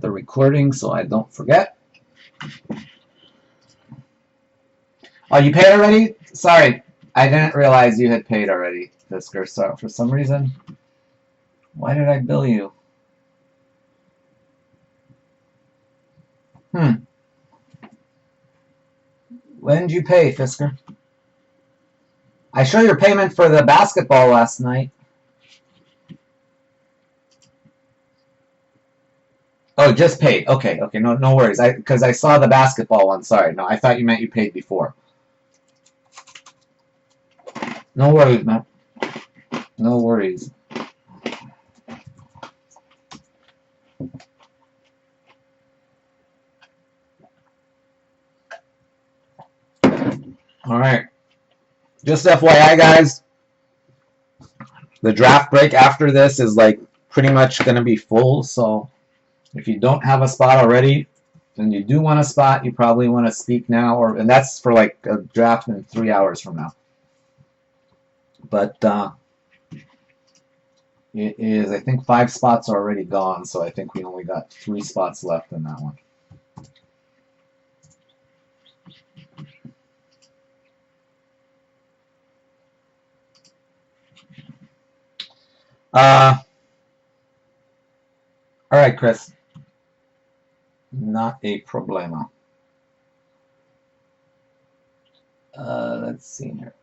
the recording so I don't forget. Oh, you paid already? Sorry, I didn't realize you had paid already, Fisker. So for some reason, why did I bill you? When did you pay, Fisker? I show your payment for the basketball last night. Oh, just paid. Okay, okay, no worries. Because I saw the basketball one. Sorry, no, I thought you meant you paid before. No worries, man. No worries. All right. Just FYI, guys, the draft break after this is like pretty much going to be full. So if you don't have a spot already, and you do want a spot, you probably want to speak now, and that's for like a draft in 3 hours from now. But it is, I think 5 spots are already gone, so I think we only got 3 spots left in that one. All right, Chris. Not a problema. Let's see here.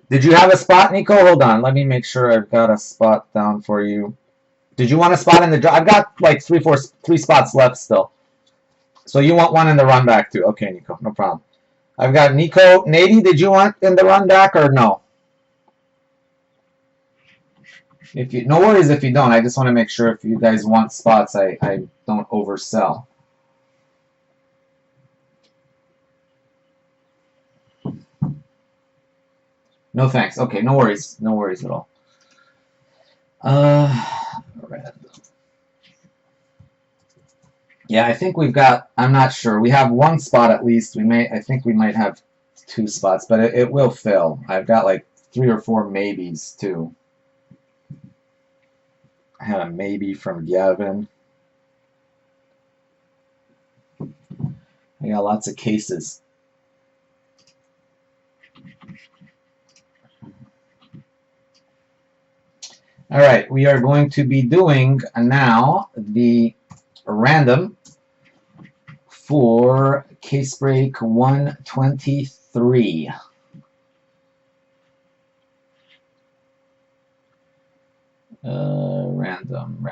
Did you have a spot, Nico? Hold on. Let me make sure I've got a spot down for you. Did you want a spot in the draft? I've got like 3 spots left still. So you want one in the run back too. Okay, Nico. No problem. I've got Nico. Nady, did you want in the run back or no? If you, no worries if you don't. I just want to make sure if you guys want spots, I don't oversell. No thanks. Okay, no worries. No worries at all. Yeah, I think we've got, I'm not sure. We have 1 spot at least. I think we might have 2 spots, but it will fill. I've got like 3 or 4 maybes too. I had a maybe from Gavin. I got lots of cases. All right, we are going to be doing now the random for case break 123. Random.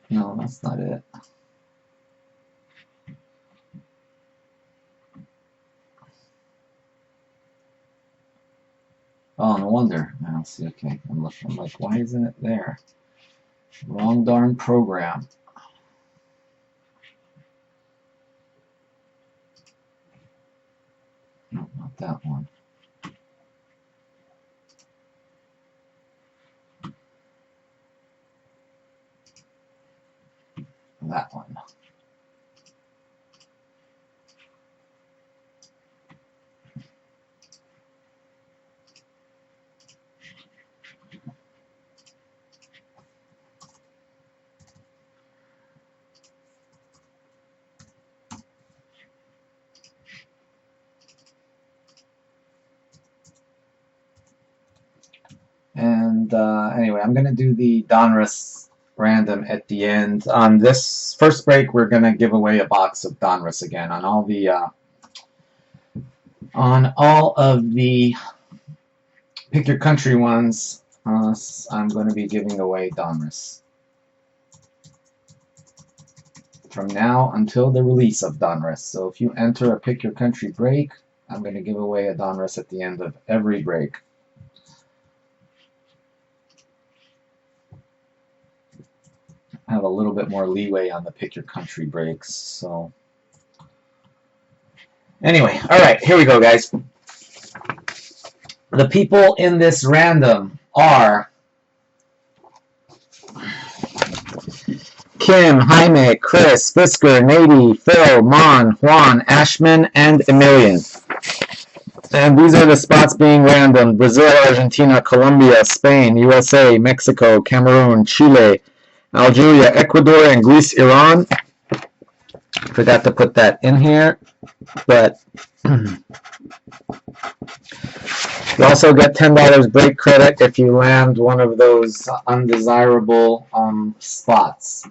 No, that's not it. Oh, no wonder. I don't see. Okay, I'm looking. I'm like, why isn't it there? Wrong darn program. No, not that one. That one. And anyway, I'm going to do the Donruss random at the end. On this first break, we're going to give away a box of Donruss again. On all of the Pick Your Country ones, I'm going to be giving away Donruss. From now until the release of Donruss. So if you enter a Pick Your Country break, I'm going to give away a Donruss at the end of every break. Have a little bit more leeway on the Pick Your Country breaks. So anyway, all right, here we go, guys. The people in this random are Kim, Jaime, Chris, Fisker, Nady, Phil, Mon, Juan, Ashman, and Emilian. And these are the spots being random: Brazil, Argentina, Colombia, Spain, USA, Mexico, Cameroon, Chile, Algeria, Ecuador, and Greece, Iran. Forgot to put that in here, but you also get $10 break credit if you land one of those undesirable spots.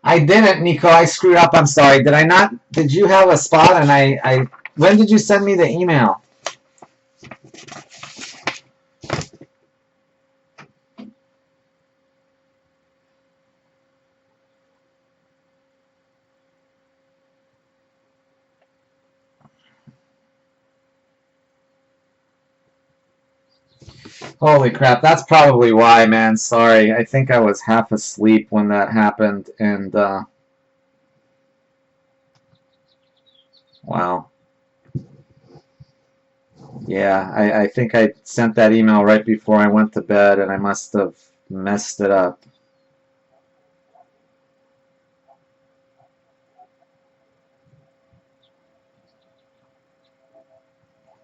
I didn't, Nico. I screwed up. I'm sorry. Did I not? Did you have a spot? And I when did you send me the email? Holy crap. That's probably why, man. Sorry. I think I was half asleep when that happened. And, wow. Yeah, I think I sent that email right before I went to bed, and I must have messed it up.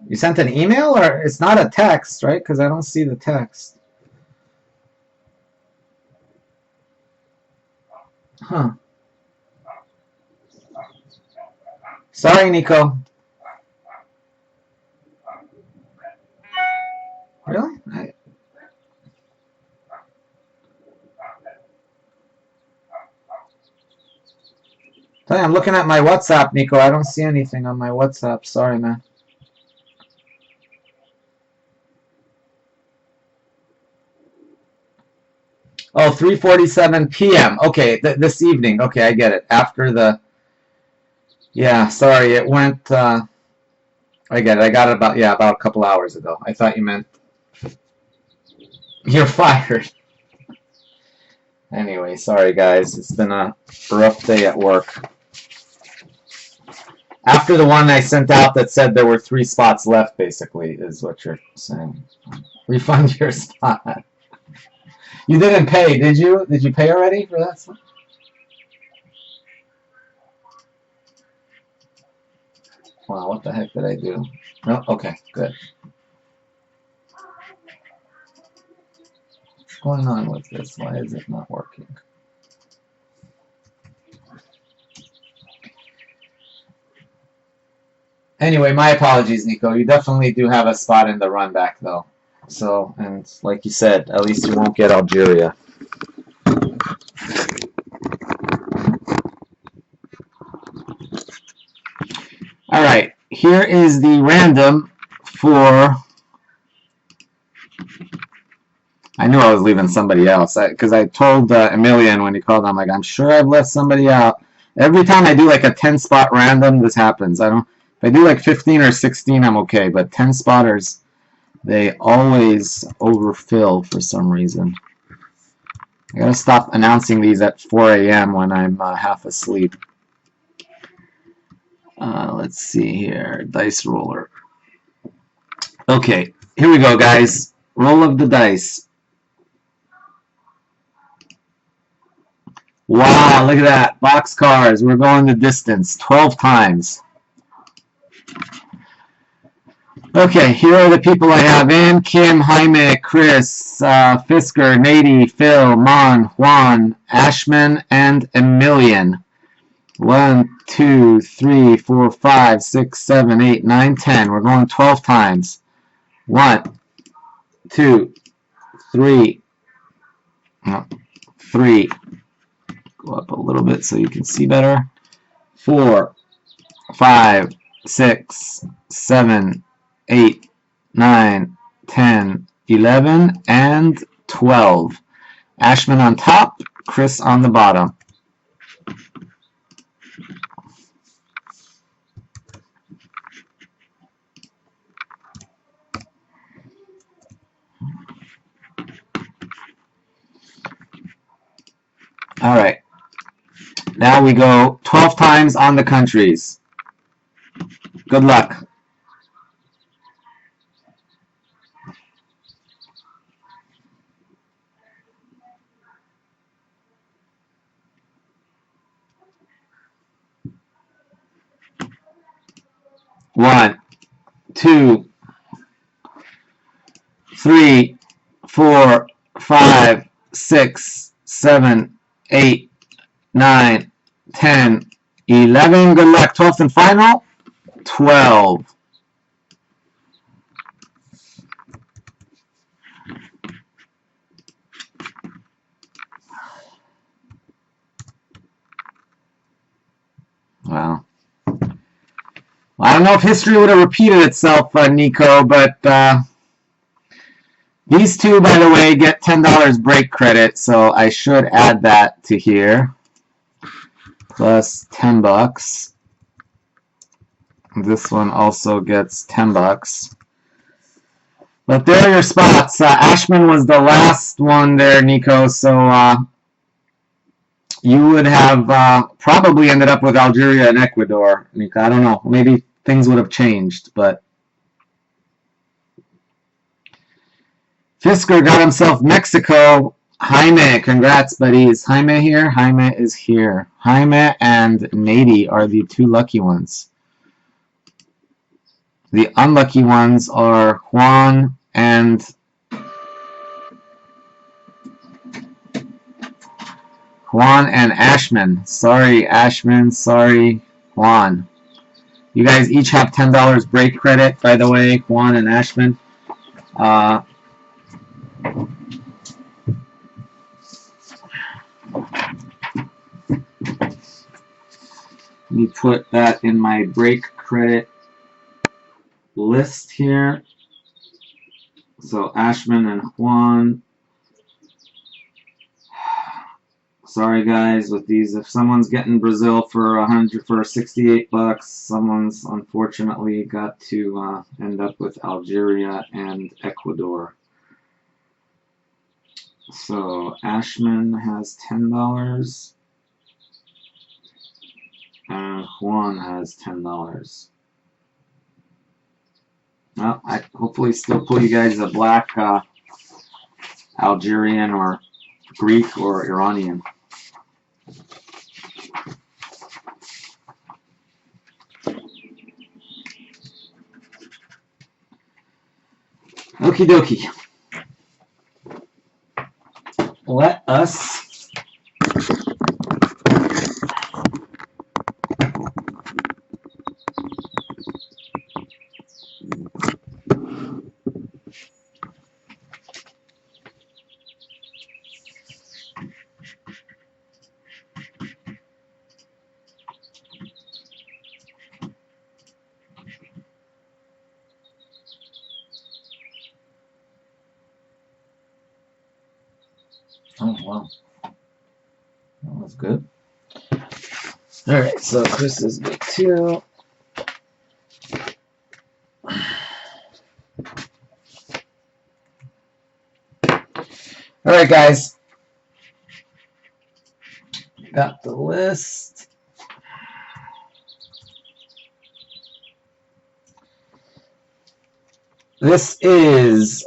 You sent an email, or it's not a text, right? Because I don't see the text. Huh. Sorry, Nico. Really? I'm looking at my WhatsApp, Nico. I don't see anything on my WhatsApp. Sorry, man. Oh, 3:47 p.m. Okay, this evening. Okay, I get it. After the... Yeah, sorry. It went... I get it. I got it about a couple hours ago. I thought you meant... You're fired. Anyway, sorry, guys. It's been a rough day at work. After the one I sent out that said there were 3 spots left, basically, is what you're saying. Refund your spot. You didn't pay, did you? Did you pay already for that spot? Wow, what the heck did I do? No, okay, good. What's going on with this? Why is it not working? Anyway, my apologies, Nico. You definitely do have a spot in the run back, though. So, and like you said, at least you won't get Algeria. All right, here is the random for... I knew I was leaving somebody else because I told Emilian when he called, I'm like, I'm sure I've left somebody out. Every time I do like a 10 spot random, this happens. If I do like 15 or 16, I'm okay, but 10 spotters, they always overfill for some reason. I gotta stop announcing these at 4 a.m. when I'm half asleep. Let's see here, dice roller. Okay, here we go, guys. Roll of the dice. Wow, look at that. Boxcars. We're going the distance. 12 times. Okay, here are the people I have in. Kim, Jaime, Chris, Fisker, Nady, Phil, Mon, Juan, Ashman, and Emilian. 1, 2, 3, 4, 5, 6, 7, 8, 9, 10. We're going 12 times. 1, 2, 3. No, 3. Go up a little bit so you can see better. 4, 5, 6, 7, 8, 9, 10, 11, and 12. Ashman on top, Chris on the bottom. All right. Now we go 12 times on the countries. Good luck. One, two, 3, 4, 5, 6, 7, 8, 9, 10, 11. Good luck. 12th and final. 12. Wow. I don't know if history would have repeated itself, Nico, but these two, by the way, get $10 break credit, so I should add that to here. Plus 10 bucks. This one also gets 10 bucks. But there are your spots. Ashman was the last one there, Nico, so you would have probably ended up with Algeria and Ecuador, Nico. I don't know. Maybe things would have changed, but Fisker got himself Mexico. Jaime, congrats, buddies. Jaime here. Jaime is here. Jaime and Nady are the two lucky ones. The unlucky ones are Juan and Ashman. Sorry, Ashman. Sorry, Juan. You guys each have $10 break credit, by the way, Juan and Ashman. Let me put that in my break credit list here. So Ashman and Juan. Sorry guys, with these, if someone's getting Brazil for 68 bucks, someone's unfortunately got to end up with Algeria and Ecuador. So Ashman has $10 and Juan has $10. Well, I hopefully still pull you guys a black Algerian or Greek or Iranian. Okie dokie. Let us oh, wow. That was good. Alright, so Chris is big too. Alright, guys. Got the list. This is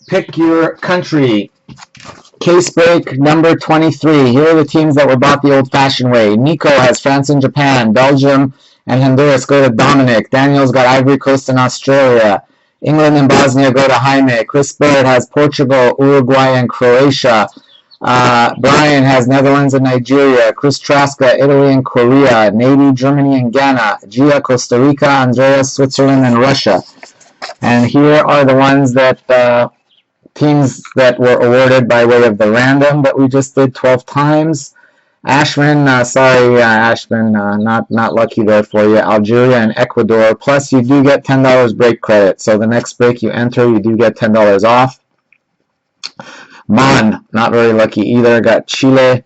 Pick Your Country. Case break number 23. Here are the teams that were bought the old-fashioned way. Nico has France and Japan. Belgium and Honduras go to Dominic. Daniel's got Ivory Coast and Australia. England and Bosnia go to Jaime. Chris Baird has Portugal, Uruguay, and Croatia. Brian has Netherlands and Nigeria. Chris Traska, Italy and Korea. Nady, Germany and Ghana. Gia, Costa Rica. Andrea, Switzerland and Russia. And here are the ones that teams that were awarded by way of the random that we just did 12 times. Ashman, sorry, Ashman, not lucky there for you. Algeria and Ecuador. Plus, you do get $10 break credit. So the next break you enter, you do get $10 off. Mon, not very lucky either. Got Chile,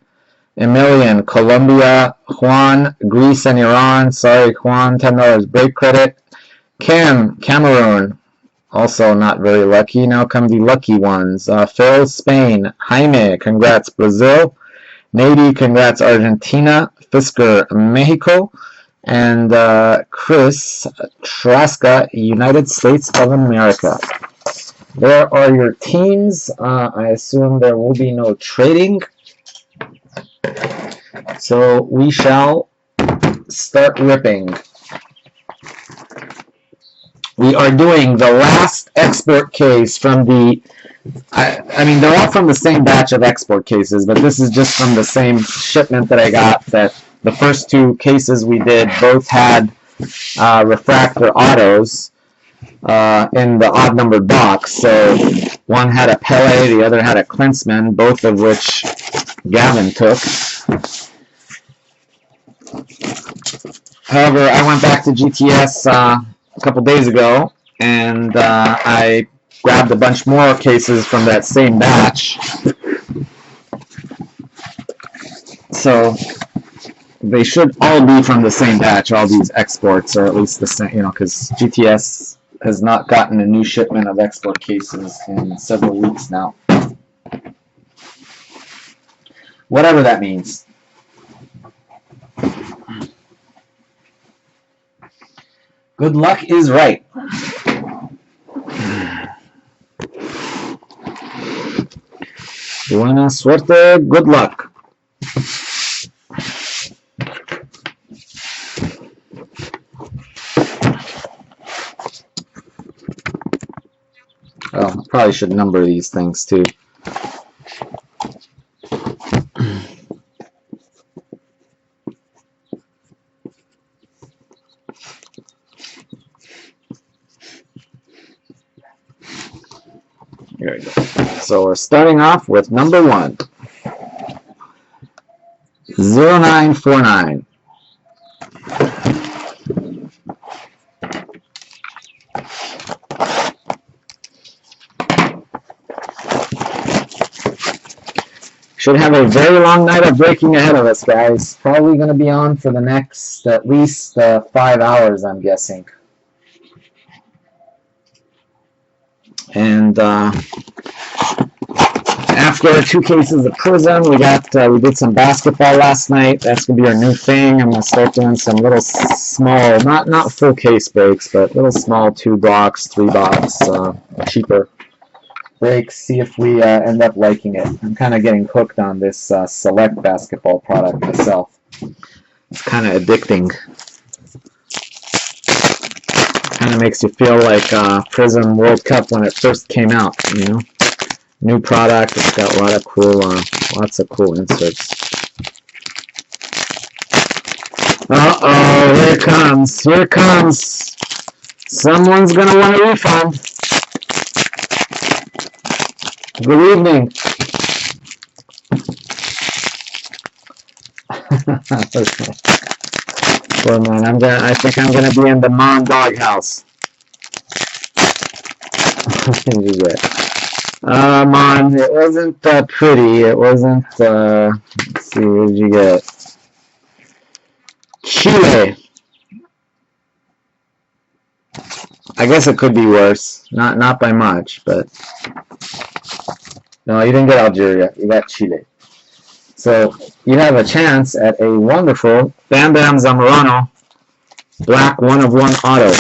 Emilian, Colombia, Juan, Greece and Iran. Sorry, Juan, $10 break credit. Kim, Cameroon. Also not very lucky. Now come the lucky ones. Phil, Spain. Jaime, congrats, Brazil. Nady, congrats, Argentina. Fisker, Mexico. And Chris Traska, United States of America. There are your teams. I assume there will be no trading. So we shall start ripping. We are doing the last export case from the... I mean, they're all from the same batch of export cases, but this is just from the same shipment that I got. That the first two cases we did both had refractor autos in the odd-numbered box. So one had a Pele, the other had a Klinsmann, both of which Gavin took. However, I went back to GTS a couple days ago, and I grabbed a bunch more cases from that same batch. So they should all be from the same batch, all these exports, or at least the same, because GTS has not gotten a new shipment of export cases in several weeks now. Whatever that means. Good luck is right. Buena suerte, good luck. Oh, I probably should number these things too. There we go. So we're starting off with number 1. 0949. Should have a very long night of breaking ahead of us, guys. Probably going to be on for the next at least 5 hours, I'm guessing. And after 2 cases of Prizm, we did some basketball last night. That's gonna be our new thing. I'm gonna start doing some little small, not full case breaks, but little small 2-box, 3-box, cheaper breaks. See if we end up liking it. I'm kind of getting hooked on this select basketball product myself. It's kind of addicting. Kind of makes you feel like Prizm World Cup when it first came out, New product. It's got a lot of cool, lots of cool inserts. Uh-oh, here it comes. Here it comes. Someone's going to want a refund. Good evening. Poor man, I think I'm gonna be in the Mon doghouse. What did you get? Mon, it wasn't pretty. It wasn't. Let's see, what did you get? Chile. I guess it could be worse. Not by much, but no, you didn't get Algeria. You got Chile. So you have a chance at a wonderful Bam Bam Zamorano black 1/1 auto.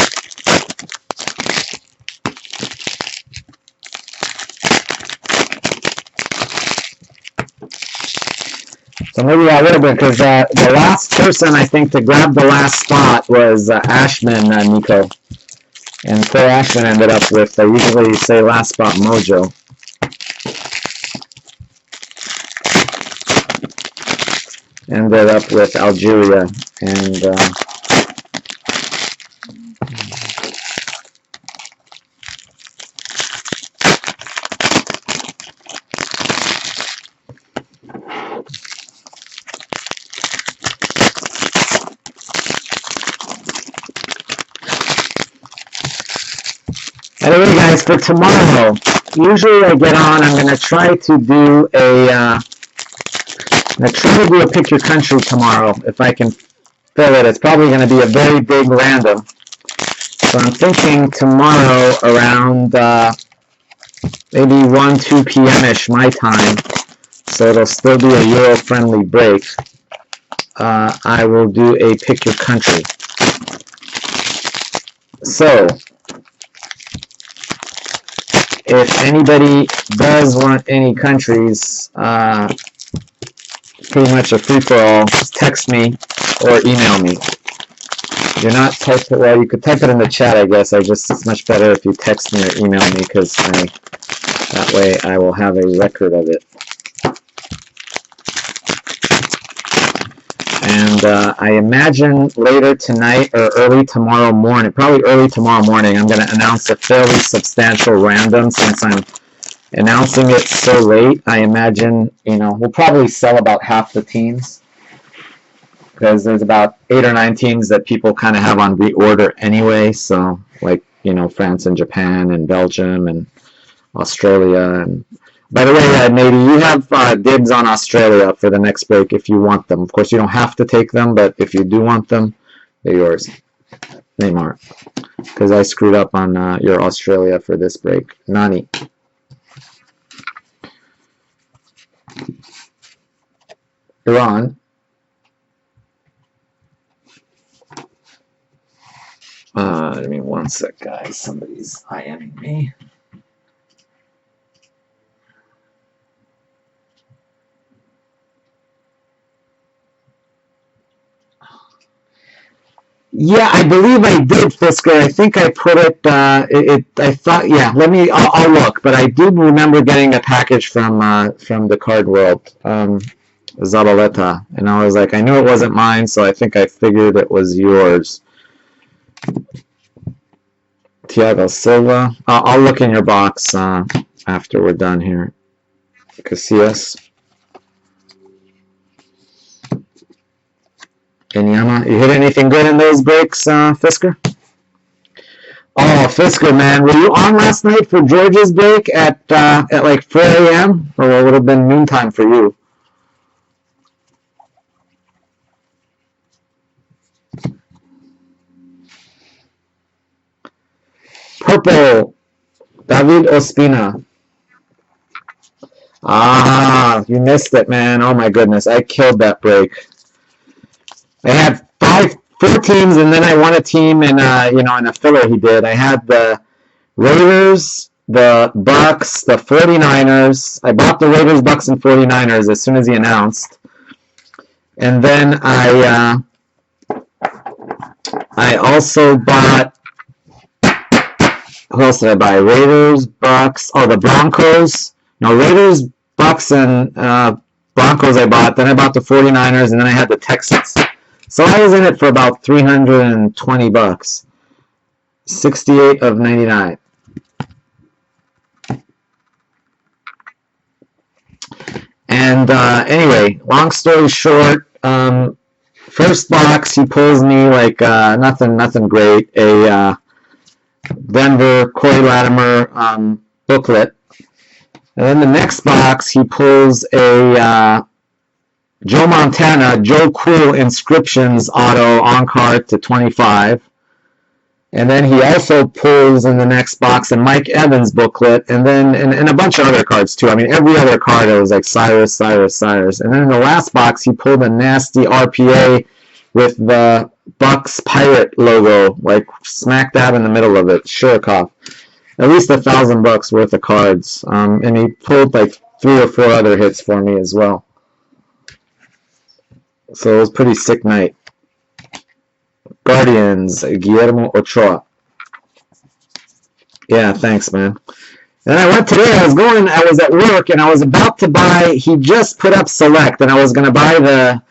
So maybe a little bit, because the last person I think to grab the last spot was Ashman Nico, and Clay Ashman ended up with usually say last spot Mojo. Ended up with Algeria, and anyway, guys, for tomorrow, usually I get on. I'm going to try to do a. I'm going to try to do a pick your country tomorrow, if I can fill it. It's probably going to be a very big random. So I'm thinking tomorrow around maybe 1, 2 p.m.-ish my time. So it'll still be a Euro-friendly break. I will do a pick your country. So, if anybody does want any countries, pretty much a free-for-all, just text me or email me. You're not type it, well, you could type it in the chat, I guess. It's much better if you text me or email me, because that way I will have a record of it. And I imagine later tonight or early tomorrow morning, probably early tomorrow morning, I'm going to announce a fairly substantial random. Since I'm announcing it so late, I imagine, we'll probably sell about half the teams, because there's about 8 or 9 teams that people kind of have on reorder anyway. So, like, France and Japan and Belgium and Australia. And by the way, maybe you have dibs on Australia for the next break if you want them. Of course, you don't have to take them, but if you do want them, they're yours. Neymar, because I screwed up on your Australia for this break. Nani. Iran. Give me one sec, guys. Somebody's IMing me. Yeah, I believe I did, Fisker. I think I put it. I thought. Yeah, I'll look. But I do remember getting a package from the Card World, Zabaleta, and I was like, I knew it wasn't mine, so I think I figured it was yours. Thiago Silva. I'll look in your box after we're done here. Casillas. Inyama. You hit anything good in those breaks, Fisker? Oh, Fisker, man. Were you on last night for George's break at like 4 a.m.? Or what would have been noontime for you? Purple, David Ospina. Ah, you missed it, man. Oh my goodness, I killed that break. I had 4 teams, and then I won a team in in a filler he did. I had the Raiders, the Bucks, the 49ers. I bought the Raiders, Bucks, and 49ers as soon as he announced. And then I also bought. Who else did I buy? Raiders, Bucks. Oh, the Broncos. No, Raiders, Bucks, and Broncos I bought. Then I bought the 49ers, and then I had the Texans. So I was in it for about $320. 68 of 99. And anyway, long story short, first box he pulls me like nothing great. A Denver Corey Latimer booklet, and then the next box he pulls a Joe Montana Joe Cool Inscriptions auto on card to 25, and then he also pulls in the next box a Mike Evans booklet, and then and a bunch of other cards too. I mean, every other card it was like Cyrus, and then in the last box he pulled a nasty RPA with the Bucks Pirate logo, like smack dab in the middle of it. Shurikoff. At least $1,000 worth of cards. And he pulled like 3 or 4 other hits for me as well. So it was a pretty sick night. Guardians, Guillermo Ochoa. Yeah, thanks, man. And I went today, I was at work, and I was about to buy, he just put up Select, and I was going to buy the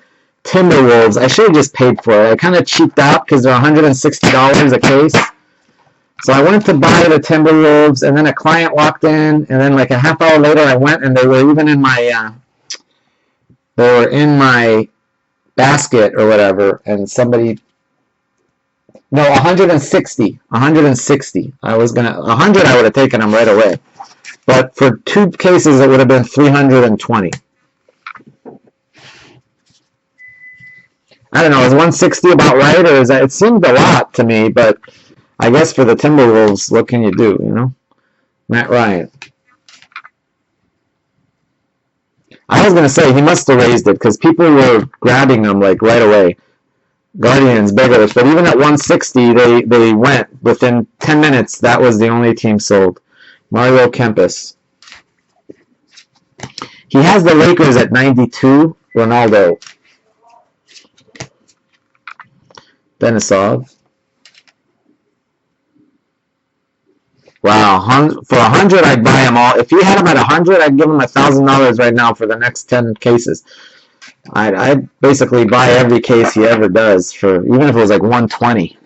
Timberwolves. I should have just paid for it. I kind of cheaped out because they're $160 a case. So I went to buy the Timberwolves, and then a client walked in, and then like a half hour later I went, and they were even in my basket or whatever, and somebody, no, 160. I was gonna 100. I would have taken them right away, but for 2 cases it would have been 320. I don't know, is 160 about right, or is that? It seemed a lot to me, but I guess for the Timberwolves, what can you do, Matt Ryan. I was gonna say he must have raised it because people were grabbing them like right away. Guardians, Beggars, but even at 160, they went within 10 minutes. That was the only team sold. Mario Kempis. He has the Lakers at 92. Ronaldo. Denisov. Wow, for 100, I'd buy them all. If he had them at 100, I'd give him $1,000 right now for the next 10 cases. I'd basically buy every case he ever does for, even if it was like 120.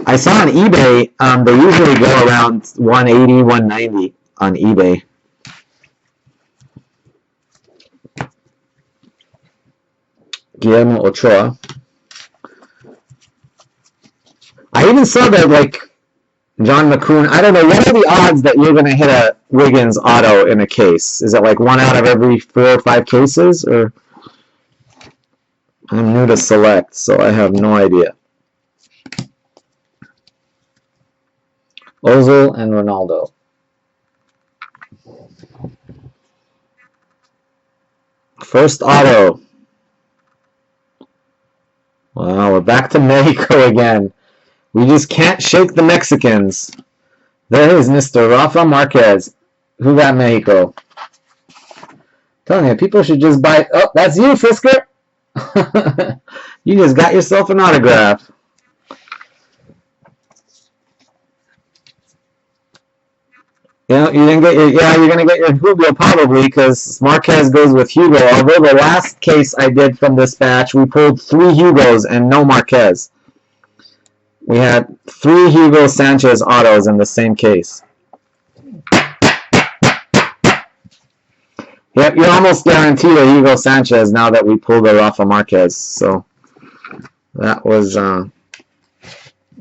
I saw on eBay, they usually go around 180, 190 on eBay. Guillermo Ochoa. I even saw that, like, John McCoon, I don't know, what are the odds that you're going to hit a Wiggins auto in a case? Is it like 1 out of every 4 or 5 cases? Or I'm new to Select, so I have no idea. Ozil and Ronaldo. First auto. Wow, we're back to Mexico again. We just can't shake the Mexicans. There is Mr. Rafa Marquez. Who got Mexico? I'm telling you, people should just buy... Oh, that's you, Fisker. You just got yourself an autograph. You know, you didn't get your... Yeah, you're going to get your Hugo probably because Marquez goes with Hugo. Although the last case I did from this batch, we pulled 3 Hugos and no Marquez. We had 3 Hugo Sanchez autos in the same case. Yep, you're almost guaranteed a Hugo Sanchez now that we pulled a Rafa Marquez. So that was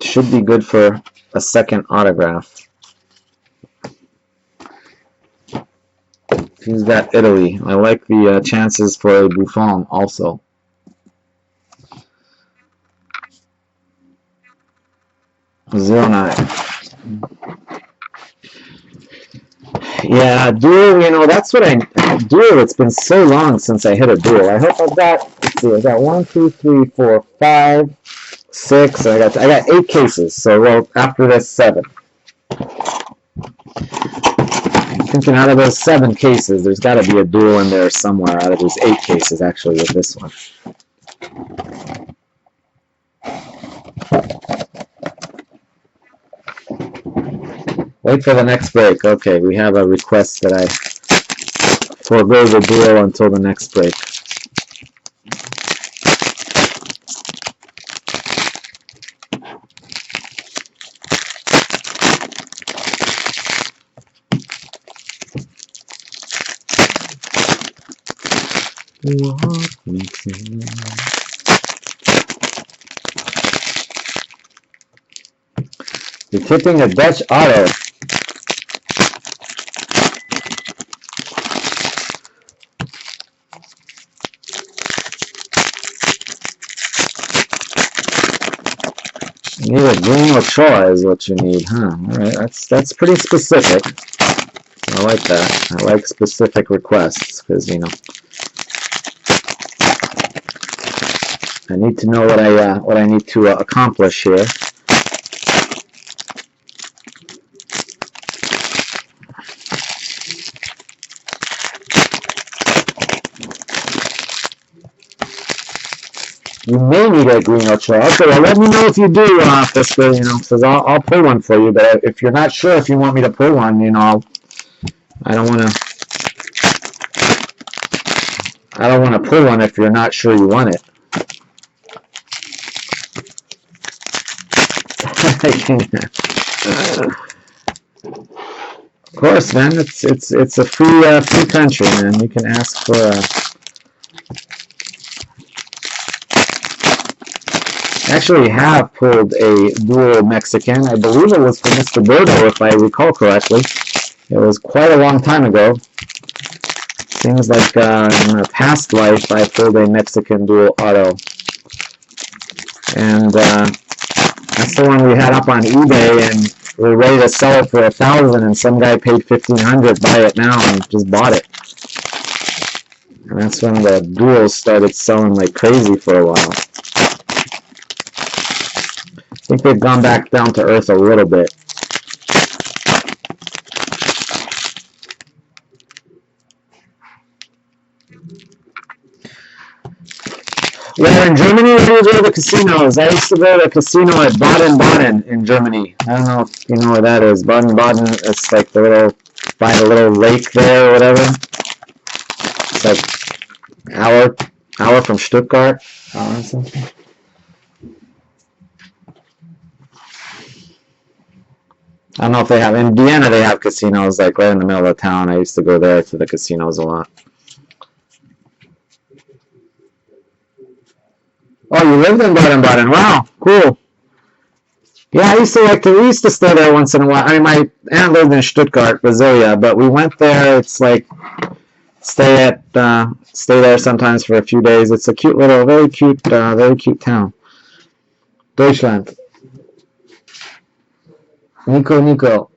should be good for a second autograph. Who's got Italy? I like the chances for a Buffon also. 09. Yeah, duel, you know, that's what duel, it's been so long since I hit a duel. I hope I've got, let's see, I got 1, 2, 3, 4, 5, 6, I got 8 cases, so well, after this, 7. I'm thinking out of those 7 cases, there's got to be a duel in there somewhere out of these 8 cases, actually, with this one. Wait for the next break. Okay, we have a request that I forego the duel until the next break. What makes it You're tipping a Dutch auto. You need a green Ochoa is what you need, huh? Alright, that's pretty specific. I like that. I like specific requests, because, you know, I need to know what I need to accomplish here. You may need a green Ochoa. Okay, well, let me know if you do, Fisker, you know, because I'll pull one for you. But if you're not sure if you want me to pull one, you know, I don't want to pull one if you're not sure you want it. Of course, man. It's a free country, man. You can ask for a. Actually have pulled a dual Mexican. I believe it was for Mr. Bordeaux, if I recall correctly. It was quite a long time ago. Seems like in a past life I pulled a Mexican dual auto. And that's the one we had up on eBay, and we were ready to sell it for $1,000, and some guy paid $1,500, buy it now, and just bought it. And that's when the duels started selling like crazy for a while. I think they've gone back down to earth a little bit. Well, in Germany, we go to the casinos. I used to go to a casino at Baden-Baden in Germany. I don't know if you know where that is. Baden-Baden, it's like the little, by the little lake there or whatever. It's like hour from Stuttgart. Or something. I don't know if they have, in Vienna they have casinos like right in the middle of town. I used to go there to the casinos a lot. Oh, you lived in Baden-Baden. Wow, cool. Yeah, we used to stay there once in a while. I mean, my aunt lived in Stuttgart, Brasilia, but we went there. It's like, stay there sometimes for a few days. It's a cute little, very cute town. Deutschland. Nico.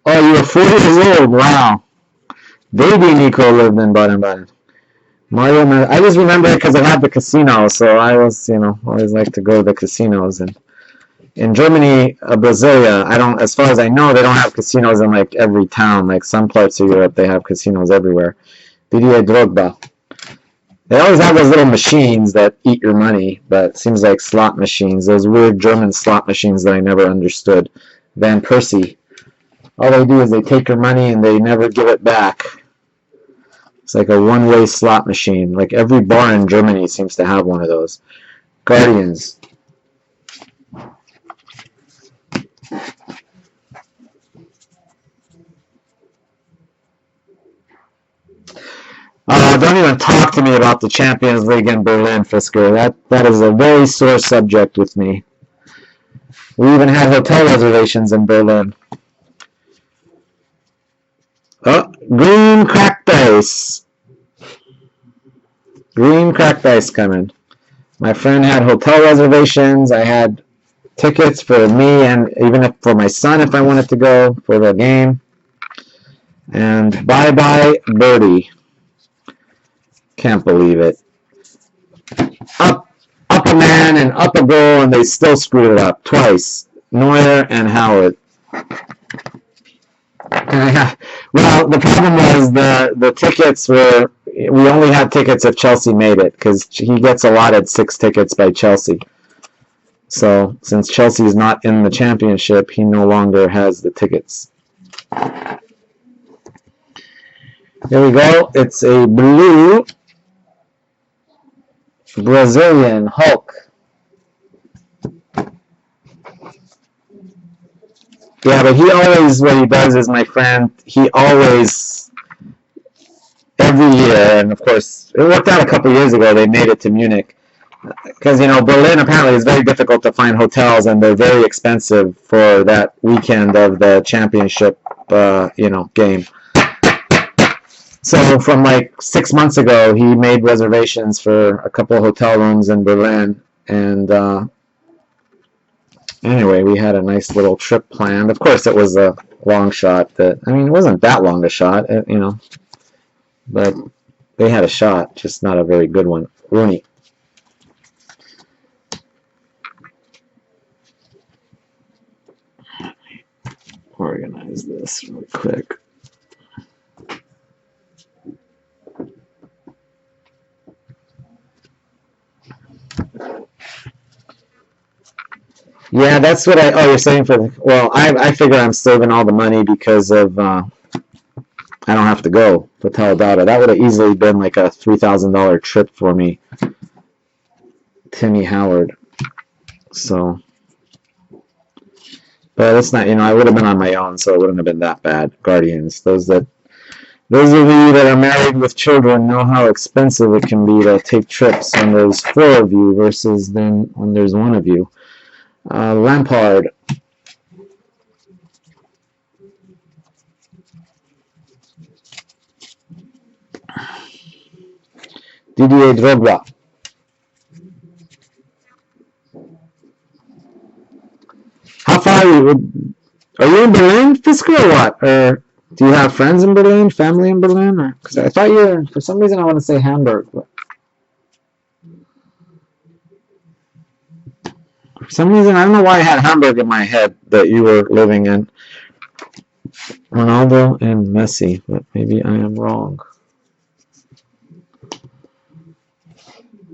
Oh, you were 40 years old. Wow. Baby Nico lived in Baden-Baden. Mario, I just remember it because I had the casino, so I was, always like to go to the casinos. And in Germany, Brasilia, as far as I know, they don't have casinos in like every town. Like some parts of Europe, they have casinos everywhere. Didier Drogba. They always have those little machines that eat your money, but it seems like slot machines. Those weird German slot machines that I never understood. Van Persie. All they do is they take your money and they never give it back. It's like a one-way slot machine. Like every bar in Germany seems to have one of those. Guardians. Don't even talk to me about the Champions League in Berlin, Fisker. That is a very sore subject with me. We even had hotel reservations in Berlin. Oh, green cracked ice. Green cracked ice coming. My friend had hotel reservations. I had tickets for me and even for my son if I wanted to go for the game. And bye-bye birdie. Can't believe it. Up a man and up a goal, and they still screwed it up twice. Neuer and Howard. Well, the problem was the tickets were, we only had tickets if Chelsea made it, because he gets allotted 6 tickets by Chelsea. So, since Chelsea is not in the championship, he no longer has the tickets. Here we go. It's a blue Brazilian Hulk. Yeah, but he always, what he does is, my friend, he always, every year, and of course, it worked out a couple years ago, they made it to Munich. Because, Berlin apparently is very difficult to find hotels, and they're very expensive for that weekend of the championship, game. So from like 6 months ago, he made reservations for a couple of hotel rooms in Berlin, and anyway, we had a nice little trip planned. Of course, it was a long shot. It wasn't that long a shot, but they had a shot, just not a very good one. Rooney. Organize this real quick. Yeah, that's what you're saying I figure I'm saving all the money because of, I don't have to go to Taladata. That would have easily been like a $3,000 trip for me. Timmy Howard. So, but it's not, I would have been on my own, so it wouldn't have been that bad. Guardians. Those of you that are married with children know how expensive it can be to take trips when there's 4 of you versus then when there's 1 of you. Lampard. Didier Drogba. How far are you? Are you in Berlin, Fisker, or what? Or Do you have friends in Berlin, family in Berlin? Because I thought you were, for some reason I want to say Hamburg. But for some reason, I don't know why I had Hamburg in my head that you were living in. Ronaldo and Messi, but maybe I am wrong.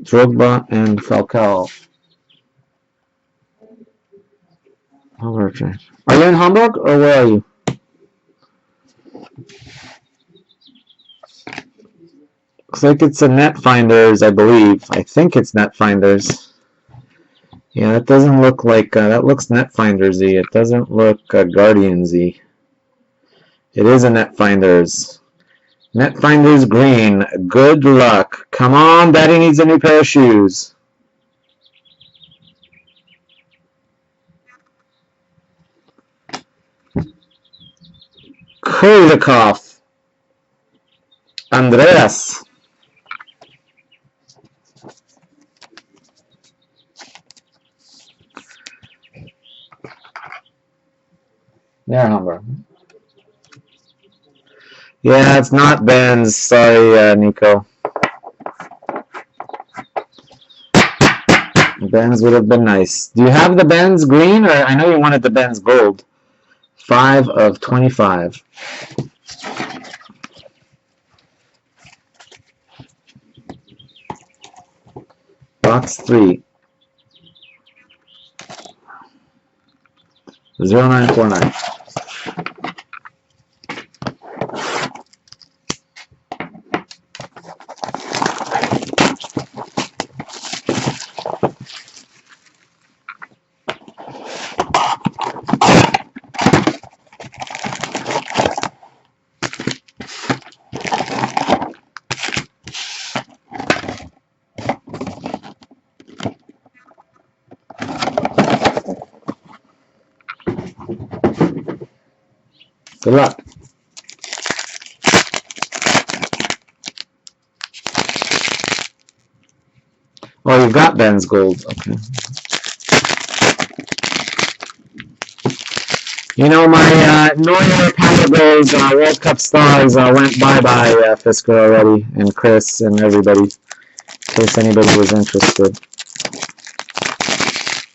Drogba and Falcao. Are you in Hamburg or where are you? Looks like it's a Netfinders, I believe. I think it's Netfinders. Yeah, that doesn't look like, that looks Netfinders-y. It doesn't look Guardians-y. It is a Netfinders. Netfinders green. Good luck. Come on, Daddy needs a new pair of shoes. Kulikov. Andreas. There, Humber. Yeah, it's not Ben's. Sorry, Nico. Ben's would have been nice. Do you have the Ben's green, or I know you wanted the Ben's gold? 5 of 25. Box 3. 0949. Good luck. Oh, you've got Ben's gold. Okay. You know, my Neuer Power Goals World Cup stars went bye-bye, Fisker already, and Chris and everybody, in case anybody was interested.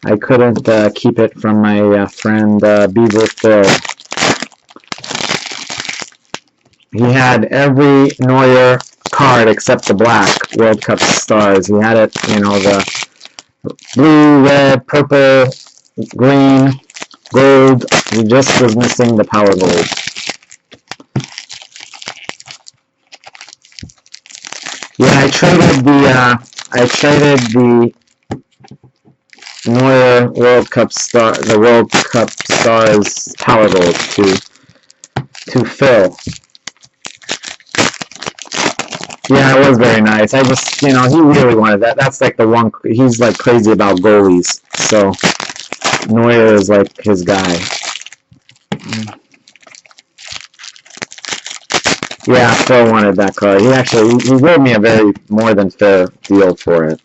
I couldn't keep it from my friend Beaver Phil. He had every Neuer card except the black World Cup stars. He had it, you know, the blue, red, purple, green, gold. He just was missing the power gold. Yeah, I traded the Neuer World Cup star, the World Cup stars power gold to Phil. Yeah, it was very nice. I just, you know, he really wanted that. That's like the one, he's like crazy about goalies. So, Neuer is like his guy. Yeah, Phil wanted that card. He gave me a very more than fair deal for it.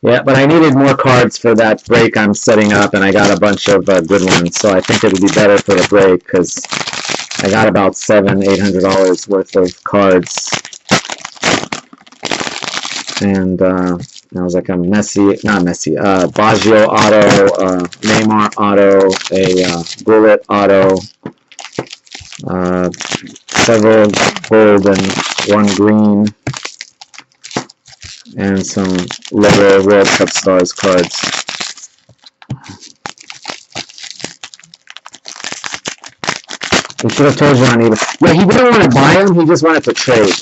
Yeah, but I needed more cards for that break I'm setting up, and I got a bunch of good ones. So I think it'll be better for the break because I got about $700-800 worth of cards, and I was like a Baggio auto, Neymar auto, a Bullet auto, several gold and one green, and some Lego World Cup Stars cards. We should have told you on eBay. Yeah, he didn't want to buy them. He just wanted to trade.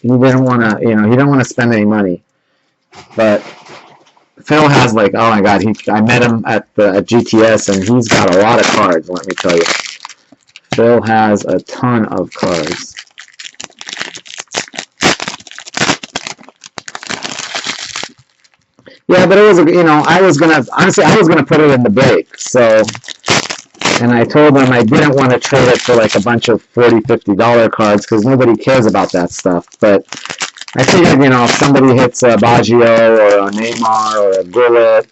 He didn't want to, you know, he didn't want to spend any money. But Phil has like, oh my God, I met him at GTS, and he's got a lot of cards. Let me tell you, Phil has a ton of cards. Yeah, but it was, you know, I was gonna put it in the break. So, and I told him I didn't want to trade it for like a bunch of $40, $50 cards because nobody cares about that stuff. But I figured, you know, if somebody hits a Baggio or a Neymar or a Gullit,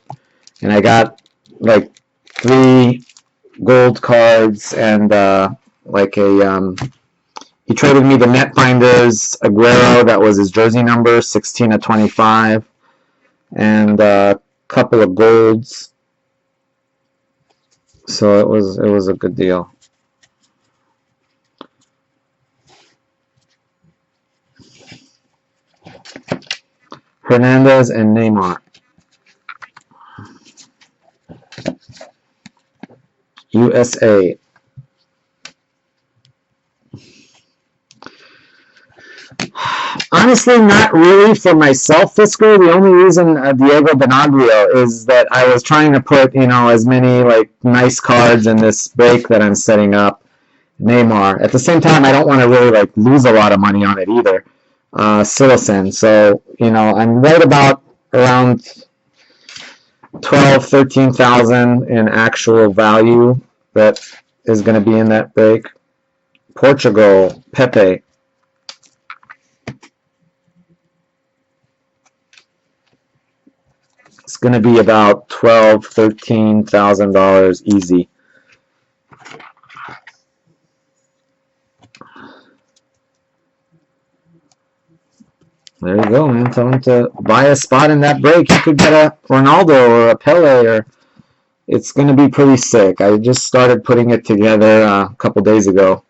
and I got like 3 gold cards and like a he traded me the Netfinders Aguero, that was his jersey number, 16/25, and a couple of golds. So it was a good deal. Hernandez and Neymar. USA. Honestly, not really for myself, Fisker. The only reason Diego Benaglio is that I was trying to put, you know, as many like nice cards in this break that I'm setting up. Neymar. At the same time, I don't want to really like lose a lot of money on it either. Citizen. So, you know, I'm right about around 12, 13,000 in actual value that is going to be in that break. Portugal, Pepe. It's going to be about $12,000, $13,000 easy. There you go, man. Tell him to buy a spot in that break. You could get a Ronaldo or a Pele, or it's going to be pretty sick. I just started putting it together a couple days ago.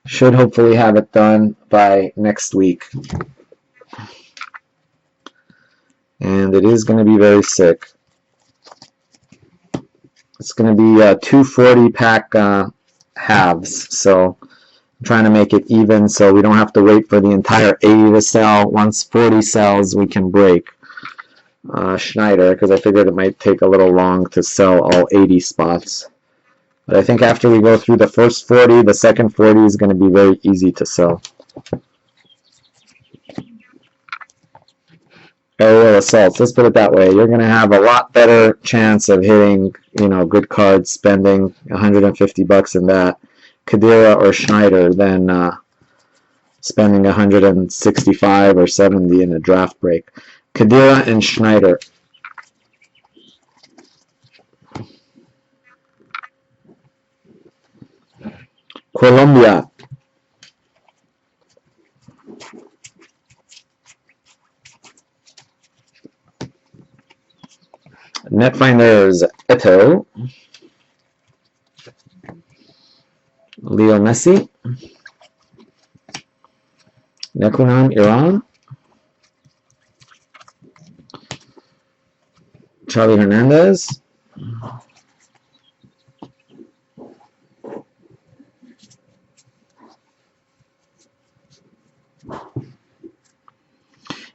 Should hopefully have it done by next week. And it is going to be very sick. It's going to be 240 pack halves, so I'm trying to make it even so we don't have to wait for the entire 80 to sell. Once 40 sells, we can break Schneider, because I figured it might take a little long to sell all 80 spots. But I think after we go through the first 40, the second 40 is going to be very easy to sell. Aerial assaults, let's put it that way. You're going to have a lot better chance of hitting, you know, good cards, spending $150 in that, Khedira or Schneider, than spending 165 or 70 in a draft break. Khedira and Schneider. Colombia. Netfinders Eto'o, Leo Messi, Nekunan Iran, Charlie Hernandez,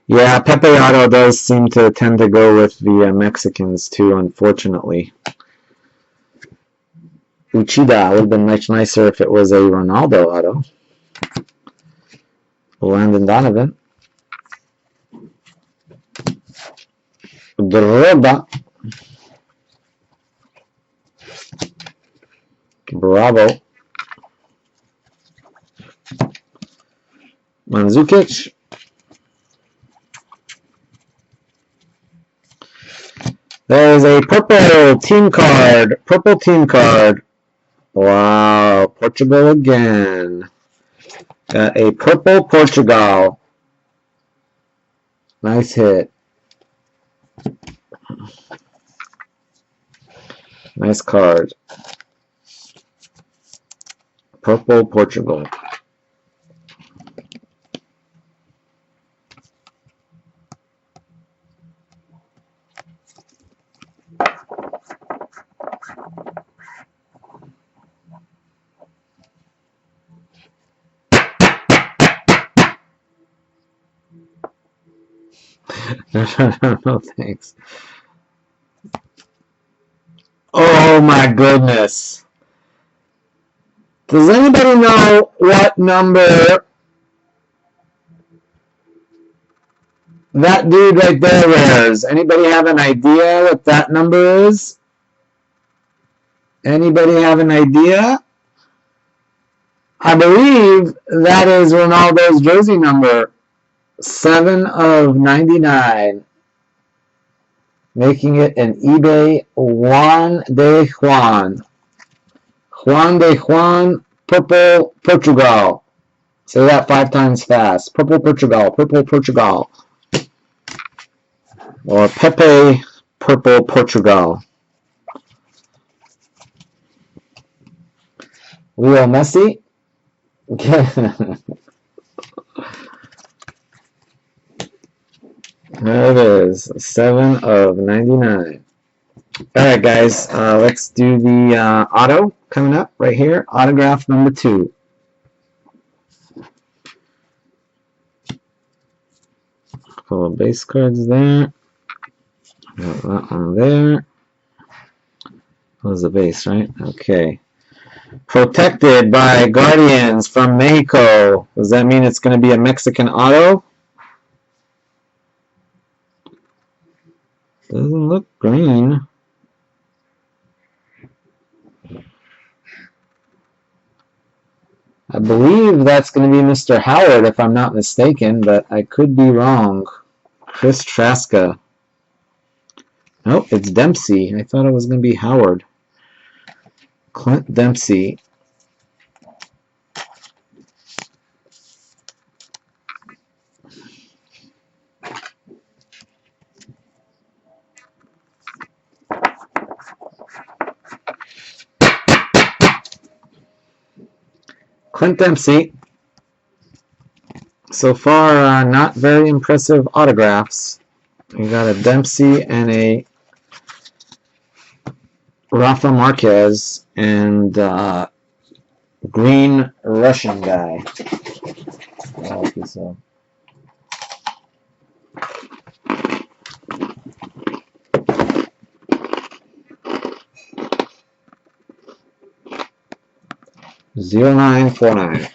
yeah, Pepe Auto does seem to tend to go with the Mexicans too, unfortunately. Uchida would have been much nicer if it was a Ronaldo auto. Landon Donovan. Droga. Bravo. Mandzukic. There is a purple team card. Purple team card. Wow. Portugal again. Got a purple Portugal. Nice hit. Nice card. Purple Portugal. No, thanks. Oh my goodness. Does anybody know what number that dude right there wears? Anybody have an idea what that number is? Anybody have an idea? I believe that is Ronaldo's jersey number. 7 of 99. Making it an eBay Juan de Juan. Juan de Juan, Purple Portugal. Say that 5 times fast. Purple Portugal, Purple Portugal. Or Pepe Purple Portugal. Leo Messi. There it is. 7 of 99. Alright guys, let's do the auto coming up right here. Autograph number 2. Couple of base cards there. Got that one there. That was the base, right? Okay. Protected by Guardians from Mexico. Does that mean it's going to be a Mexican auto? Doesn't look green. I believe that's going to be Mr. Howard, if I'm not mistaken, but I could be wrong. Chris Traska. Nope, it's Dempsey. I thought it was going to be Howard. Clint Dempsey. Clint Dempsey. So far, not very impressive autographs. We got a Dempsey and a Rafa Marquez and green Russian guy. Okay, so. $0949.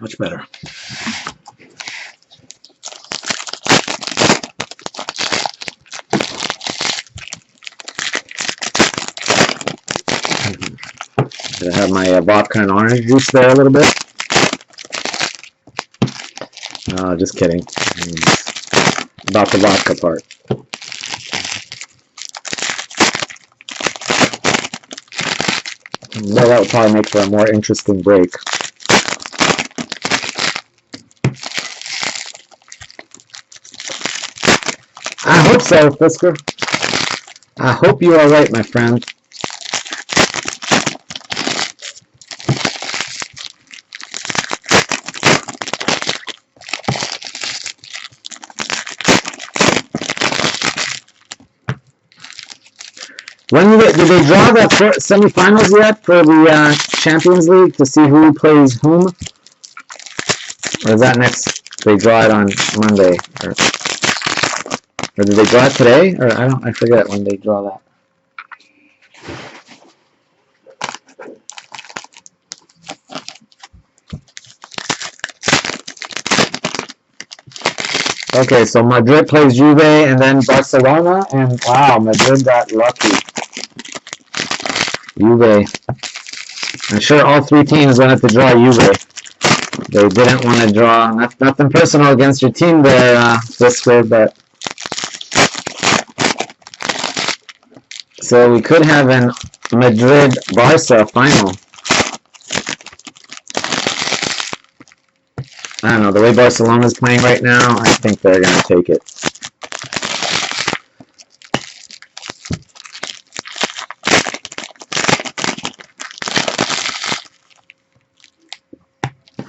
Much better. I have my vodka and orange juice there a little bit. No, just kidding. About the vodka part. No, that would probably make for a more interesting break. I hope so, Fisker. I hope you are right, my friend. Did they draw the semifinals yet for the Champions League to see who plays whom? Or is that next? They draw it on Monday, or did they draw it today? Or I forget when they draw that. Okay, so Madrid plays Juve and then Barcelona, and wow, Madrid got lucky. Juve. I'm sure all 3 teams wanted to draw Juve. They didn't want to draw. Nothing personal against your team there, Fisker, but. So we could have an Madrid-Barca final. I don't know, the way Barcelona's playing right now, I think they're going to take it.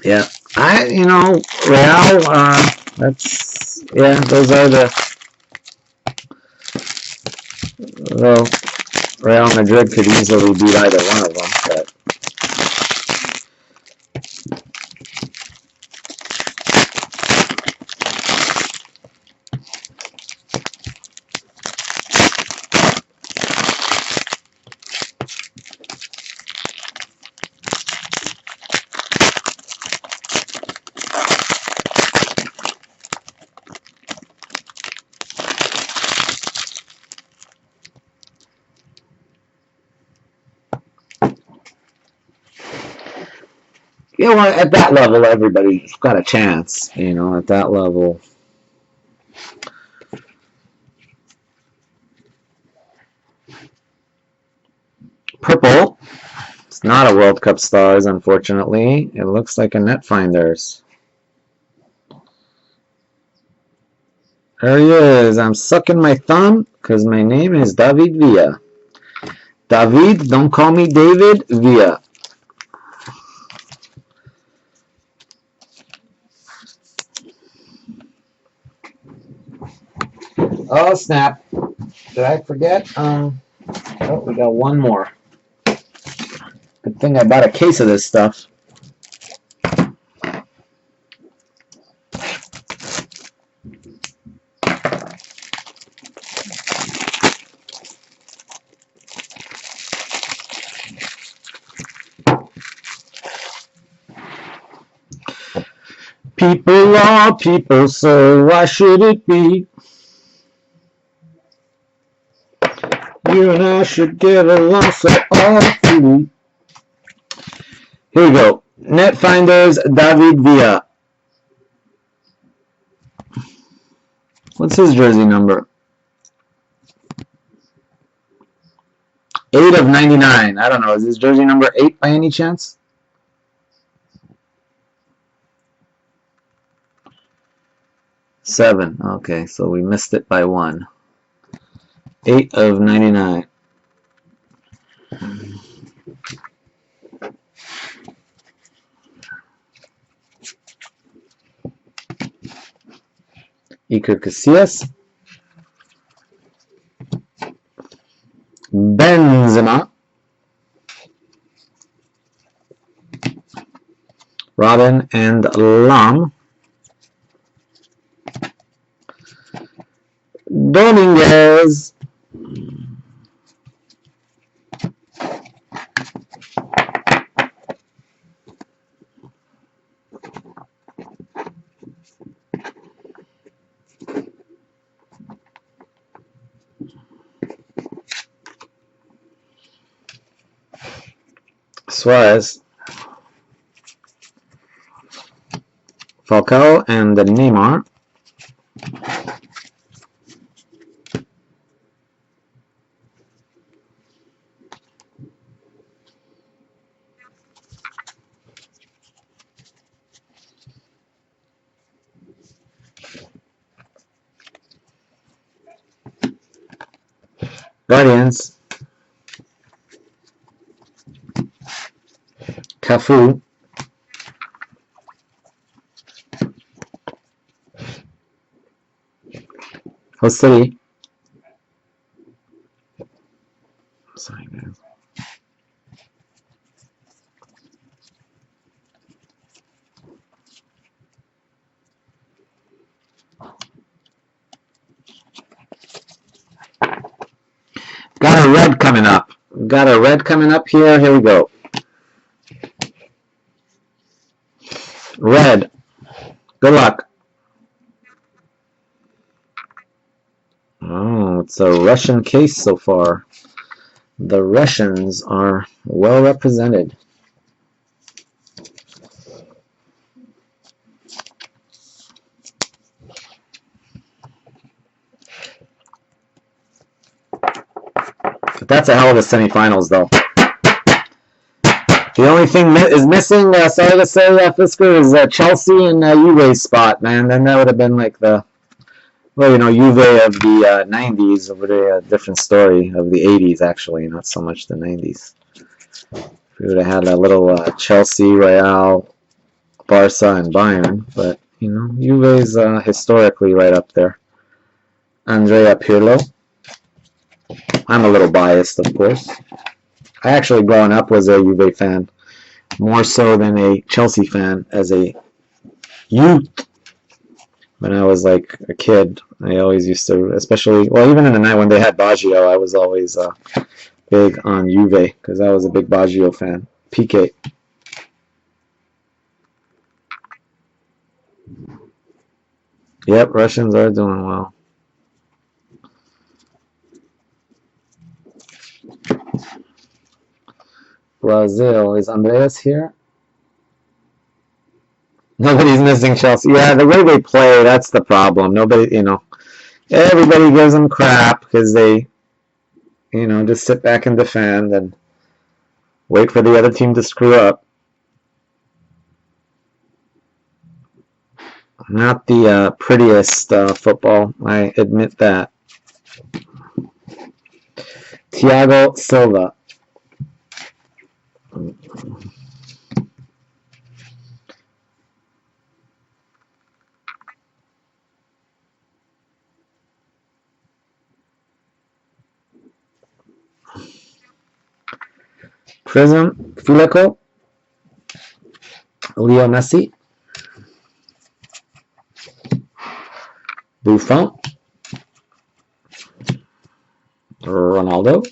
Yeah, Real, those are the Real Madrid could easily beat either one of them, but you know, at that level, everybody's got a chance. You know, at that level. Purple. It's not a World Cup Stars, unfortunately. It looks like a Netfinders. There he is. I'm sucking my thumb because my name is David Villa. David, don't call me David Villa. Oh, snap. Did I forget? Oh, we got one more. Good thing I bought a case of this stuff. People are people, so why should it be? You and I should get along so awfully. Here we go. Netfinders, David Villa. What's his jersey number? 8 of 99. I don't know. Is his jersey number 8 by any chance? Seven. Okay, so we missed it by 1. 8 of 99. Iker Casillas. Benzema. Robin and Lam. Dominguez. Suarez. Falcao and Neymar. Guardians. Cafu. Jose. Sorry, guys. Got a red coming up. Got a red coming up here. Here we go. Red. Good luck. Oh, it's a Russian case so far. The Russians are well represented. But that's a hell of a semifinals, though. The only thing is missing, sorry to say, Fisker, is Chelsea and Juve's spot, man. Then that would have been like the, well, you know, Juve of the 90s, over a different story of the 80s, actually, not so much the 90s. We would have had a little Chelsea, Real, Barca, and Bayern, but, you know, Juve's historically right up there. Andrea Pirlo. I'm a little biased, of course. I actually, growing up, was a Juve fan, more so than a Chelsea fan as a youth. When I was like a kid, I always used to, especially, well, even in the night when they had Baggio, I was always big on Juve because I was a big Baggio fan. PK. Yep, Russians are doing well. Brazil. Is Andreas here? Nobody's missing Chelsea. Yeah, the way they play, that's the problem. Nobody, everybody gives them crap because they, just sit back and defend and wait for the other team to screw up. Not the prettiest football, I admit that. Thiago Silva. Prizm, Fileco, Leo Messi, Buffon, Ronaldo.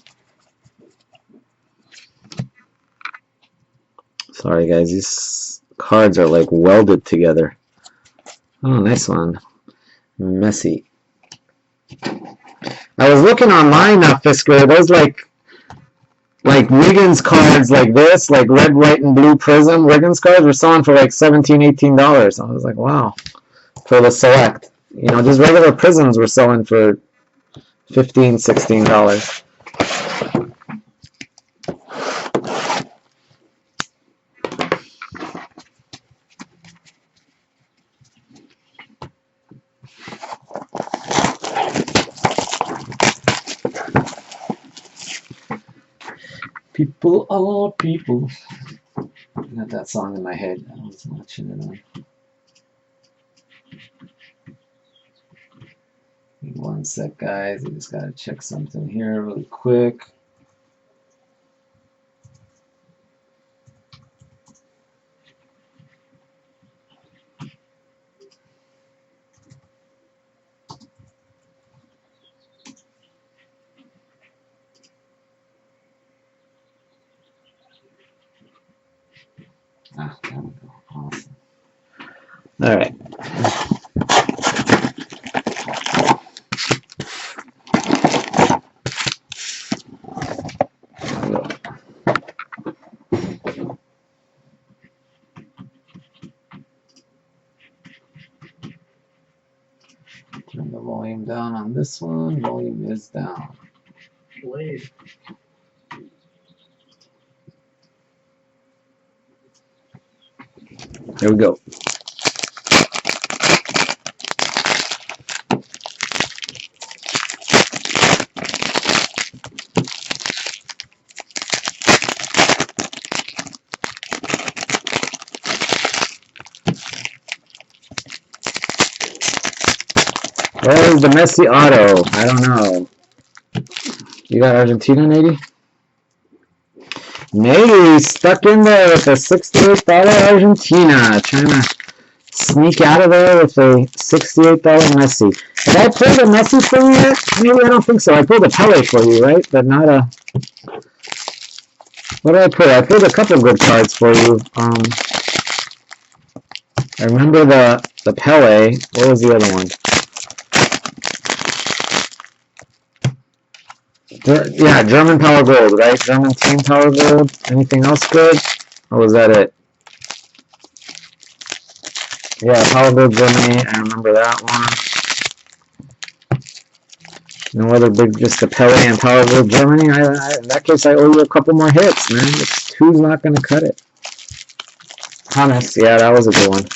Sorry guys, these cards are like welded together. Oh, nice one. Messi. I was looking online, Fisker, those like Wiggins cards like this, like red, white, and blue Prizm Wiggins cards were selling for like $17, $18. I was like, wow. For the select. Just regular Prizms were selling for $15, $16. People are people. I got that song in my head. I was watching it on. One sec, guys. I just gotta check something here really quick. Ah, there we go. Awesome. All right. Turn the volume down on this one. Volume is down. Wait. Here we go. Where's the Messi auto? I don't know. You got Argentina, Nady? Nady stuck in there with a $68 Argentina. Trying to sneak out of there with a $68 Messi. Did I pull the Messi for you yet? Maybe I don't think so. I pulled a Pele for you, right? But not a... What did I pull? I pulled a couple good cards for you. I remember the Pele. What was the other one? Yeah, German Power Gold, right? German Team Power Gold. Anything else good? Or was that it? Yeah, Power Gold Germany. I remember that one. No other big, just the Pele and Power Gold Germany. In that case, I owe you a couple more hits, man. Two's not going to cut it. Thomas, yeah, that was a good one.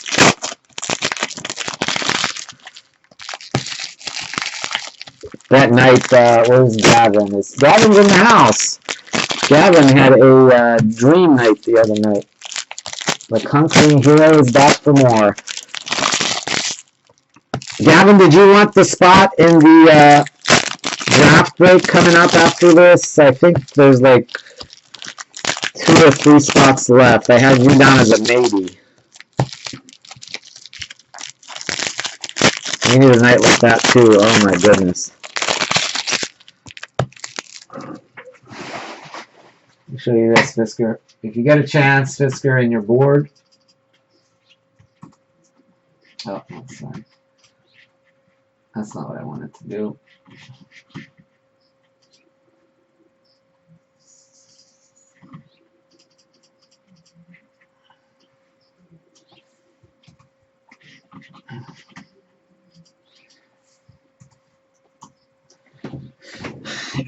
That night, where's Gavin? Gavin's in the house. Gavin had a dream night the other night. The Conquering Hero is back for more. Gavin, did you want the spot in the draft break coming up after this. I think there's like 2 or 3 spots left. I had you down as a maybe. We need a night like that too. Oh my goodness. Let me show you this, Fisker. If you get a chance, Fisker, and you're bored. Oh, that's fine. That's not what I wanted to do.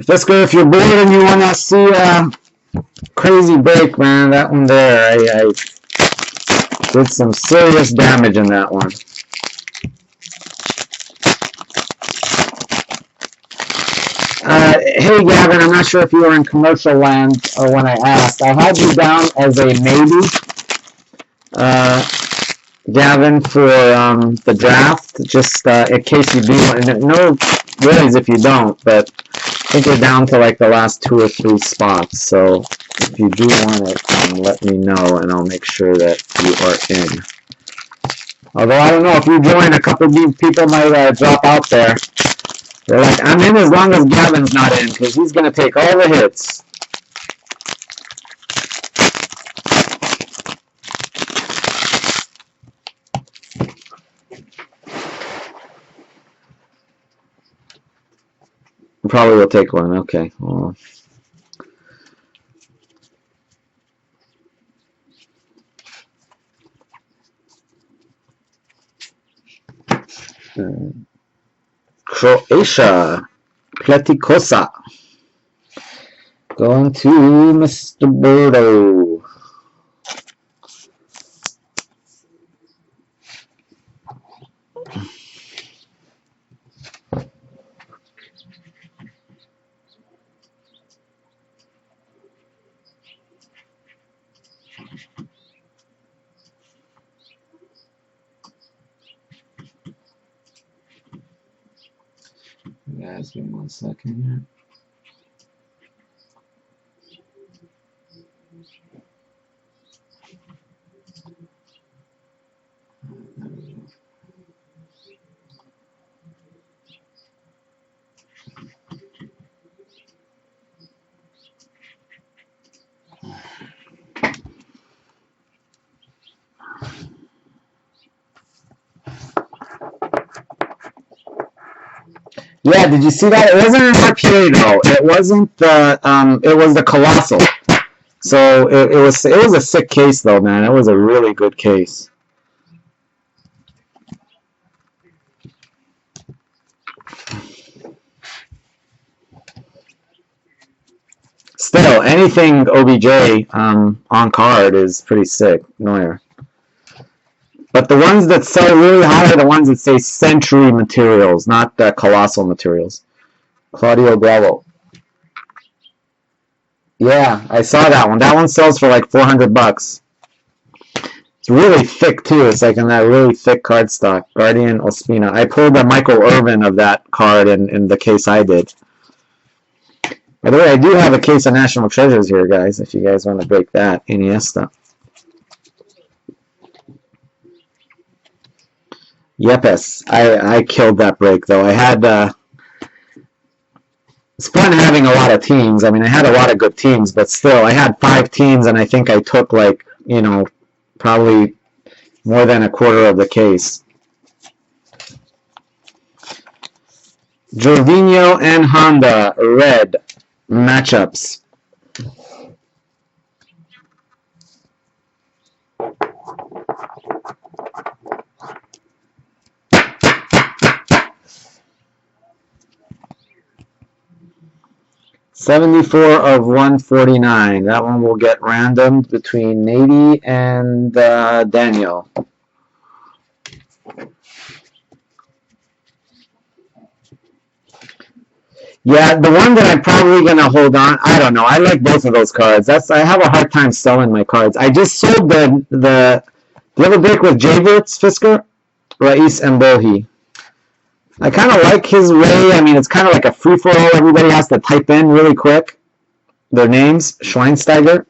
Fisker, if you're bored and you want to see a crazy break, man, that one there, I did some serious damage in that one. Hey, Gavin, I'm not sure if you were in commercial land or when I asked. I had you down as a maybe, Gavin, for the draft, just in case you do. And no worries if you don't, but I think you're down to like the last 2 or 3 spots. So if you do want it, let me know, and I'll make sure that you are in. Although I don't know, if you join, a couple of people might drop out there. They're like, I'm in as long as Gavin's not in, because he's going to take all the hits. Probably will take one. Okay. Well. Croatia, Pletikosa, going to Mr. Birdo. Guys, give me 1 second here. Yeah, did you see that? It wasn't an RPA though. It wasn't the it was the Colossal. So it was a sick case though, man. It was a really good case. Still, anything OBJ on card is pretty sick. Neuer. But the ones that sell really high are the ones that say Century materials, not the Colossal materials. Claudio Bravo. Yeah, I saw that one. That one sells for like $400. It's really thick too. It's like in that really thick cardstock. Guardian Ospina. I pulled a Michael Irvin of that card in the case I did. By the way, I do have a case of National Treasures here, guys, if you guys want to break that. Iniesta. Yepes. I killed that break, though. I had... it's fun having a lot of teams. I mean, I had a lot of good teams, but still, I had 5 teams, and I think I took, like, you know, probably more than a quarter of the case. Jorginho and Honda, red matchups. $74 of 149. That one will get randomed between Nady and Daniel. Yeah, the one that I'm probably going to hold on, I don't know. I like both of those cards. I have a hard time selling my cards. I just sold the other break with Javerts, Fisker, Rais, and Bohi I kind of like his way. I mean, it's kind of like a free-for-all. Everybody has to type in really quick their names. Schweinsteiger.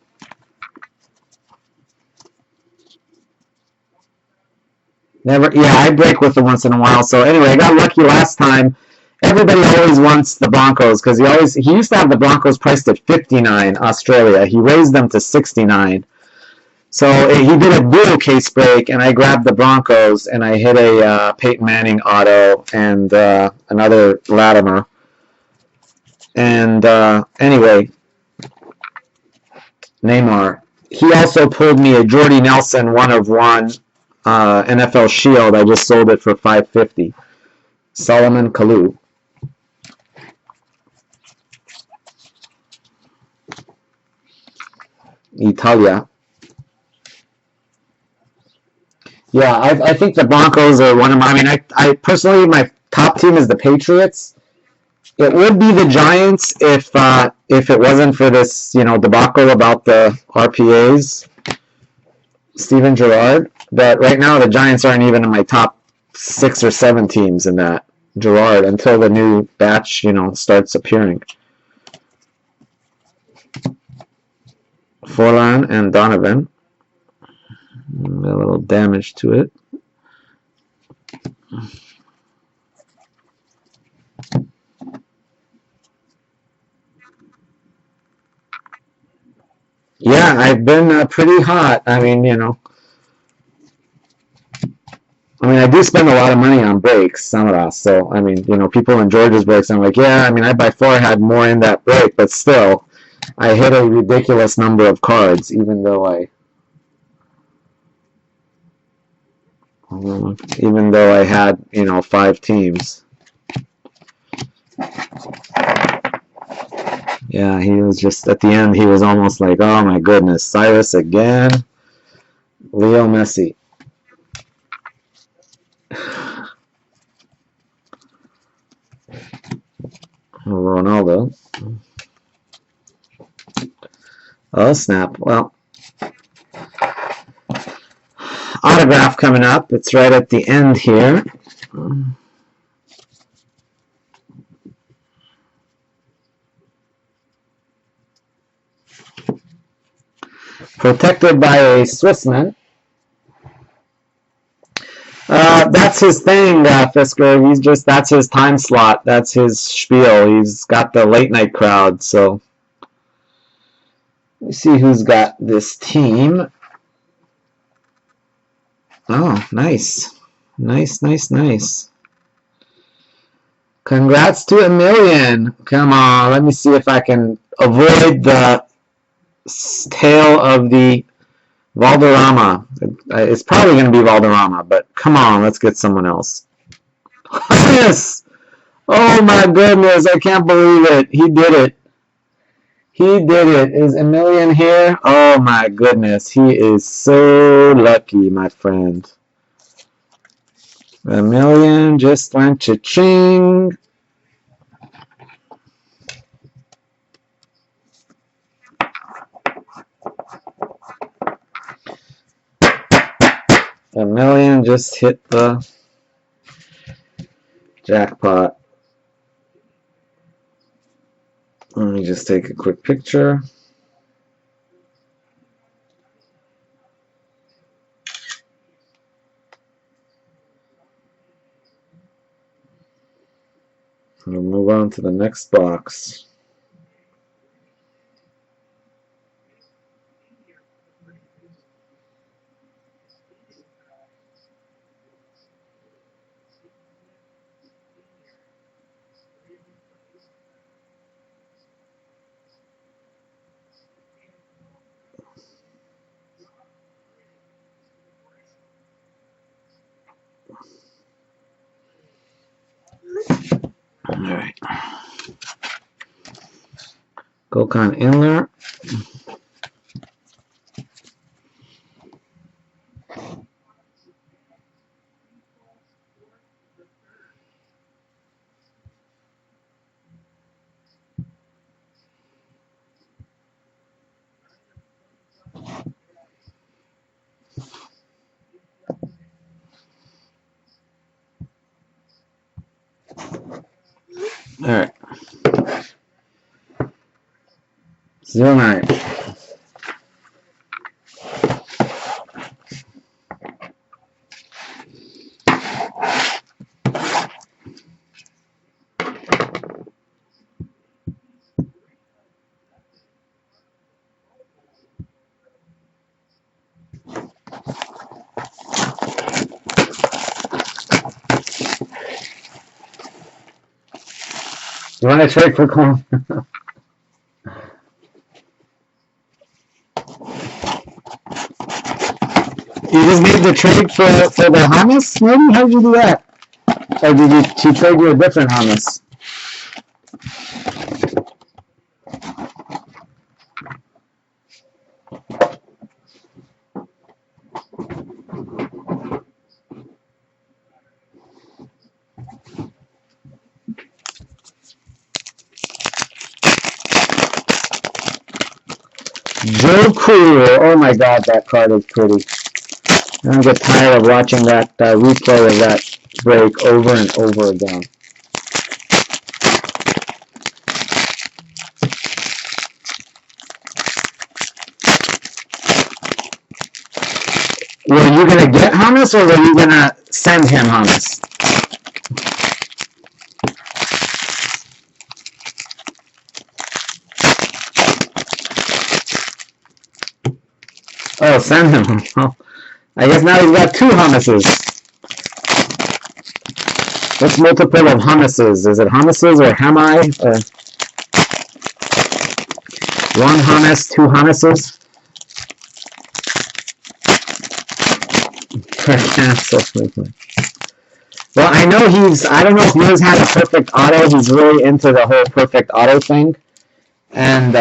Never, yeah, I break with it once in a while. So anyway, I got lucky last time. Everybody always wants the Broncos because he used to have the Broncos priced at 59 Australia. He raised them to 69. So he did a dual case break, and I grabbed the Broncos, and I hit a Peyton Manning auto and another Latimer. And anyway, Neymar. He also pulled me a Jordy Nelson 1 of 1 NFL Shield. I just sold it for $550. Solomon Kalou. Italia. Yeah, I think the Broncos are one of my. I mean, I personally, my top team is the Patriots. It would be the Giants if it wasn't for this debacle about the RPAs, Steven Gerrard. But right now the Giants aren't even in my top 6 or 7 teams in that Gerrard until the new batch starts appearing. Forlan and Donovan. A little damage to it. Yeah, I've been pretty hot. I mean, I do spend a lot of money on breaks, Samaras. So, I mean, people in George's breaks, I'm like, yeah, I mean, I by far had more in that break, but still, I hit a ridiculous number of cards, even though I had, 5 teams. Yeah, he was just, at the end, he was almost like, oh my goodness, Cyrus again? Leo Messi. Ronaldo. Oh, snap. Well, autograph coming up. It's right at the end here. Protected by a Swissman. That's his thing, Fisker. That's his time slot. That's his spiel. He's got the late night crowd. So, let me see who's got this team. Oh, nice. Nice. Congrats to $1,000,000. Come on, let me see if I can avoid the tail of the Valderrama. It's probably going to be Valderrama, but come on, let's get someone else. Yes! Oh my goodness, I can't believe it. He did it. Is $1,000,000 here? Oh my goodness, he is so lucky, my friend. $1,000,000 just went cha-ching. $1,000,000 just hit the jackpot. Let me just take a quick picture. We'll move on to the next box. All right. Gokhan Inler. 09. You want to trade for corn? You just made the trade for the hummus? Maybe? How did you do that? Or did she trade you a different hummus? Joe Cool. Oh my god, that card is pretty. I don't get tired of watching that replay of that break over and over again. Were you going to get hummus or were you going to send him hummus? Oh, send him. Well, I guess now he's got 2 hummuses. What's multiple of hummuses? Is it hummuses or hami? Or 1 hummus, 2 hummuses? Well, I know I don't know if yours had a perfect auto. He's really into the whole perfect auto thing. And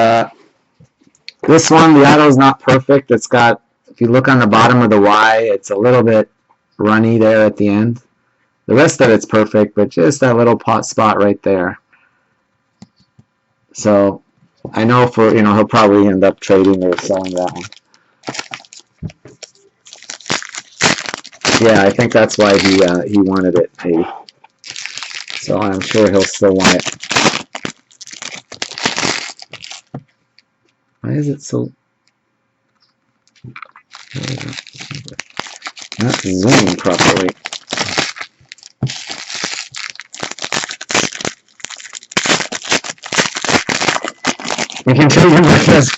this one, the auto's not perfect. It's got, if you look on the bottom of the Y, it's a little bit runny there at the end. The rest of it's perfect, but just that little pot spot right there. So I know he'll probably end up trading or selling that one. Yeah, I think that's why he wanted it, maybe. So I'm sure he'll still want it. Why is it so... not zooming properly? You can trade him Marquez.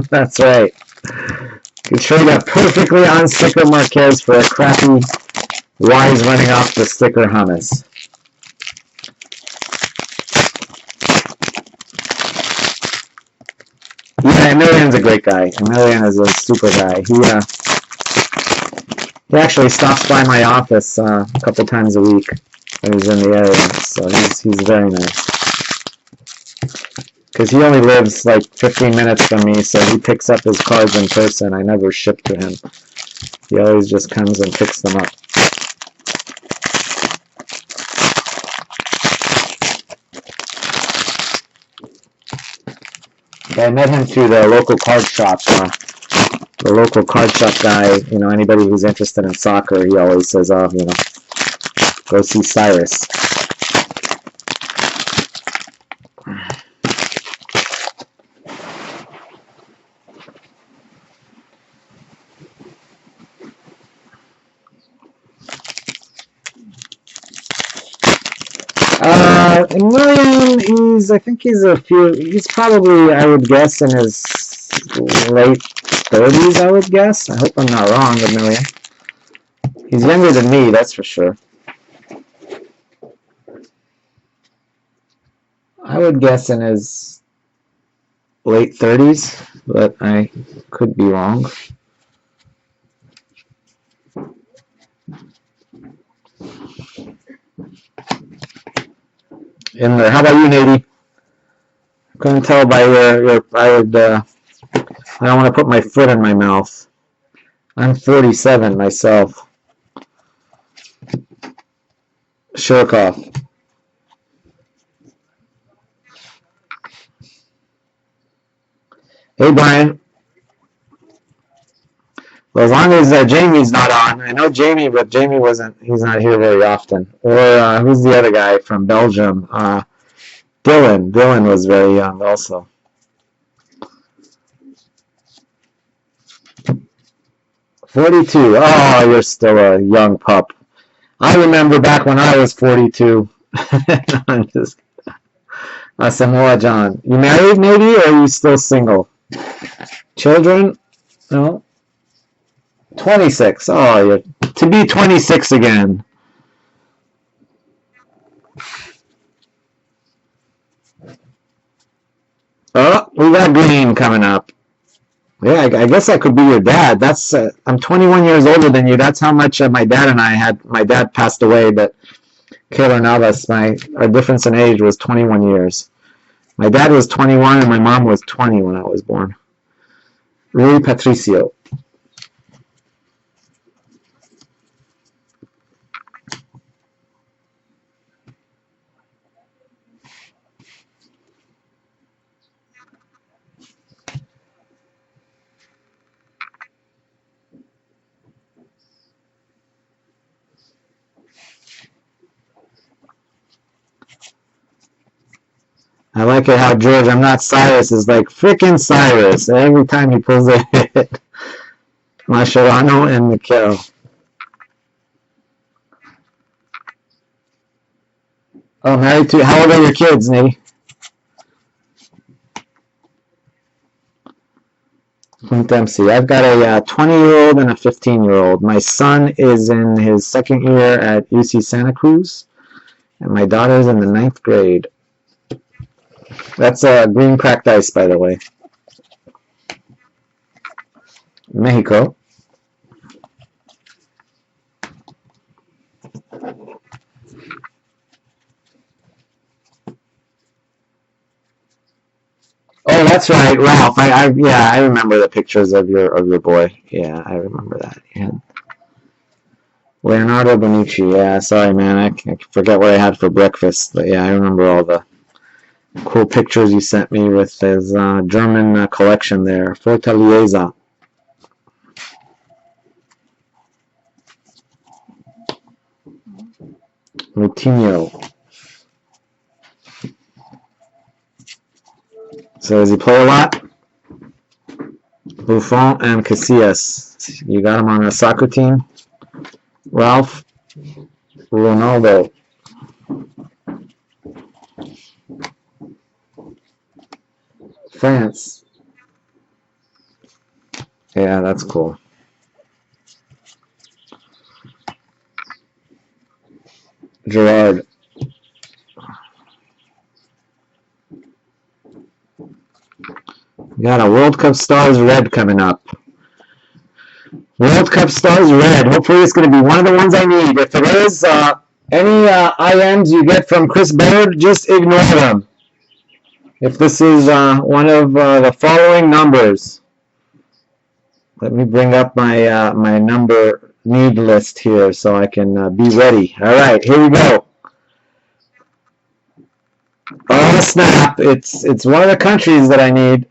That's right. You can trade a perfectly on sticker Marquez for a crappy Wise running off the sticker hummus. Yeah, Emilian's a great guy. Emilian is a super guy. He actually stops by my office a couple times a week when he's in the area, so he's very nice. Because he only lives like 15 minutes from me, so he picks up his cards in person. I never ship to him. He always just comes and picks them up. I met him through the local card shop. The local card shop guy, anybody who's interested in soccer, he always says, oh, go see Cyrus. Emilian, he's probably, I would guess, in his late 30s, I would guess. I hope I'm not wrong, Emilian. He's younger than me, that's for sure. I would guess in his late 30s, but I could be wrong. How about you, Nady? I couldn't tell by your I don't want to put my foot in my mouth. I'm 47 myself. Shirkoff. Hey, Brian. Well, as long as Jamie's not on. I know Jamie, but Jamie he's not here very often. Or who's the other guy from Belgium? Dylan. Dylan was very young also. 42. Oh, you're still a young pup. I remember back when I was 42. I'm just Samoa John. You married maybe, or are you still single? Children? No. 26. Oh, you're to be 26 again. Oh, we got green coming up. Yeah, I guess I could be your dad. That's I'm 21 years older than you. That's how much my dad and I had. My dad passed away, but Keylor Navas, our difference in age was 21 years. My dad was 21 and my mom was 20 when I was born. Rui Patricio. I like it how George, I'm not Cyrus, is like freaking Cyrus every time he pulls a hit. Mascherano and Mikel. Oh, married to, how old are your kids, Nate? Clint Dempsey. I've got a 20-year-old and a 15-year-old. My son is in his second year at UC Santa Cruz, and my daughter's in the 9th grade. That's green cracked ice, by the way. Mexico. Oh, that's right, Ralph. Yeah, I remember the pictures of your boy. Yeah, I remember that. Yeah. Leonardo Bonucci. Yeah, sorry, man. I forget what I had for breakfast. But yeah, I remember all the cool pictures you sent me with his German collection there. Fortaleza. Moutinho. So does he play a lot? Buffon and Casillas. You got him on a soccer team? Ralph? Ronaldo. France. Yeah, that's cool. Gerard. We got a World Cup Stars Red coming up. World Cup Stars Red. Hopefully it's going to be one of the ones I need. If it is, any IMs you get from Chris Baird, just ignore them. If this is one of the following numbers. Let me bring up my my number need list here so I can be ready. All right, here we go. Oh snap! It's one of the countries that I need.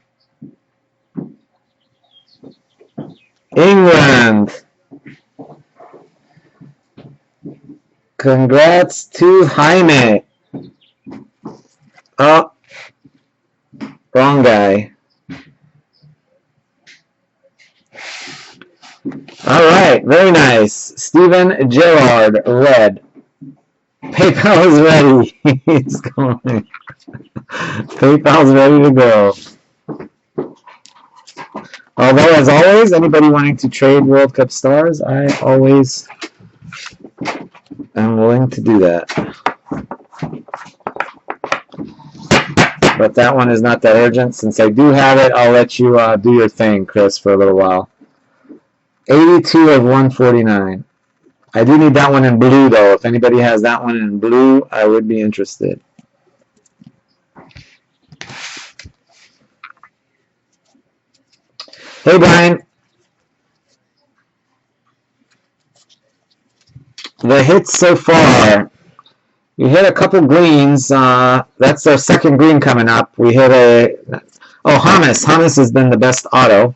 England. Congrats to Jaime. Oh, wrong guy. All right, very nice. Steven Gerrard, red. PayPal is ready. He's going. PayPal's ready to go. Although, as always, anybody wanting to trade World Cup stars, I always am willing to do that. But that one is not that urgent. Since I do have it, I'll let you do your thing, Chris, for a little while. 82 of 149. I do need that one in blue, though. If anybody has that one in blue, I would be interested. Hey, Brian. The hits so far. We hit a couple greens. That's our second green coming up. We hit James. James has been the best auto.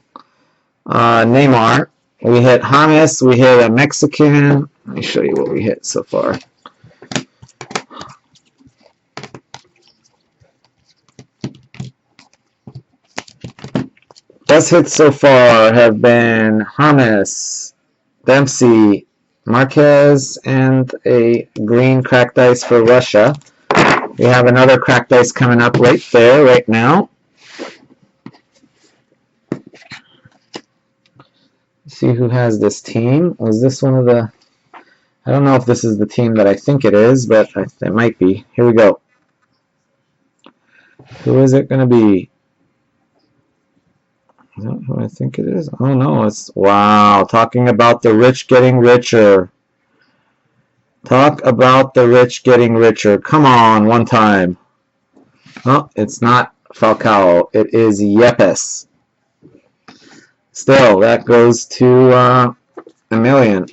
Neymar. We hit James. We hit a Mexican. Let me show you what we hit so far. Best hits so far have been James, Dempsey, Marquez, and a green cracked ice for Russia. We have another cracked ice coming up right there, right now. Let's see who has this team. Was this one of the... I don't know if this is the team that I think it is, but it might be. Here we go. Who is it going to be? Is that who I think it is? Oh no, it's... Wow, talking about the rich getting richer. Talk about the rich getting richer. Come on, one time. Oh, it's not Falcao. It is Yepes. Still, that goes to a million.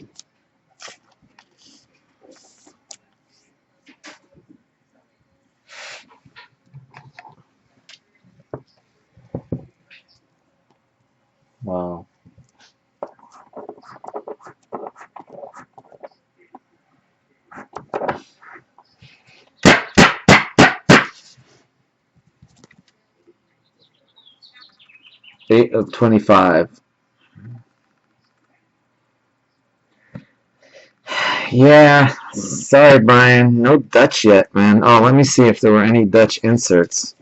Wow. Eight of 25. Yeah, sorry, Brian. No Dutch yet, man. Oh, let me see if there were any Dutch inserts.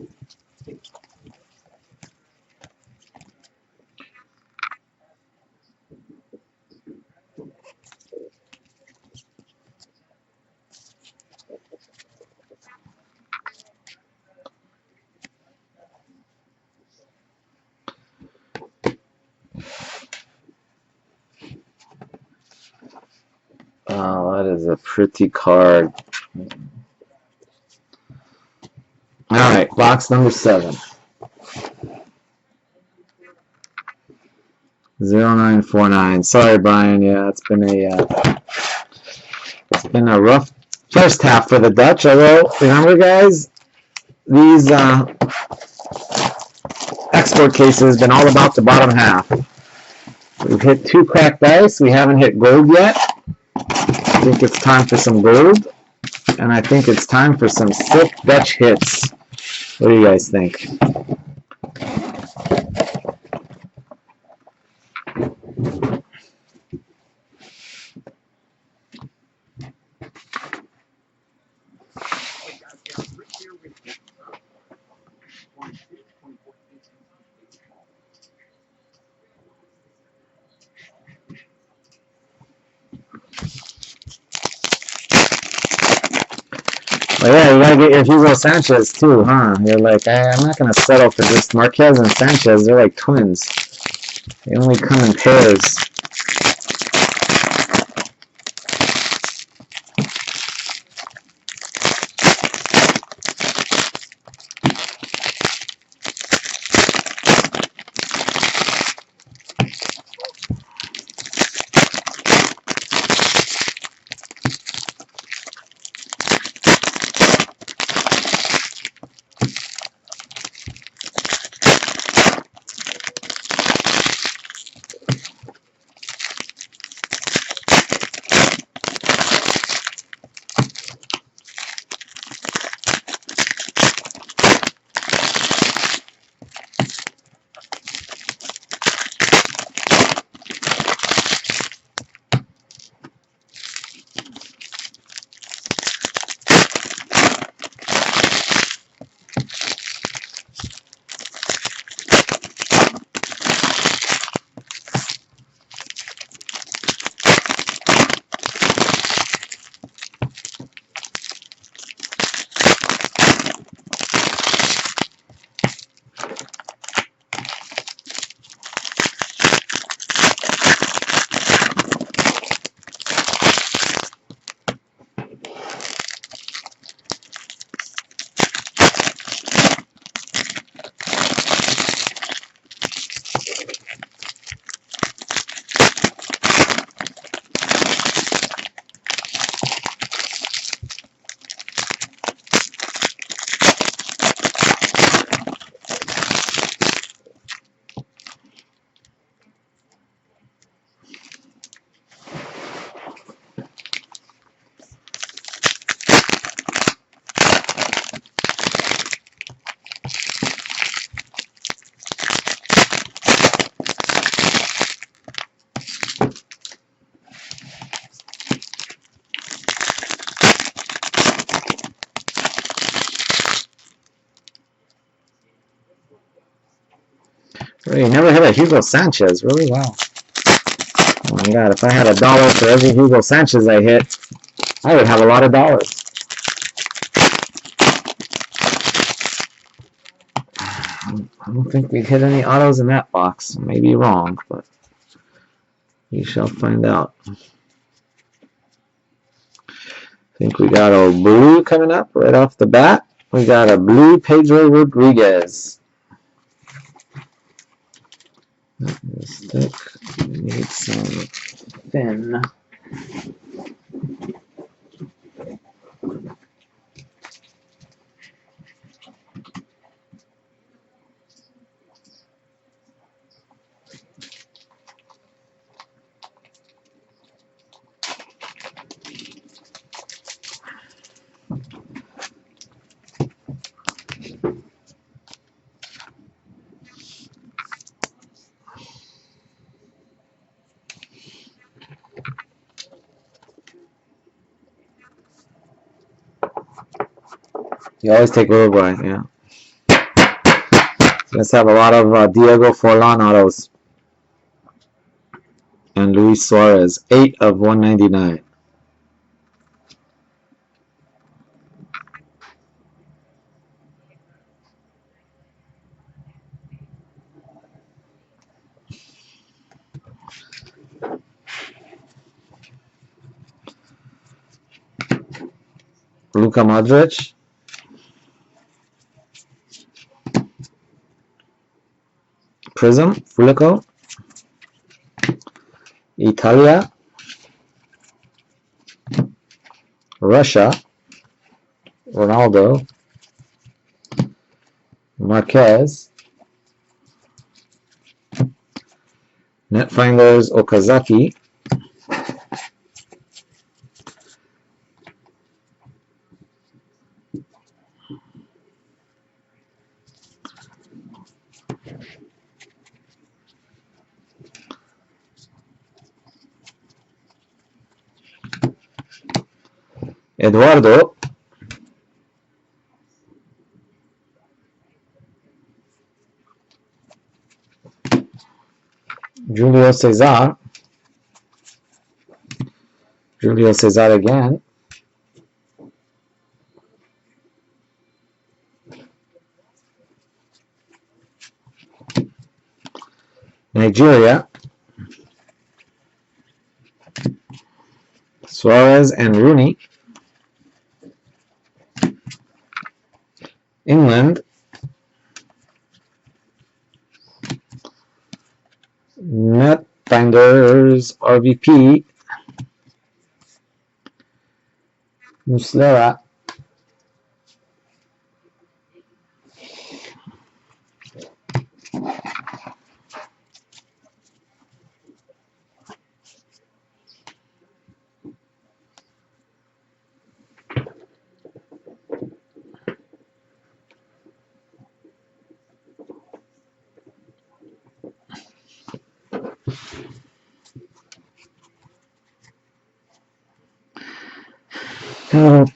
Oh, that is a pretty card. All right, box number 7. 0949. Sorry, Brian. Yeah, it's been a rough first half for the Dutch. Although, remember, guys, these export cases been all about the bottom half. We've hit 2 cracked ice. We haven't hit gold yet. I think it's time for some gold, and I think it's time for some sick Dutch hits. What do you guys think? Well, yeah, you gotta get your Hugo Sanchez too, huh? You're like, I'm not gonna settle for just Marquez and Sanchez. They're like twins. They only come in pairs. Really, never hit a Hugo Sanchez. Really? Wow. Oh my god, if I had $1 for every Hugo Sanchez I hit, I would have a lot of dollars. I don't think we'd hit any autos in that box. I may be wrong, but we shall find out. I think we got a blue coming up right off the bat. We got a blue Pedro Rodriguez. Stick. We need some thin. You always take Uruguay, yeah. Let's have a lot of Diego Forlan autos. And Luis Suarez, 8 of 199. Luka Modric. Prizm, Fulico. Italia. Russia. Ronaldo. Marquez. Netfinders Okazaki. Eduardo. Julio Cesar. Julio Cesar again. Nigeria. Suarez and Rooney. England. Netfinders RVP. Muslera.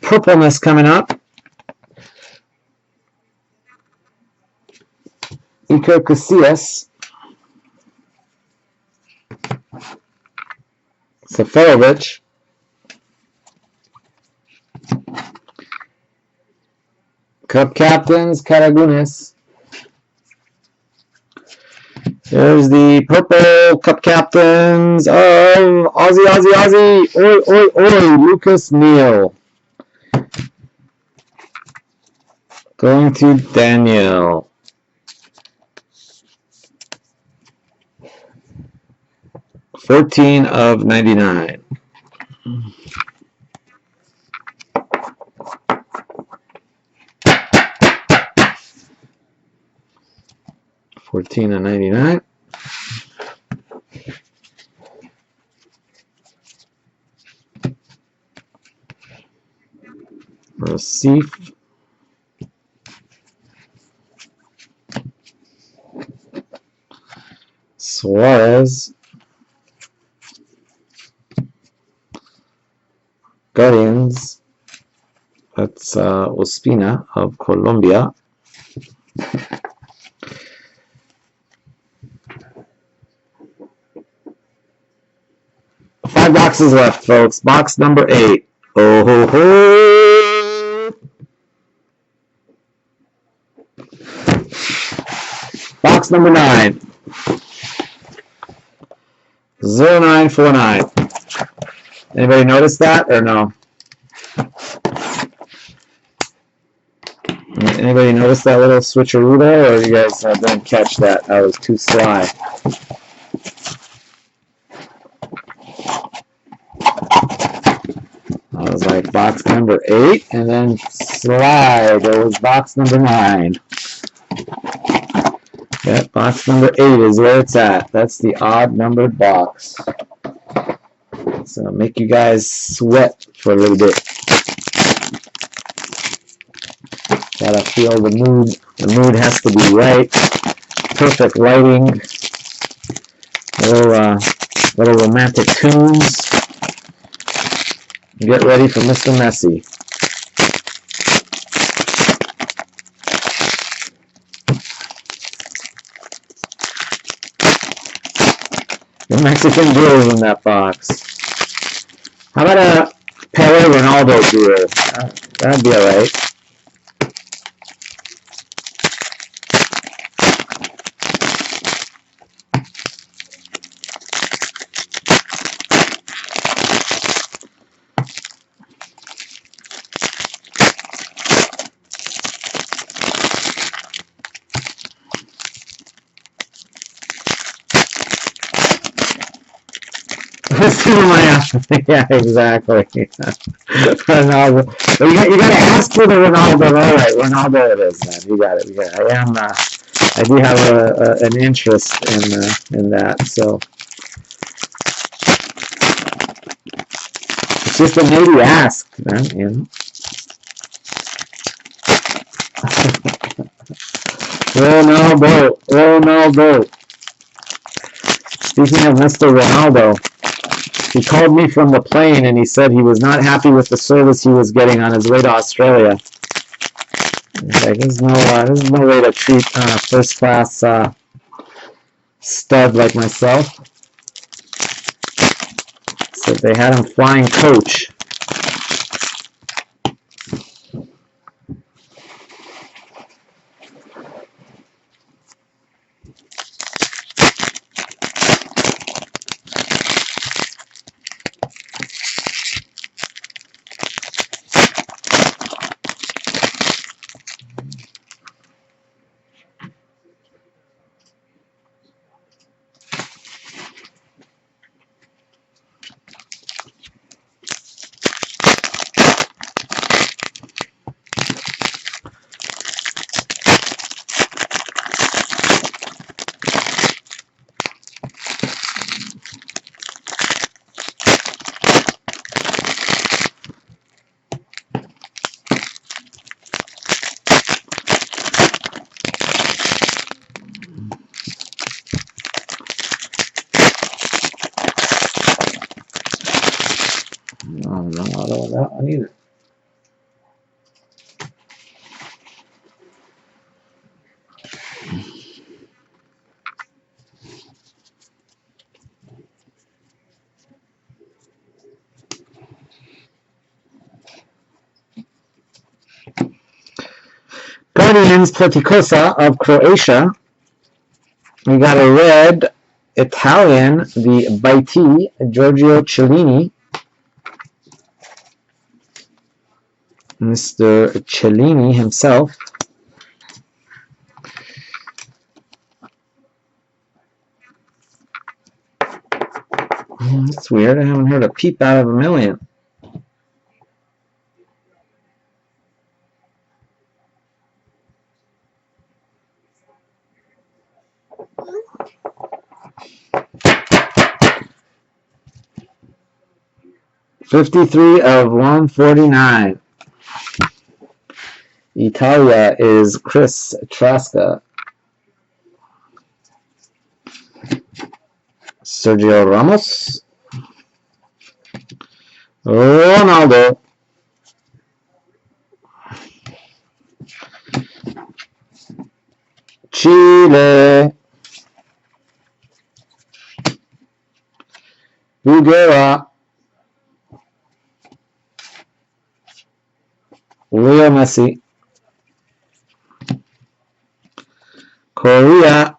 Purpleness coming up. Iker Casillas. Seferovic. Cup Captains, Karagunis. There's the purple Cup Captains of Aussie. Oi, Lucas Neal. Going to Daniel. $14 of 99. $14 of 99. Rosif. Suarez. Guardians. That's Ospina of Colombia. 5 boxes left, folks. Box number 8. Oh ho ho! Box number 9. 0949. Anybody notice that or no? Anybody notice that little switcheroo there, or you guys didn't catch that? I was too sly. I was like box number 8, and then slide. It was box number 9. Yep, box number 8 is where it's at. That's the odd numbered box. So make you guys sweat for a little bit. Gotta feel the mood. The mood has to be right. Perfect lighting. Little romantic tunes. Get ready for Mr. Messi. The Mexican duels in that box. How about a Pele Ronaldo duel? That'd be alright. Yeah, exactly. Ronaldo. You got to ask for the Ronaldo. All right, Ronaldo it is, man. You got it. I do have an interest in that. So it's just a maybe ask, man. You know. Ronaldo. Speaking of Mr. Ronaldo, he called me from the plane and he said he was not happy with the service he was getting on his way to Australia. He's like, there's no way to treat first class stud like myself. So they had him flying coach. No, I don't want that one either. Guardians Platicosa of Croatia. We got a red Italian, the Baiti, Giorgio Cellini. Mr. Cellini himself. That's weird. I haven't heard a peep out of a million. $53 of 149. Italia is Chris Trasca. Sergio Ramos. Ronaldo. Chile. Higuera. Leo Messi. Korea.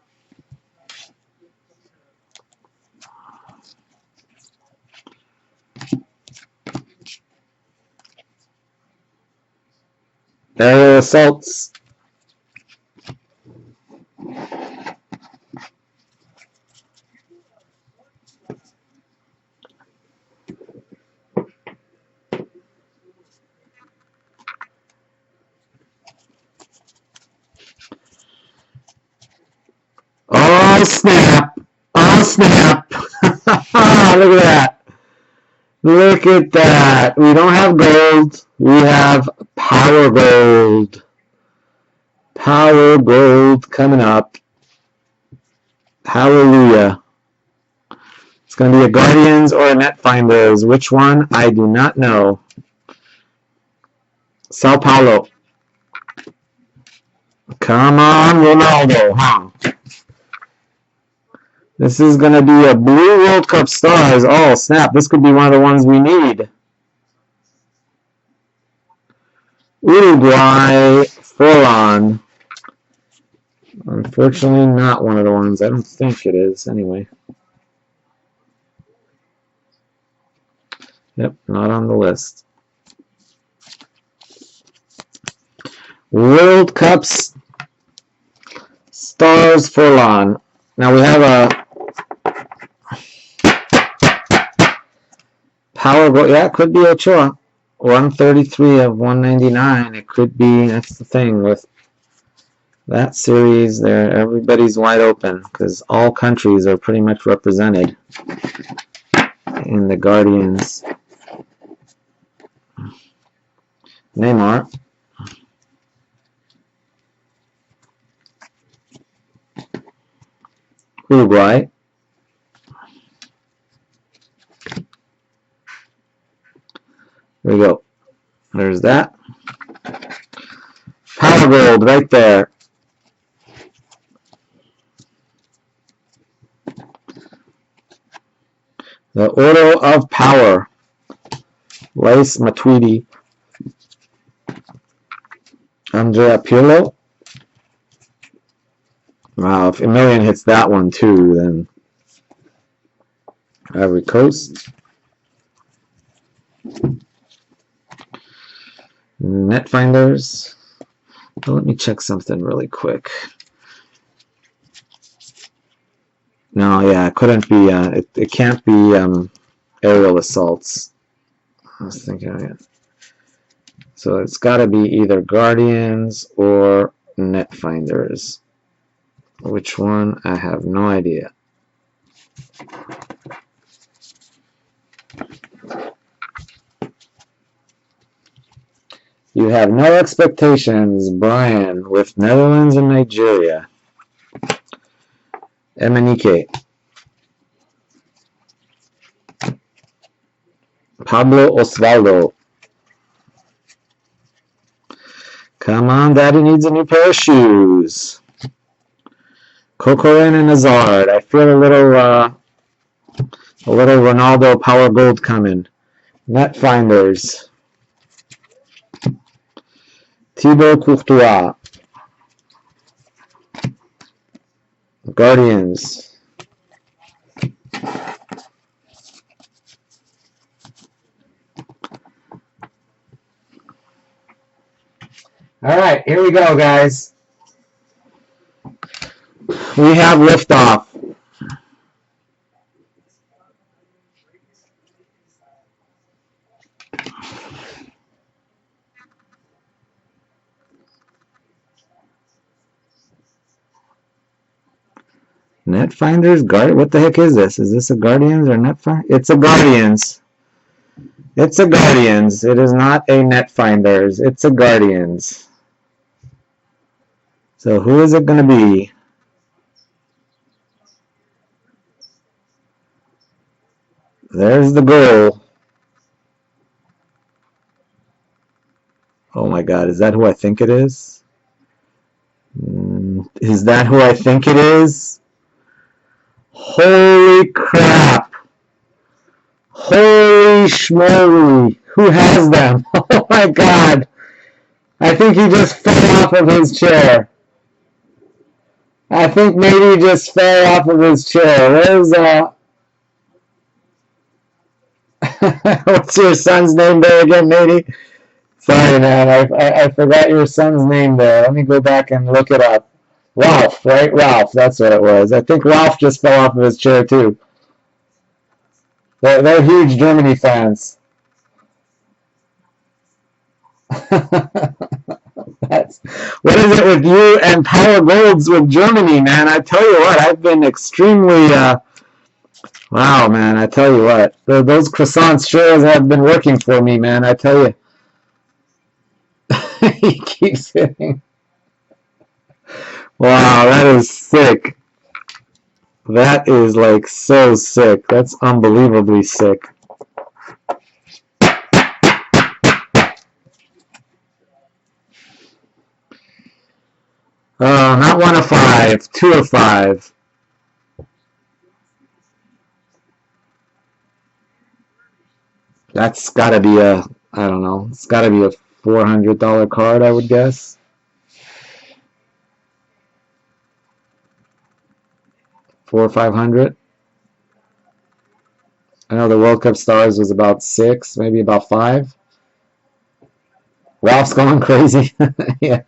Aerial assaults. Oh snap! Oh snap! Look at that! Look at that! We don't have gold. We have power gold. Power gold coming up. Hallelujah. It's going to be a Guardians or a Netfinders. Which one? I do not know. Sao Paulo. Come on, Ronaldo, huh? This is going to be a blue World Cup stars. Oh, snap. This could be one of the ones we need. Uruguay, Forlan. Unfortunately, not one of the ones. I don't think it is, anyway. Yep, not on the list. World Cups stars Forlan. Now we have a power goal. Yeah, it could be Ochoa. 133 of 199. It could be. That's the thing with that series. There, everybody's wide open because all countries are pretty much represented in the Guardians. Neymar. Uruguay. There we go. There's that. Power gold right there. The Oro of Power. Lace Matuidi. Andrea Pirlo. Wow, if Emilian hits that one too, then Ivory Coast. Netfinders. Oh, let me check something really quick. No, yeah, it couldn't be. It can't be aerial assaults. I was thinking of it. So it's got to be either Guardians or Netfinders. Which one? I have no idea. You have no expectations, Brian, with Netherlands and Nigeria. Emenike. Pablo Osvaldo. Come on, Daddy needs a new pair of shoes. Corcoran and Hazard. I feel a little Ronaldo power gold coming. Netfinders. Thibaut Courtois. Guardians. All right, here we go, guys. We have liftoff. Netfinders, what the heck is this? Is this a Guardians or Netfinders? It's a Guardians. It's a Guardians. It is not a Netfinders. It's a Guardians. So who is it going to be? There's the goal. Oh my God, is that who I think it is? Is that who I think it is? Holy crap! Holy schmoly. Who has them? Oh my god. I think he just fell off of his chair. I think maybe he just fell off of his chair. Where's, what's your son's name there again, matey? Sorry, man. I forgot your son's name there. Let me go back and look it up. Ralph, right? Ralph. That's what it was. I think Ralph just fell off of his chair, too. They're huge Germany fans. That's, what is it with you and Power Golds with Germany, man? I tell you what, I've been extremely, wow, man, I tell you what. Those croissants sure have been working for me, man, I tell you. He keeps hitting. Wow, that is sick. That is like so sick. That's unbelievably sick. Not 1 of 5, 2 of 5. That's gotta be a, I don't know, it's gotta be a $400 card, I would guess. $400 or $500. I know the World Cup Stars was about 6, maybe about 5. Ralph's going crazy. Yeah.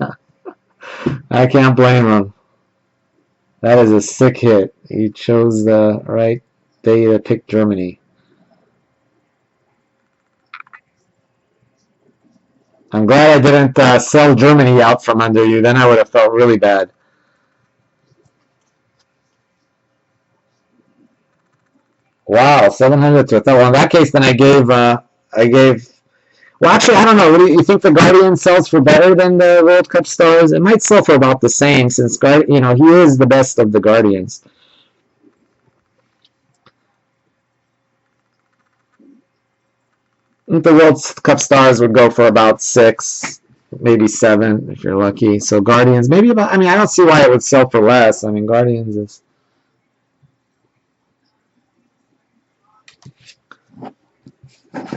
I can't blame him. That is a sick hit. He chose the right day to pick Germany. I'm glad I didn't sell Germany out from under you. Then I would have felt really bad. Wow, 700 to 1,000. Well, in that case, then I gave. Well, actually, I don't know. What do you think the Guardian sells for better than the World Cup Stars? It might sell for about the same, since he is the best of the Guardians. I think the World Cup Stars would go for about 6, maybe 7 if you're lucky. So Guardians, maybe about. I mean, I don't see why it would sell for less. I mean, Guardians is.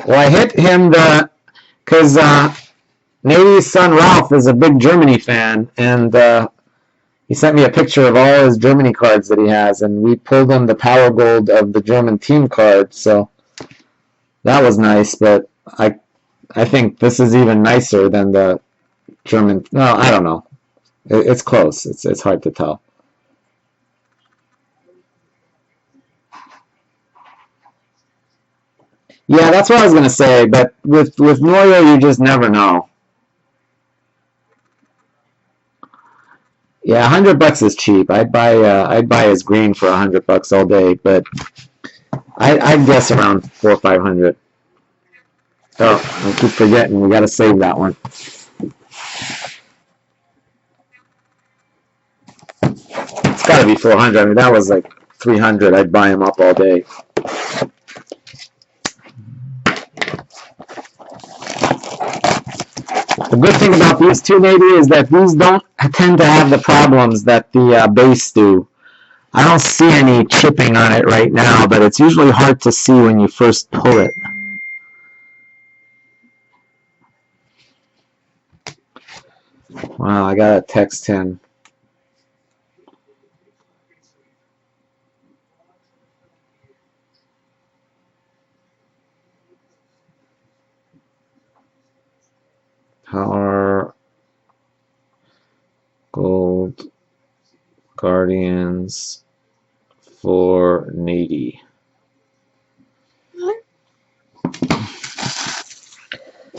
Well, I hit him because Nady's son Ralph is a big Germany fan, and he sent me a picture of all his Germany cards that he has, and we pulled him the Power Gold of the German team card, so that was nice. But I think this is even nicer than the German. No, I don't know. It's close. It's hard to tell. Yeah, that's what I was gonna say. But with Neuer, you just never know. Yeah, $100 is cheap. I'd buy his green for $100 all day, but I'd guess around 400 or 500. Oh, I keep forgetting. We gotta save that one. It's gotta be 400. I mean, that was like 300. I'd buy him up all day. The good thing about these two, maybe, is that these don't tend to have the problems that the base do. I don't see any chipping on it right now, but it's usually hard to see when you first pull it. Wow, I gotta text him. Power Gold Guardians for Nady.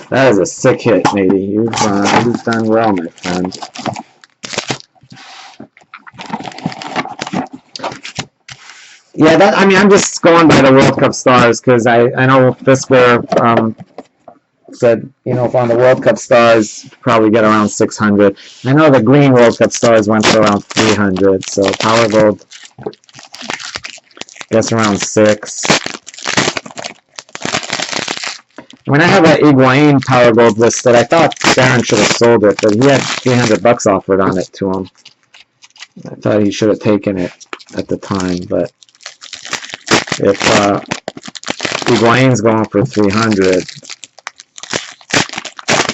That is a sick hit, Nady. You've done well, my friend. Yeah, I'm just going by the World Cup Stars because I know Fisker said, if on the World Cup Stars, probably get around 600. I know the green World Cup Stars went for around 300, so Power Gold, guess around 6. When I have that Higuain Power Gold listed, I thought Sharon should have sold it, but he had $300 offered on it to him. I thought he should have taken it at the time, but if Higuain's going for 300.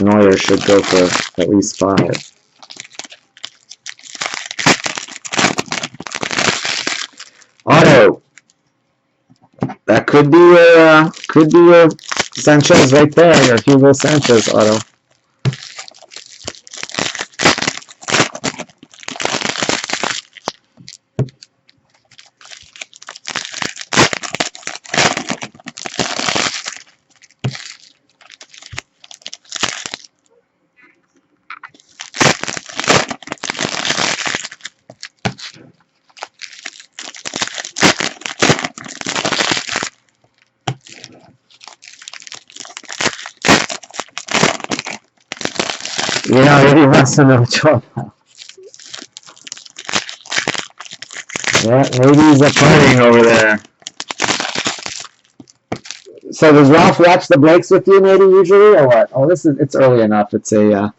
Neuer should go for at least 5. Auto. That could be your Sanchez right there, your Hugo Sanchez auto. Yeah, really wants to know trouble. Yeah, maybe he's a partying over there. So does Ralph watch the breaks with you maybe usually or what? Oh, it's early enough. It's a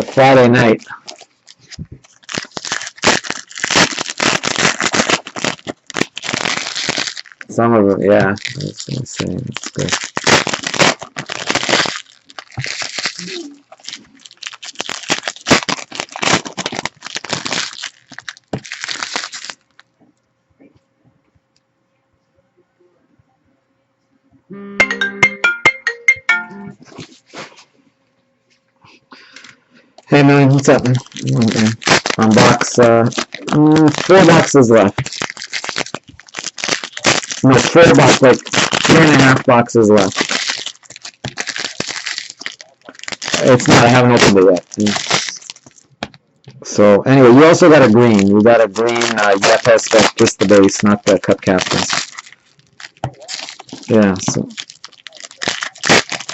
Friday night. Some of them, yeah. I was gonna say it's good. Hey man, what's up, man? Okay. On box, 4 boxes left. No, 4 boxes, like 3.5 boxes left. It's not, I haven't opened it yet. So, anyway, you also got a green. You got a green Yepes, that's just the base, not the cut captains. Yeah, so.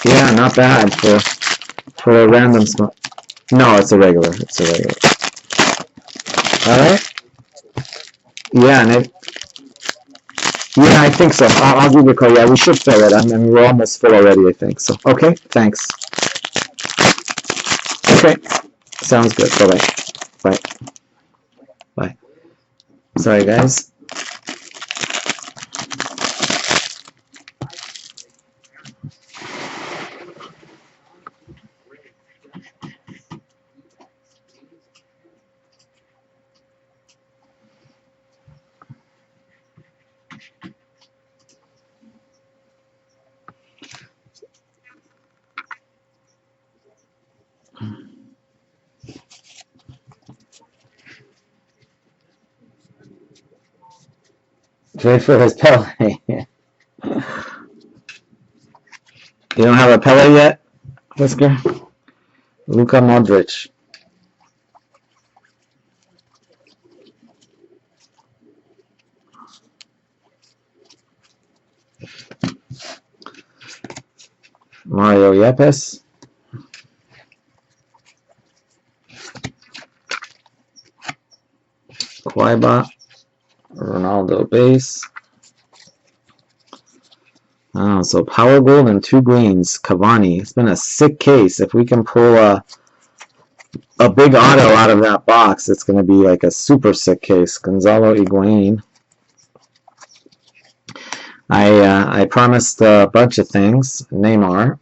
Yeah, not bad for a random spot. No, it's a regular. It's a regular. Alright? Yeah, and yeah, I think so. I'll give you a call. Yeah, we should fill it. I mean, we're almost full already, I think. So, okay, thanks. Okay, sounds good. Bye-bye. Bye. Bye. Sorry, guys. Trade for his Pele. You don't have a Pele yet, Whisker? Luka Modric. Mario Yepes. Quaiba. Ronaldo base. Oh, so power gold and 2 greens. Cavani. It's been a sick case. If we can pull a big auto out of that box, it's going to be like a super sick case. Gonzalo Higuain. I promised a bunch of things. Neymar.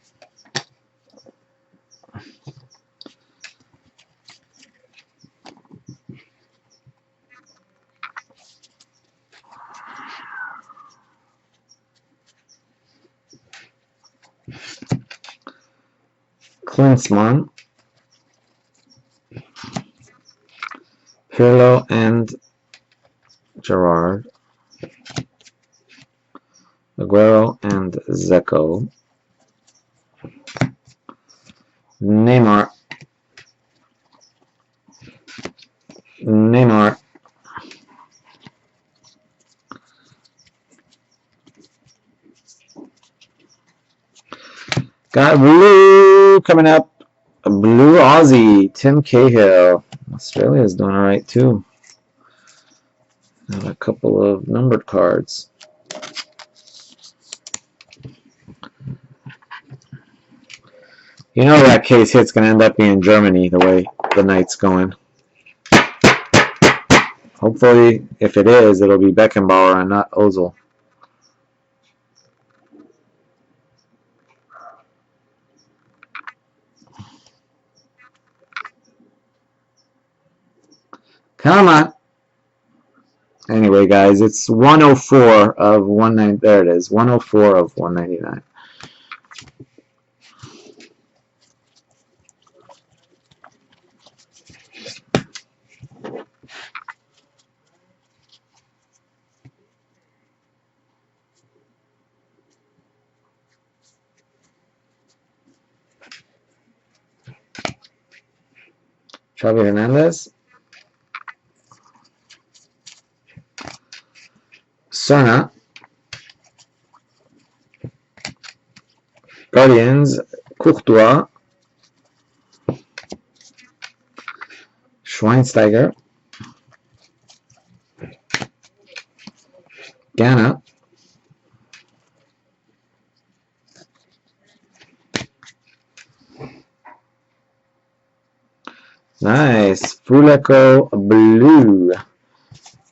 Klinsmann. Pirlo and Gerrard. Aguero and Zeko. Neymar. Got blue coming up. A blue Aussie, Tim Cahill. Australia's doing alright too. Got a couple of numbered cards. You know that case hit's going to end up being Germany the way the night's going. Hopefully, if it is, it'll be Beckenbauer and not Ozil. Come on. Anyway, guys, it's 104 of 190. There it is. 104 of 199. Xavi Hernandez. Serna. Guardians. Courtois. Schweinsteiger. Ghana. Nice. Fuleco Blue.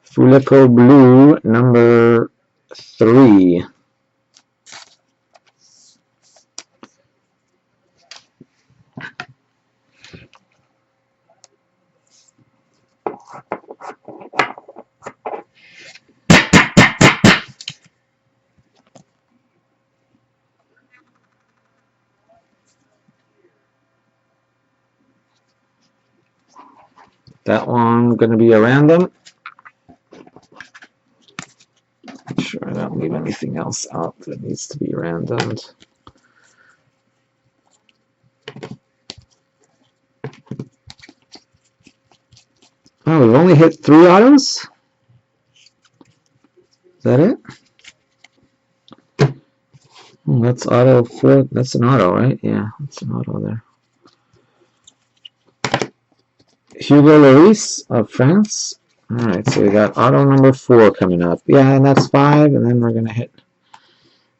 Fuleco Blue, number 3. That one going to be a random. Make sure I don't leave anything else out that needs to be randomed. Oh, we've only hit 3 autos? Is that it? Oh, that's auto 4. That's an auto, right? Yeah, that's an auto there. Hugo Lloris of France. Alright, so we got auto number 4 coming up. Yeah, and that's 5, and then we're going to hit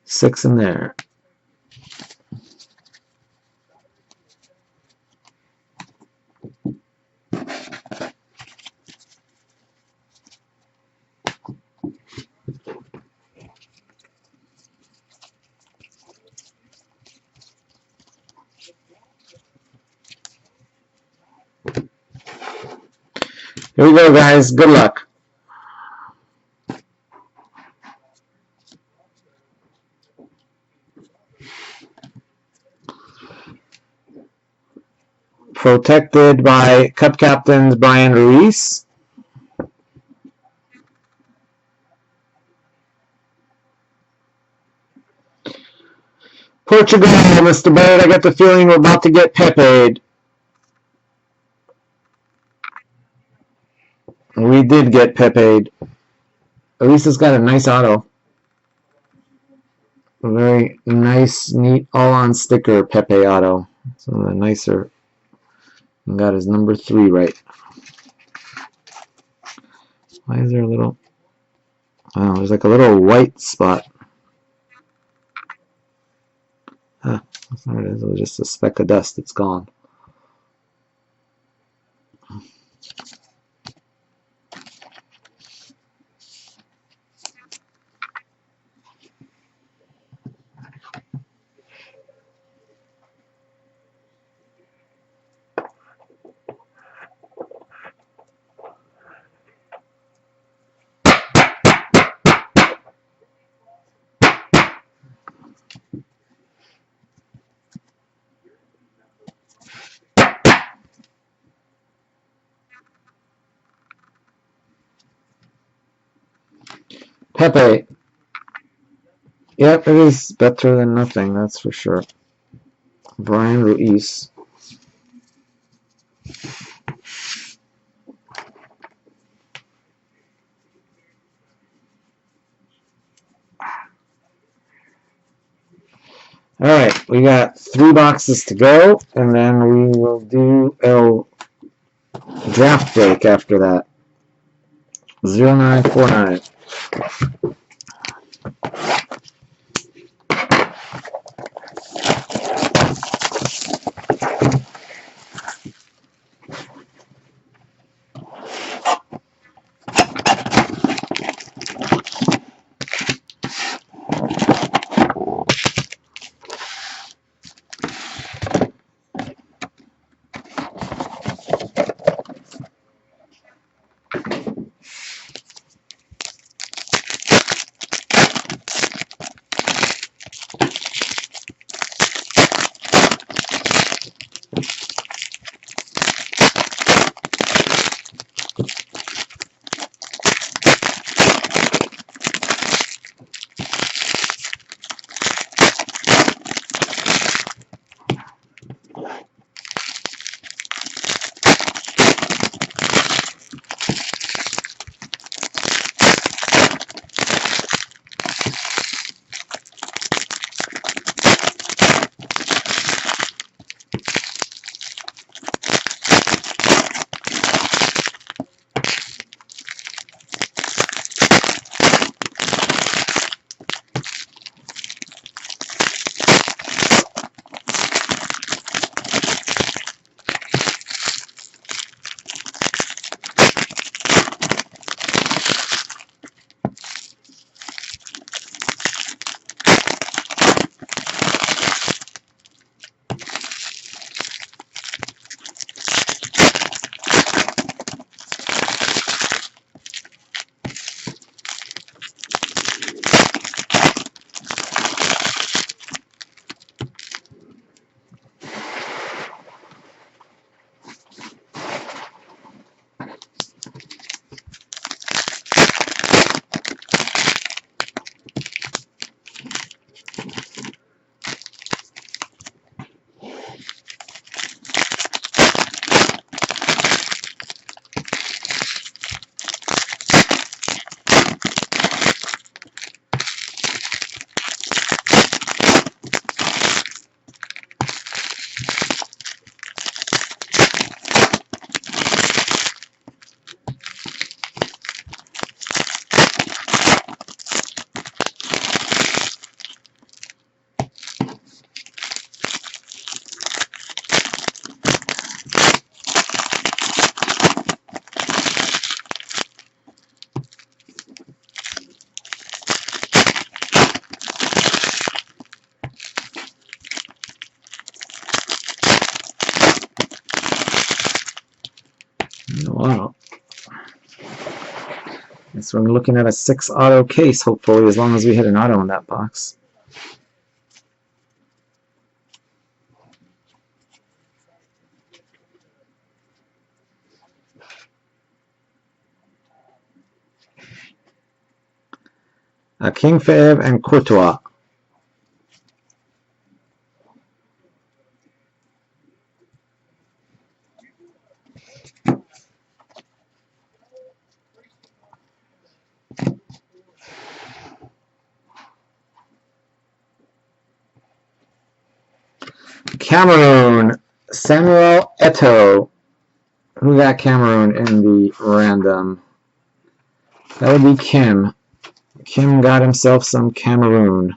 6 in there. Here we go, guys. Good luck. Protected by Cup Captains Brian Ruiz. Portugal, Mr. Bird, I got the feeling we're about to get Pepe'd. We did get Pepe'd. At least it's got a nice auto. A very nice, neat, all-on sticker Pepe auto. So the nicer. And got his number 3 right. Why is there a little... Oh, there's like a little white spot. Ah, there it is. It was just a speck of dust. It's gone. Pepe. Yep, it is better than nothing, that's for sure. Brian Ruiz. Alright, we got 3 boxes to go, and then we will do a draft break after that. 0949. Wow. So we're looking at a 6 auto case, hopefully, as long as we hit an auto in that box. King Fab and Courtois. Cameroon, Samuel Eto'o. Who got Cameroon in the random? That would be Kim. Kim got himself some Cameroon.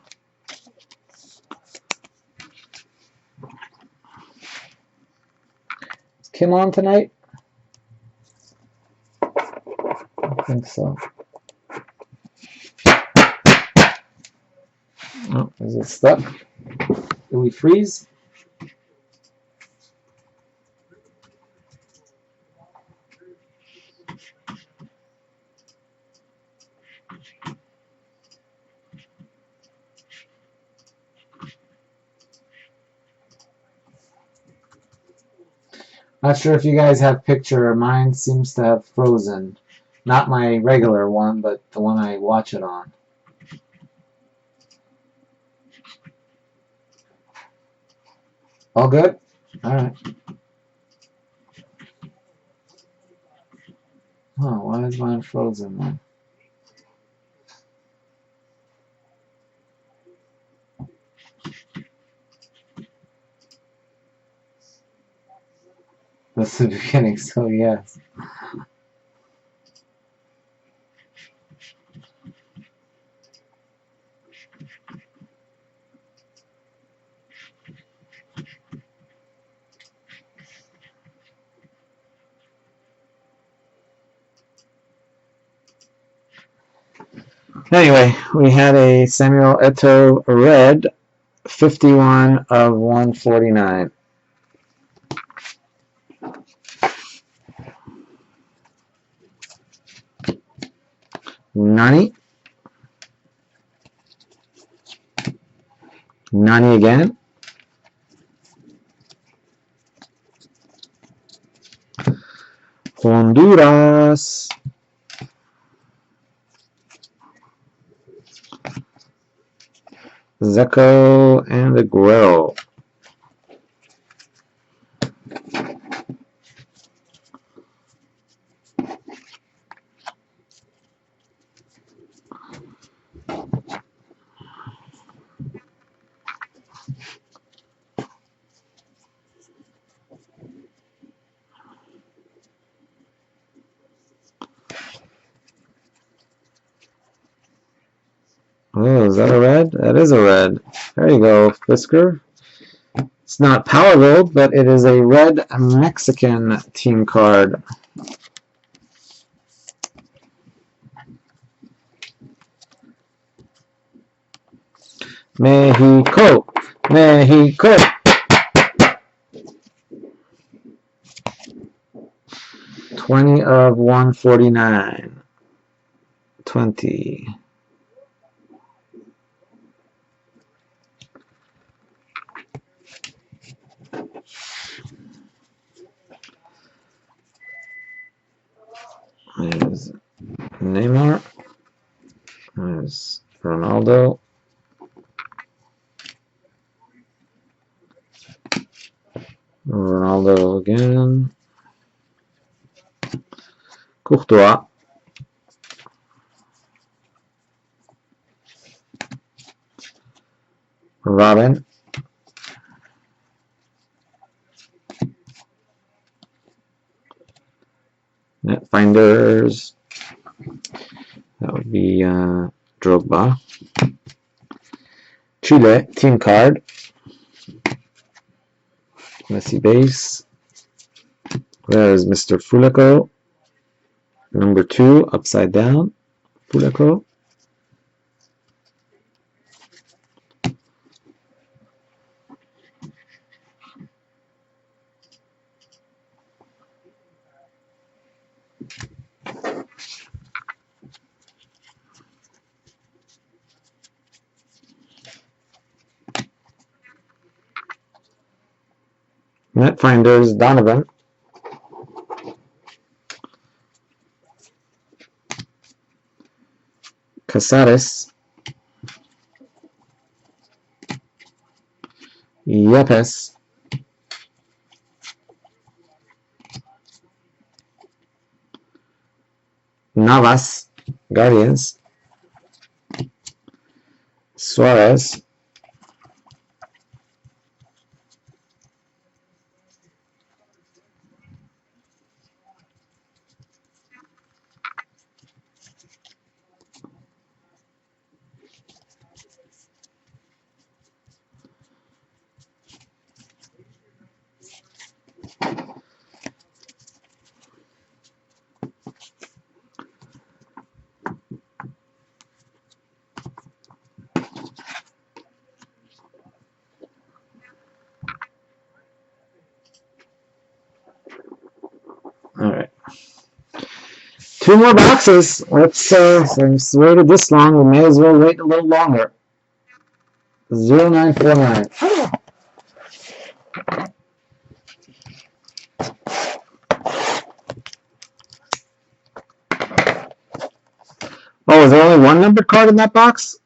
Is Kim on tonight? I think so. Oh, is it stuck? Do we freeze? Not sure if you guys have picture. Mine seems to have frozen. Not my regular one, but the one I watch it on. All good? Alright. Oh, why is mine frozen then? That's the beginning, so yes. Anyway, we had a Samuel Eto'o red, 51 of 149. Nani. Nani again. Honduras. Zeko and the Guerrero. Oh, is that a red? That is a red. There you go, Fisker. It's not Power Gold, but it is a red Mexican team card. Mexico. Mexico. $20 of 149. 20. There's Neymar. There's Ronaldo. Ronaldo again. Courtois. Robin. Net finders. That would be Drogba. Chile team card. Messi base. There's Mr. Fuleco. Number 2, upside down. Fuleco. Netfinders, Donovan. Casares. Yepes. Navas, Guardians. Suarez. All right. 2 more boxes. Let's since we waited this long, we may as well wait a little longer. 0949. Oh, is there only one numbered card in that box?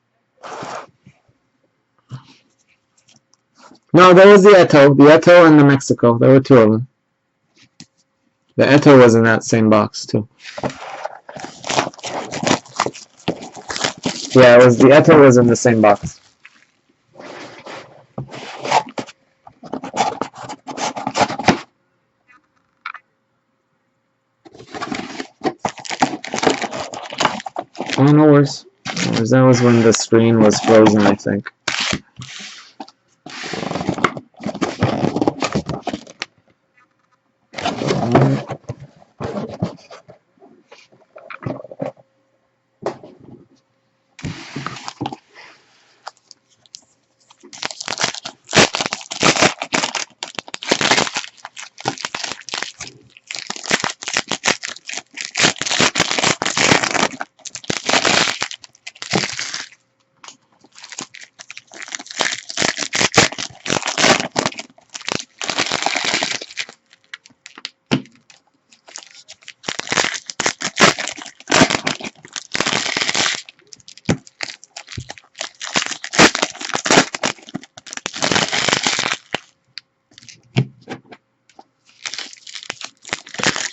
No, there was the Eto. The Eto and the Mexico. There were 2 of them. The Eto was in that same box, too. Yeah, it was the Eto was in the same box. Oh, no worries. That was when the screen was frozen, I think.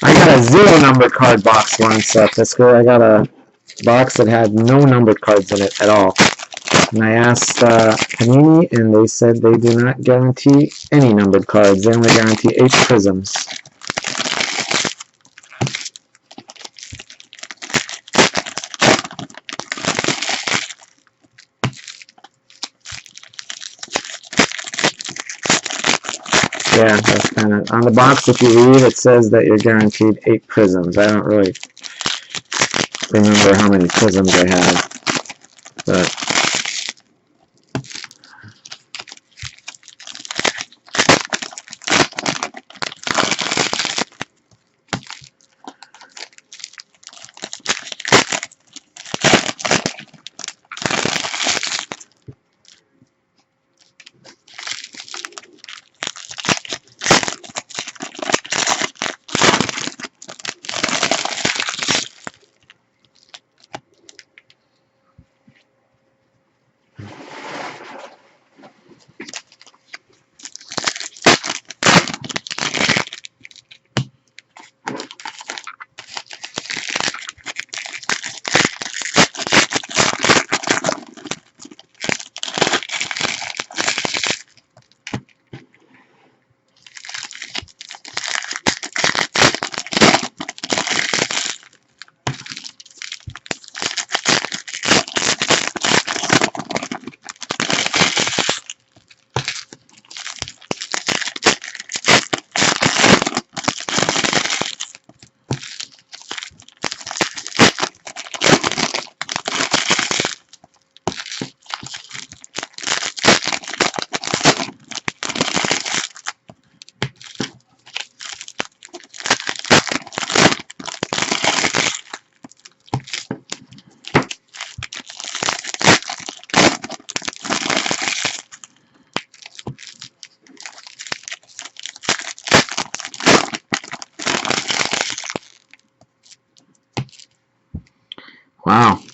I got a 0 numbered card box once, Fiscal. I got a box that had no numbered cards in it at all. And I asked Panini, and they said they do not guarantee any numbered cards. They only guarantee 8 Prizms. Yeah, that's kind of on the box. If you read, it says that you're guaranteed 8 Prizms. I don't really remember how many Prizms I had, but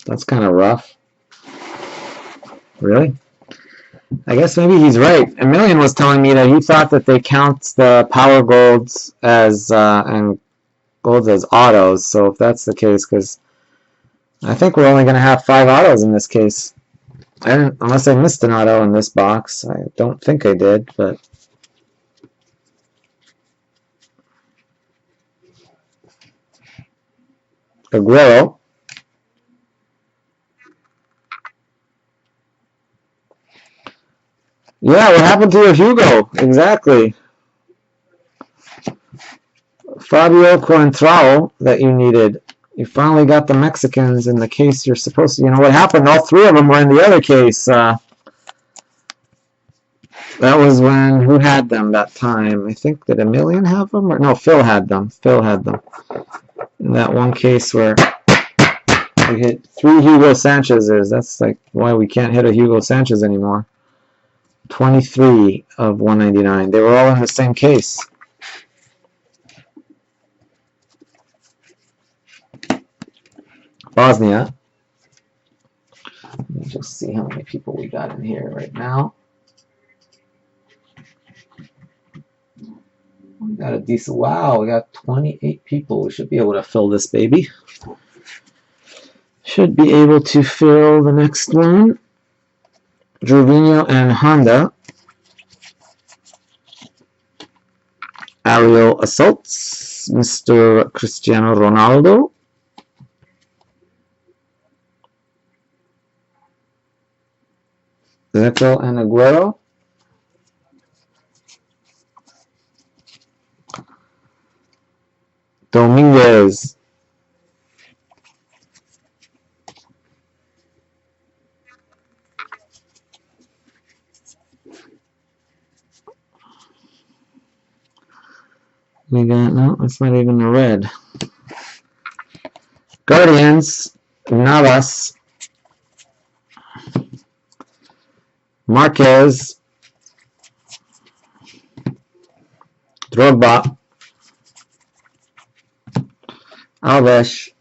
That's kind of rough. Really? I guess maybe he's right. Emilian was telling me that he thought that they count the power golds as and golds as autos. So if that's the case, because I think we're only going to have 5 autos in this case. Unless I missed an auto in this box. I don't think I did, but Aguero. Yeah, what happened to your Hugo? Exactly. Fabio Coentrao that you needed. You finally got the Mexicans in the case you're supposed to. You know what happened? All 3 of them were in the other case. That was when, who had them that time? I think, did Emilian have them? Or no, Phil had them. Phil had them. In that one case where we hit 3 Hugo Sanchez's. That's like why we can't hit a Hugo Sanchez anymore. 23 of 199. They were all in the same case. Bosnia. Let me just see how many people we got in here right now. We got a decent, wow, we got 28 people. We should be able to fill this baby. Should be able to fill the next one. Jorginho and Honda. Ariel Assaults. Mr. Cristiano Ronaldo. Zekel and Aguero. Dominguez. We got, no, it's not even a red. Guardians. Navas. Marquez. Drogba. Alves.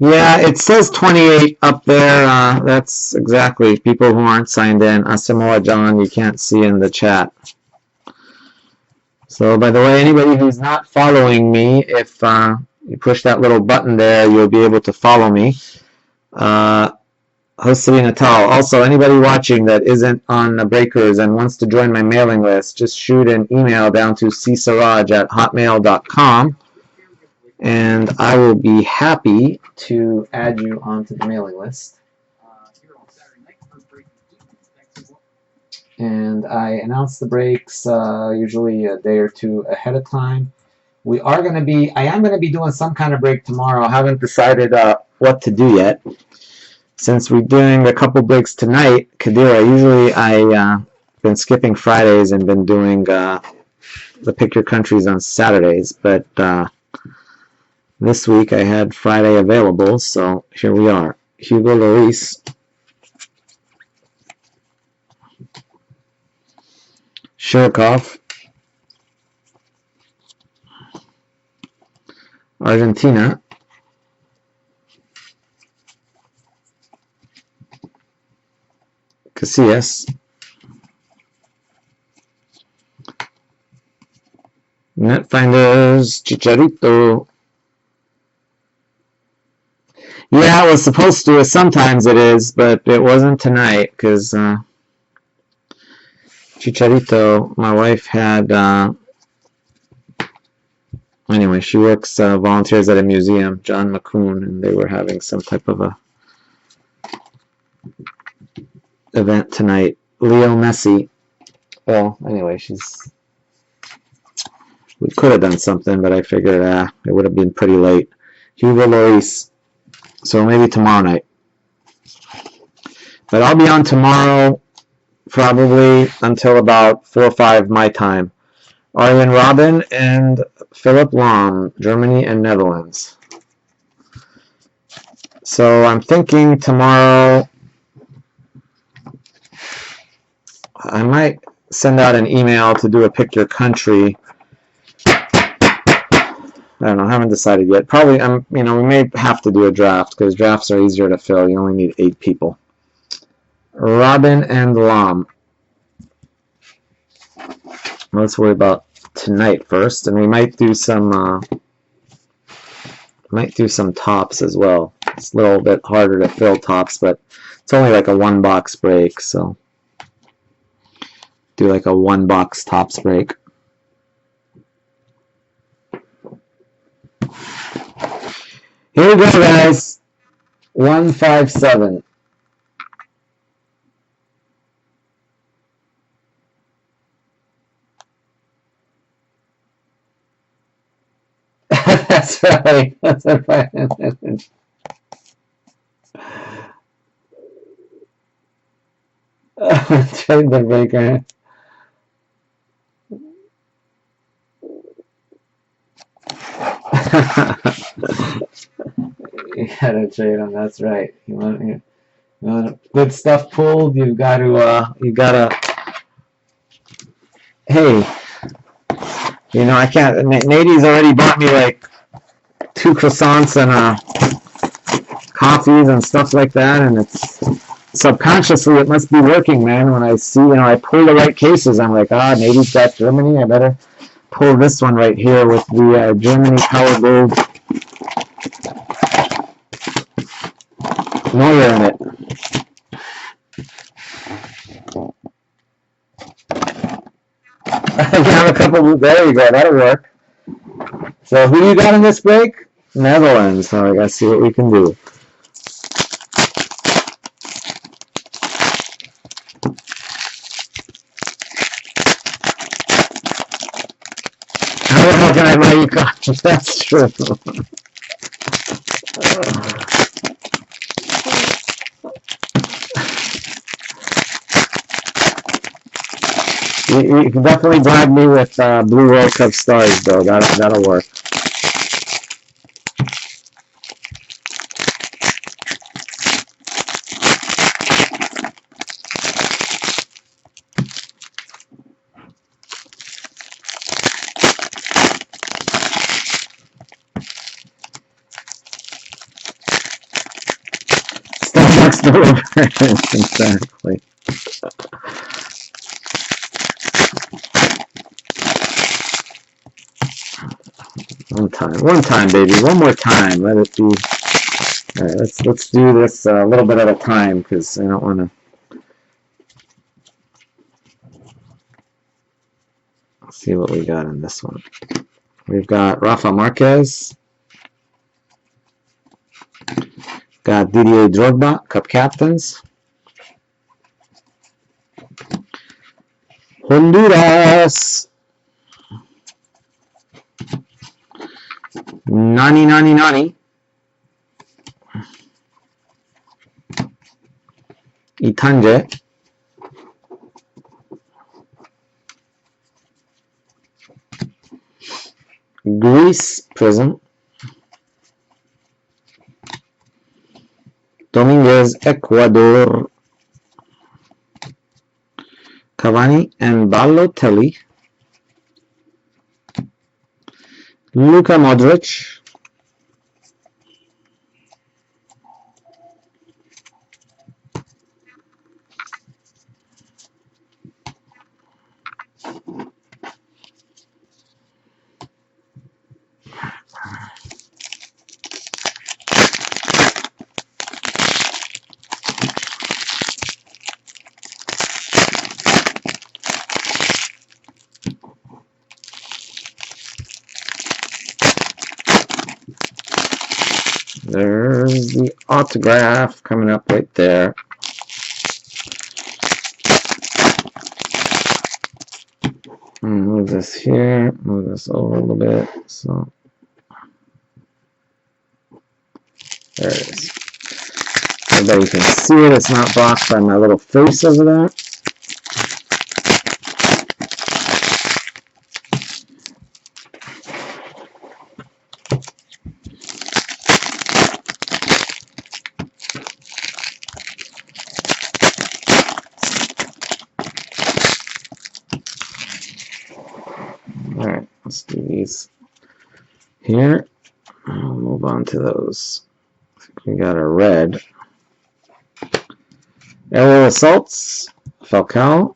Yeah, it says 28 up there. That's exactly people who aren't signed in. Asamoah John, you can't see in the chat. So, by the way, anybody who's not following me, if you push that little button there, you'll be able to follow me. Hossein Natal. Also, anybody watching that isn't on the Breakers and wants to join my mailing list, just shoot an email down to csiraj@hotmail.com, and I will be happy to add you onto the mailing list. And I announce the breaks usually a day or 2 ahead of time. I am going to be doing some kind of break tomorrow. I haven't decided what to do yet. Since we're doing a couple breaks tonight, Kadira, usually I've been skipping Fridays and been doing the Pick Your Countries on Saturdays, but this week I had Friday available, so here we are. Hugo Lloris. Shirkov. Argentina. Casillas. Netfinders. Chicharito. Yeah, it was supposed to. Sometimes it is, but it wasn't tonight because Chicharito, my wife had. Anyway, she works, volunteers at a museum, John McCoon, and they were having some type of a event tonight. Leo Messi. Well, anyway, we could have done something, but I figured it would have been pretty late. Hugo Lloris. So maybe tomorrow night. But I'll be on tomorrow probably until about 4 or 5 my time. Arjen Robben and Philip Lahm, Germany and Netherlands. So I'm thinking tomorrow I might send out an email to do a pick your country. I don't know. I haven't decided yet. Probably, we may have to do a draft because drafts are easier to fill. You only need 8 people. Robin and Lam. Let's worry about tonight first, and we might do some tops as well. It's a little bit harder to fill tops, but it's only like a 1-box break, so do like a 1-box tops break. Here we go, guys. 157. That's right. That's right. Trade the breaker. You gotta trade them. That's right. You want good stuff pulled. You gotta. Hey, I can't. Nady's already bought me like 2 croissants and coffees and stuff like that, and it's subconsciously it must be working, man. When I see, I pull the right cases, I'm like, Nady's got Germany. I better pull this one right here with the Germany Power Gold Neuer in it. I have a couple. There you go. That'll work. So who you got in this break? Netherlands. So I gotta see what we can do. How can I buy you coffee? That's true. You can definitely bribe me with Blue World Cup stars, though. That'll work. Starbucks delivery. Exactly. One time, baby. One more time. Let it be. All right, let's do this a little bit at a time because I don't want to see what we got in this one. We've got Rafa Marquez, got Didier Drogba, Cup Captains, Honduras, Nani, Itanje, Greece Prizm, Dominguez, Ecuador, Cavani and Balotelli, Luka Modric, there's the autograph coming up right there. Move this here, move this over a little bit. So there it is. Everybody can see it. It's not blocked by my little face over there. here. I'll move on to those. We got a red. Aerial Assaults, Falcao,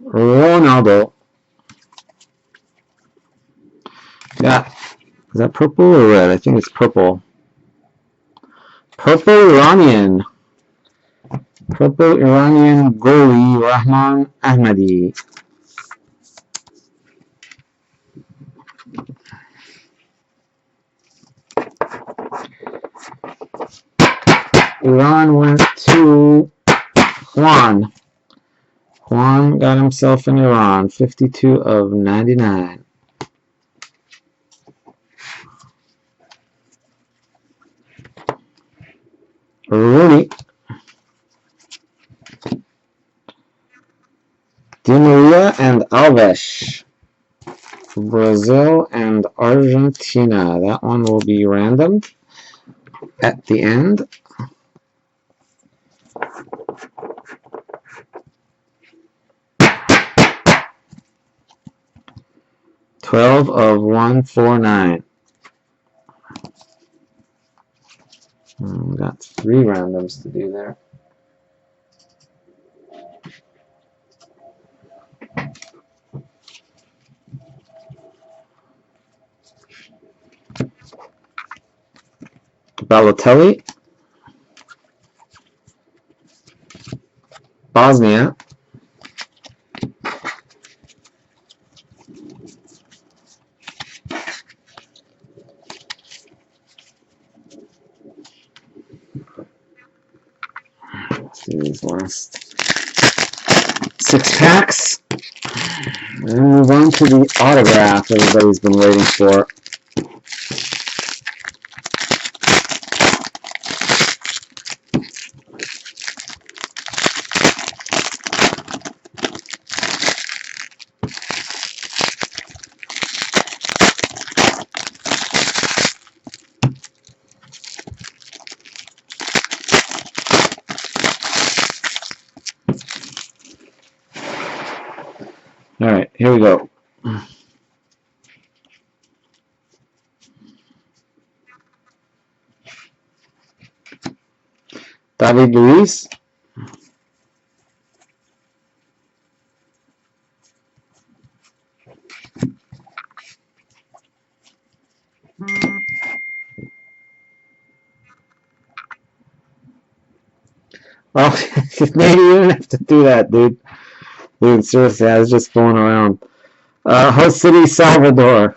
Ronaldo. Got, is that purple or red? I think it's purple. Purple Iranian. Purple Iranian goalie, Rahman Ahmadi. Iran went to Juan. Juan got himself an Iran, 52 of 99. Rooney. Di Maria and Alves. Brazil and Argentina. That one will be random at the end. $12 of 149. Got 3 randoms to do there. Balotelli, Bosnia, let's do these last 6 packs, and move on to the autograph everybody's been waiting for. All right, here we go. David Luiz. Oh, maybe you didn't have to do that, dude. Dude, seriously, I was just fooling around. Host City, Salvador.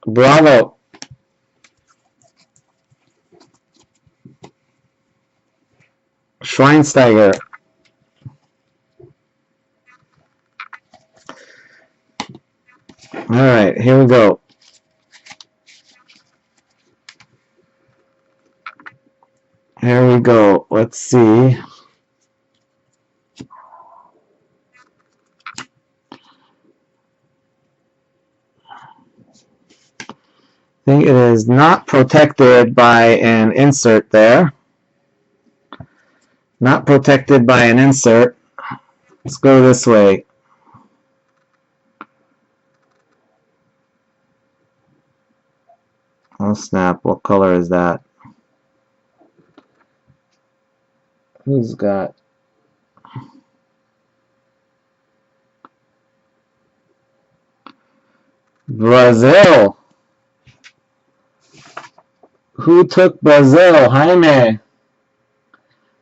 Bravo. Schweinsteiger. All right, here we go. Here we go. Let's see. I think it is not protected by an insert there. Not protected by an insert. Let's go this way. Oh snap, what color is that? Who's got? Brazil. Who took Brazil? Jaime.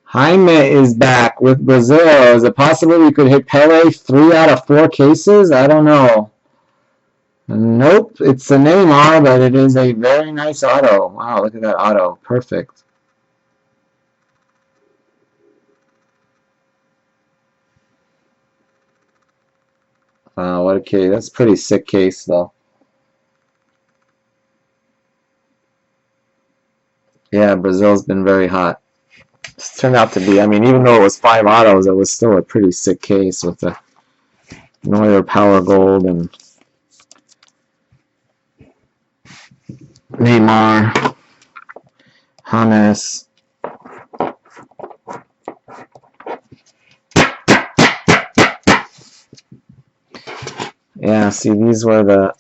Jaime is back with Brazil. Is it possible we could hit Pele 3 out of 4 cases? I don't know. Nope, it's a Neymar, but it is a very nice auto. Wow, look at that auto. Perfect. What a case. That's a pretty sick case, though. Yeah, Brazil's been very hot. This turned out to be, I mean, even though it was 5 autos, it was still a pretty sick case with the Neuer Power Gold and Neymar, James. Yeah, see, these were the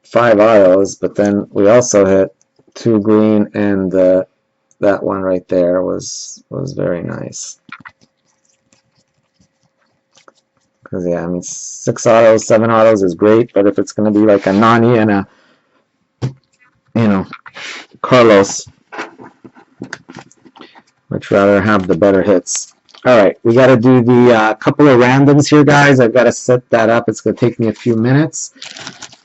5 autos, but then we also hit 2 green, and that one right there was very nice. Because, yeah, I mean, 6 autos, 7 autos is great, but if it's going to be like a Nani and a, you know, Carlos, much rather have the better hits. All right, we got to do the couple of randoms here, guys. I've got to set that up. It's going to take me a few minutes.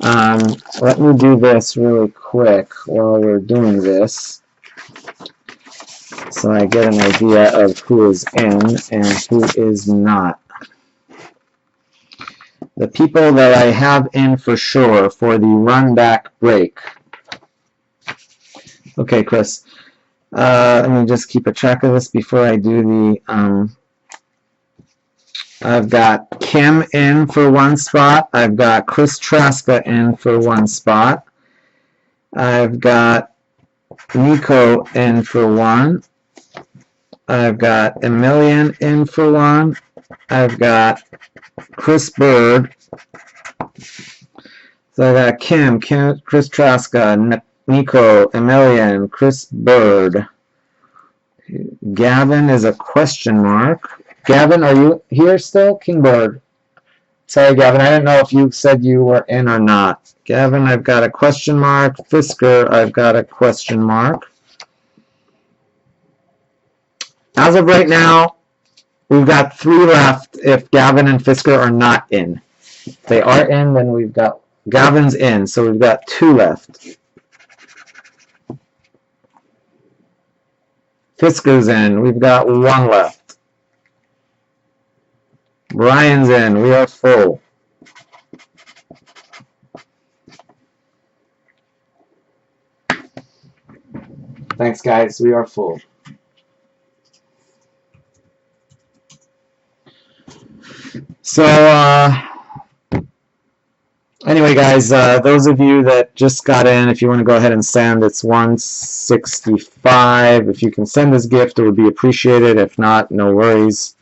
Let me do this really quick while we're doing this, so I get an idea of who is in and who is not. The people that I have in for sure for the run back break. Okay, Chris. Let me just keep a track of this before I do the. I've got Kim in for 1 spot. I've got Chris Traska in for 1 spot. I've got Nico in for 1. I've got Emilian in for 1. I've got Chris Bird. So I got Kim, Chris Traska, Nico, Emilian, Chris Bird. Gavin is a question mark. Gavin, are you here still? Kingbird. Sorry, Gavin, I didn't know if you said you were in or not. Gavin, I've got a question mark. Fisker, I've got a question mark. As of right now, we've got 3 left if Gavin and Fisker are not in. If they are in, then we've got Gavin's in, so we've got 2 left. Fisker's in, we've got 1 left. Brian's in, we are full. Thanks, guys, we are full. So, anyway, guys, those of you that just got in, if you want to go ahead and send, it's 165. If you can send this gift, it would be appreciated. If not, no worries.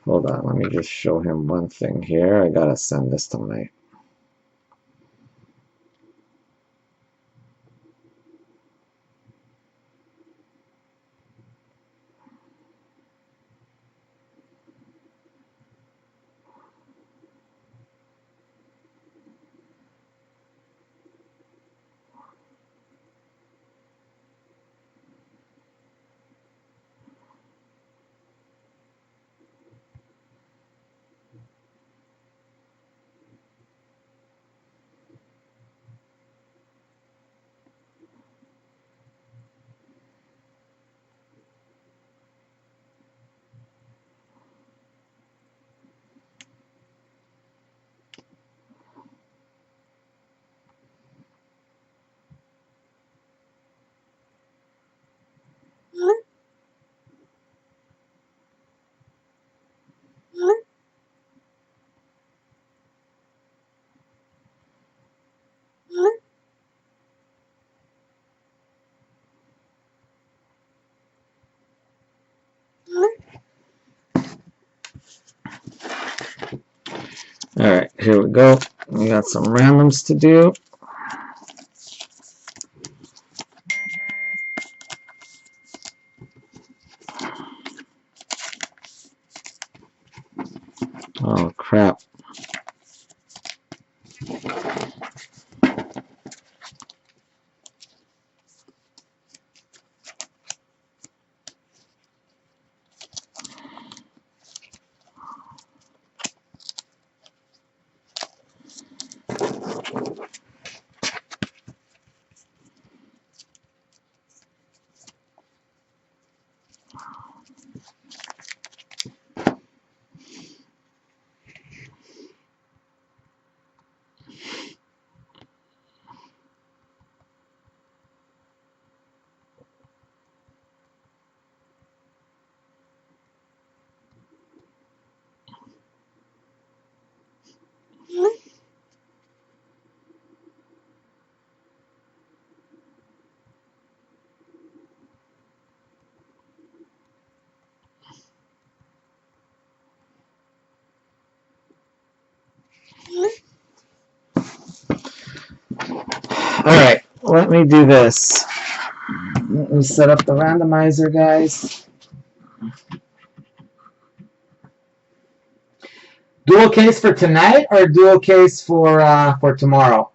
Hold on, let me just show him one thing here. I gotta send this to my... Alright, here we go. We got some randoms to do. Oh, crap. Alright, let me do this. Let me set up the randomizer, guys. Dual case for tonight or dual case for tomorrow?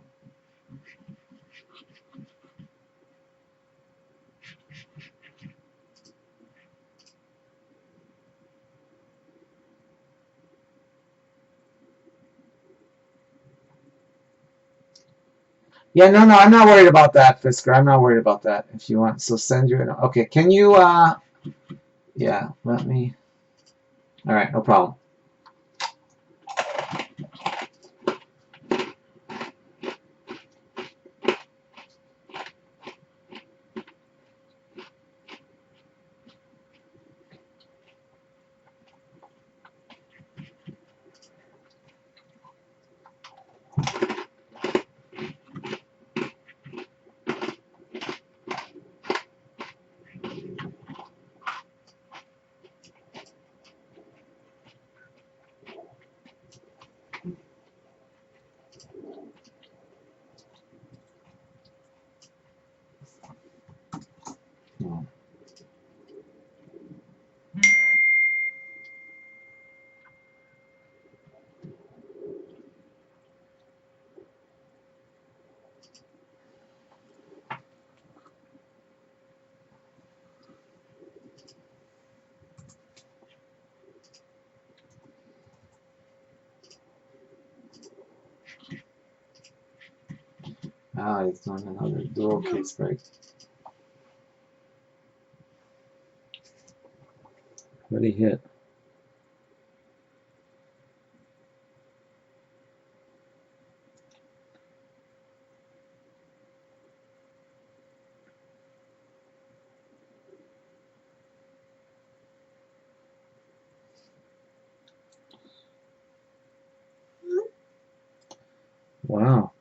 Yeah, no, I'm not worried about that, Fisker. I'm not worried about that. If you want, so send your. Okay, can you? Yeah, let me. All right, no problem. Ah, he's doing another dual case break. What did he hit? Wow.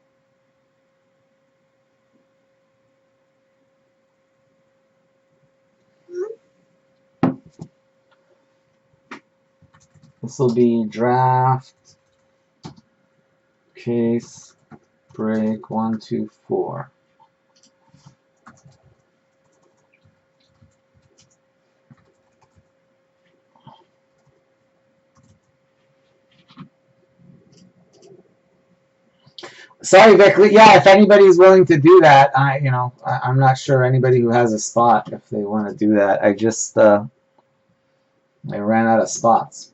This will be draft case break 1, 2, 4. Sorry, Beckley. Yeah, if anybody's willing to do that, I'm not sure anybody who has a spot if they want to do that. I just I ran out of spots.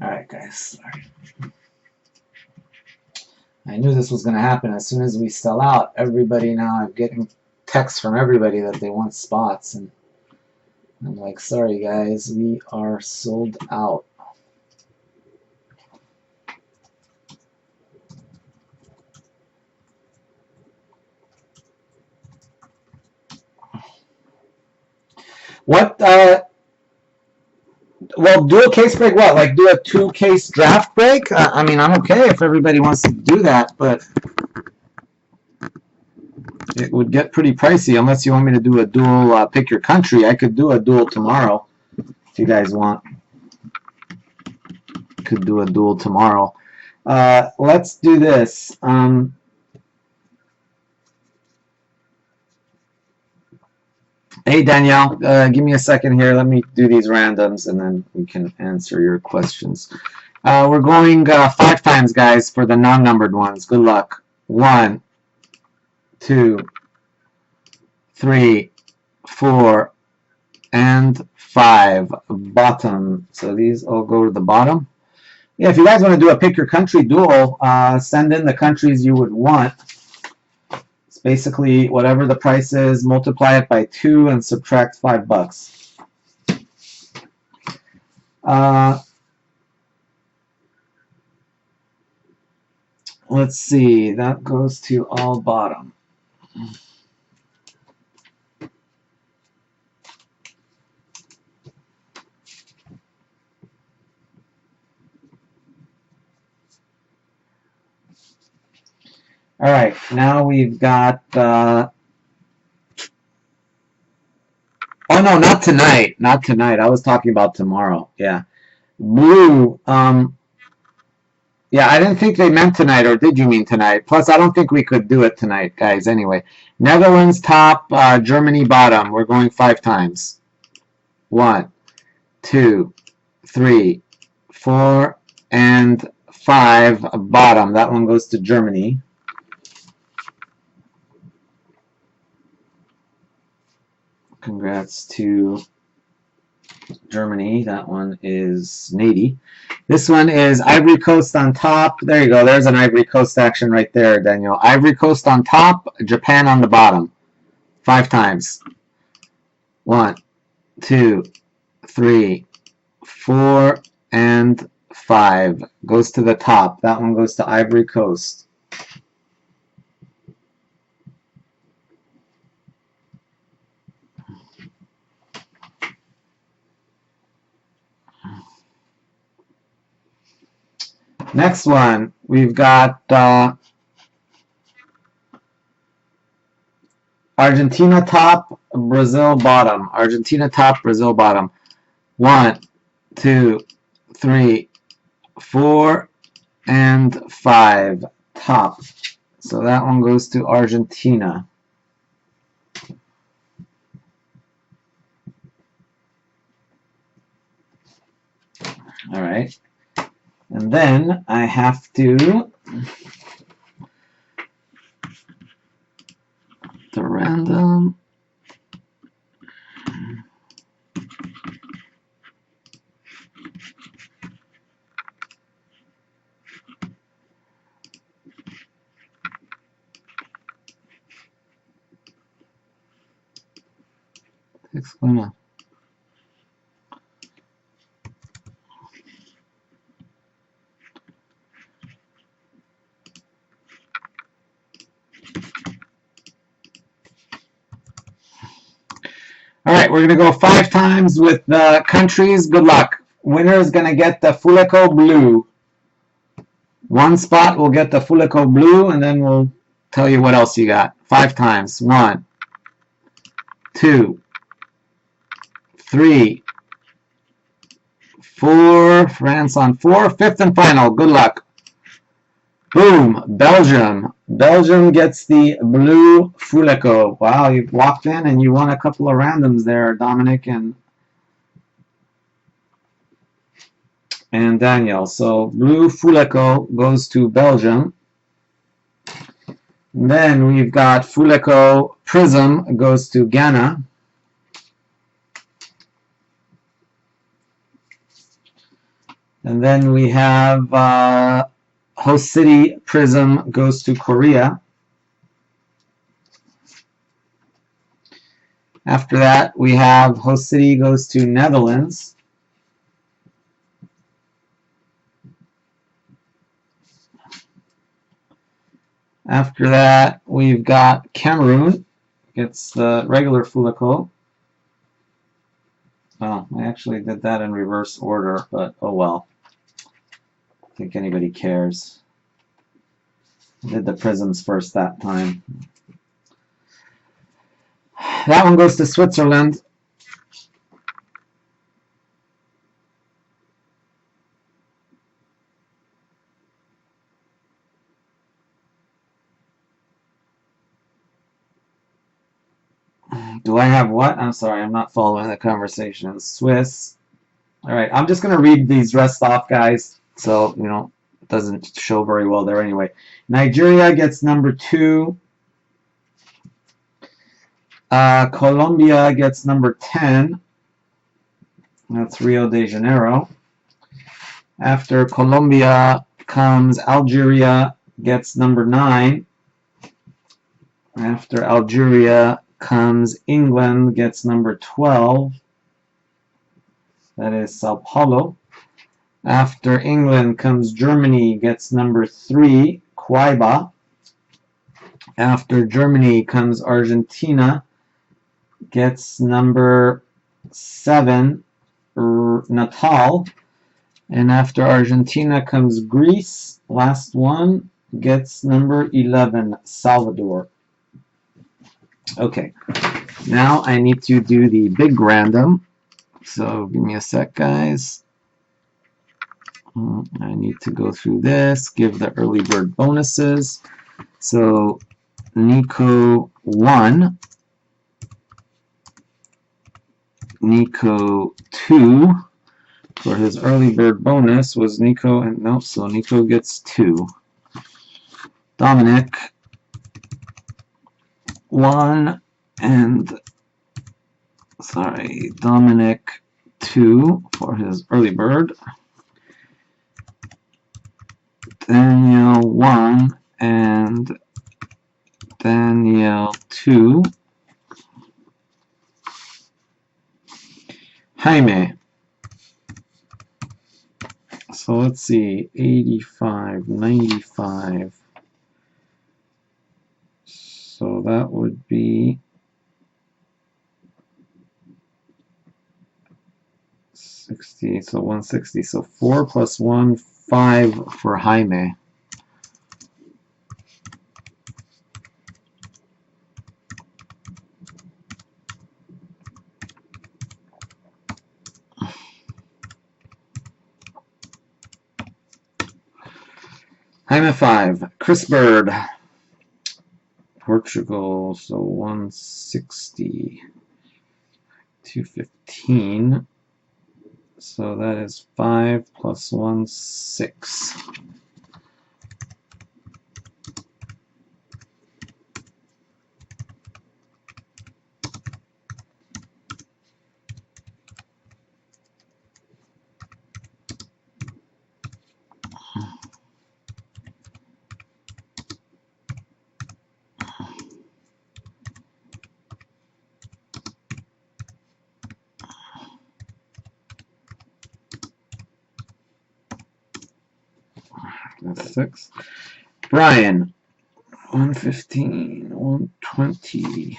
All right, guys. Sorry. I knew this was going to happen. As soon as we sell out, everybody now, I'm getting texts from everybody that they want spots. And I'm like, sorry, guys, we are sold out. What, well, do a case break what? Like do a 2-case draft break? I mean, I'm okay if everybody wants to do that, but it would get pretty pricey unless you want me to do a dual pick your country. I could do a dual tomorrow if you guys want. Could do a dual tomorrow. Let's do this. Hey Danielle, give me a second here. Let me do these randoms and then we can answer your questions. We're going 5 times, guys, for the non-numbered ones. Good luck. 1, 2, 3, 4, and 5. Bottom. So these all go to the bottom. Yeah, if you guys want to do a pick your country duel, send in the countries you would want. It's basically whatever the price is, multiply it by 2 and subtract $5. Let's see, that goes to all bottom. All right, now we've got. Oh no, not tonight. Not tonight. I was talking about tomorrow. Yeah, blue. Yeah, I didn't think they meant tonight, or did you mean tonight? Plus, I don't think we could do it tonight, guys. Anyway, Netherlands top, Germany bottom. We're going 5 times. 1, 2, 3, 4, and 5. Bottom. That one goes to Germany. Congrats to Germany. That one is navy. This one is Ivory Coast on top. There you go. There's an Ivory Coast action right there, Daniel. Ivory Coast on top, Japan on the bottom. 5 times. 1, 2, 3, 4, and 5. Goes to the top. That one goes to Ivory Coast. Next one, we've got Argentina top, Brazil bottom. Argentina top, Brazil bottom. 1, 2, 3, 4, and 5. Top. So that one goes to Argentina. All right. And then I have to the random. Exclamation. All right, we're going to go 5 times with the countries. Good luck. Winner is going to get the Fuleco Blue. One spot will get the Fuleco Blue, and then we'll tell you what else you got. 5 times. 1, 2, 3, 4. France on 4. 5th and final. Good luck. Boom. Belgium. Belgium gets the blue Fuleco. Wow, you walked in and you won a couple of randoms there, Dominic and Daniel. So blue Fuleco goes to Belgium. And then we've got Fuleco Prizm goes to Ghana. And then we have Host City Prizm goes to Korea. After that, we have Host City goes to Netherlands. After that, we've got Cameroon. It's the regular Fuleco. Oh, I actually did that in reverse order, but oh well. I don't think anybody cares. I did the Prisms first that time. That one goes to Switzerland. Do I have what? I'm sorry, I'm not following the conversation. Swiss. All right, I'm just going to read these rest off, guys. So, you know, it doesn't show very well there anyway. Nigeria gets number 2. Colombia gets number 10. That's Rio de Janeiro. After Colombia comes Algeria, gets number 9. After Algeria comes England, gets number 12. That is Sao Paulo. After England comes Germany, gets number 3, Cuiabá. After Germany comes Argentina, gets number 7, Natal. And after Argentina comes Greece, last one, gets number 11, Salvador. Okay, now I need to do the big random. So give me a sec, guys. I need to go through this, give the early bird bonuses. So Nico 1, Nico 2 for his early bird bonus was Nico, and no, so Nico gets 2. Dominic 1 and Dominic 2 for his early bird. Daniel 1 and Daniel 2. Jaime. So let's see, 85, 95. So that would be 60, so 160. So 4 plus 1, 5 for Jaime. Jaime 5. Chris Bird. Portugal, so 160. 215. So that is 5 plus 1, 6. That's 6. Brian, 115, 120.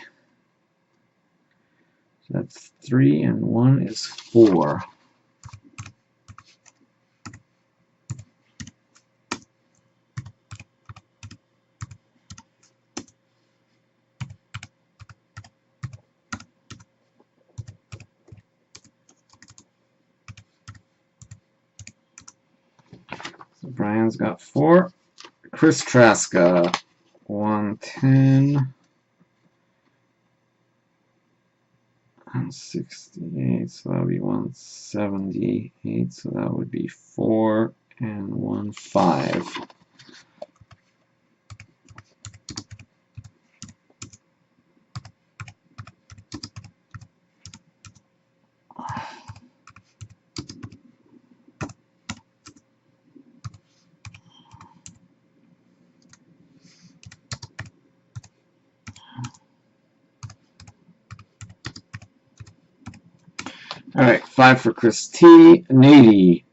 That's 3 and 1 is 4. So Brian's got 4. Chris Traska, 110. 168, so that would be 178, so that would be 4 and 1, 5. Alright, 5 for Chris T. Nady,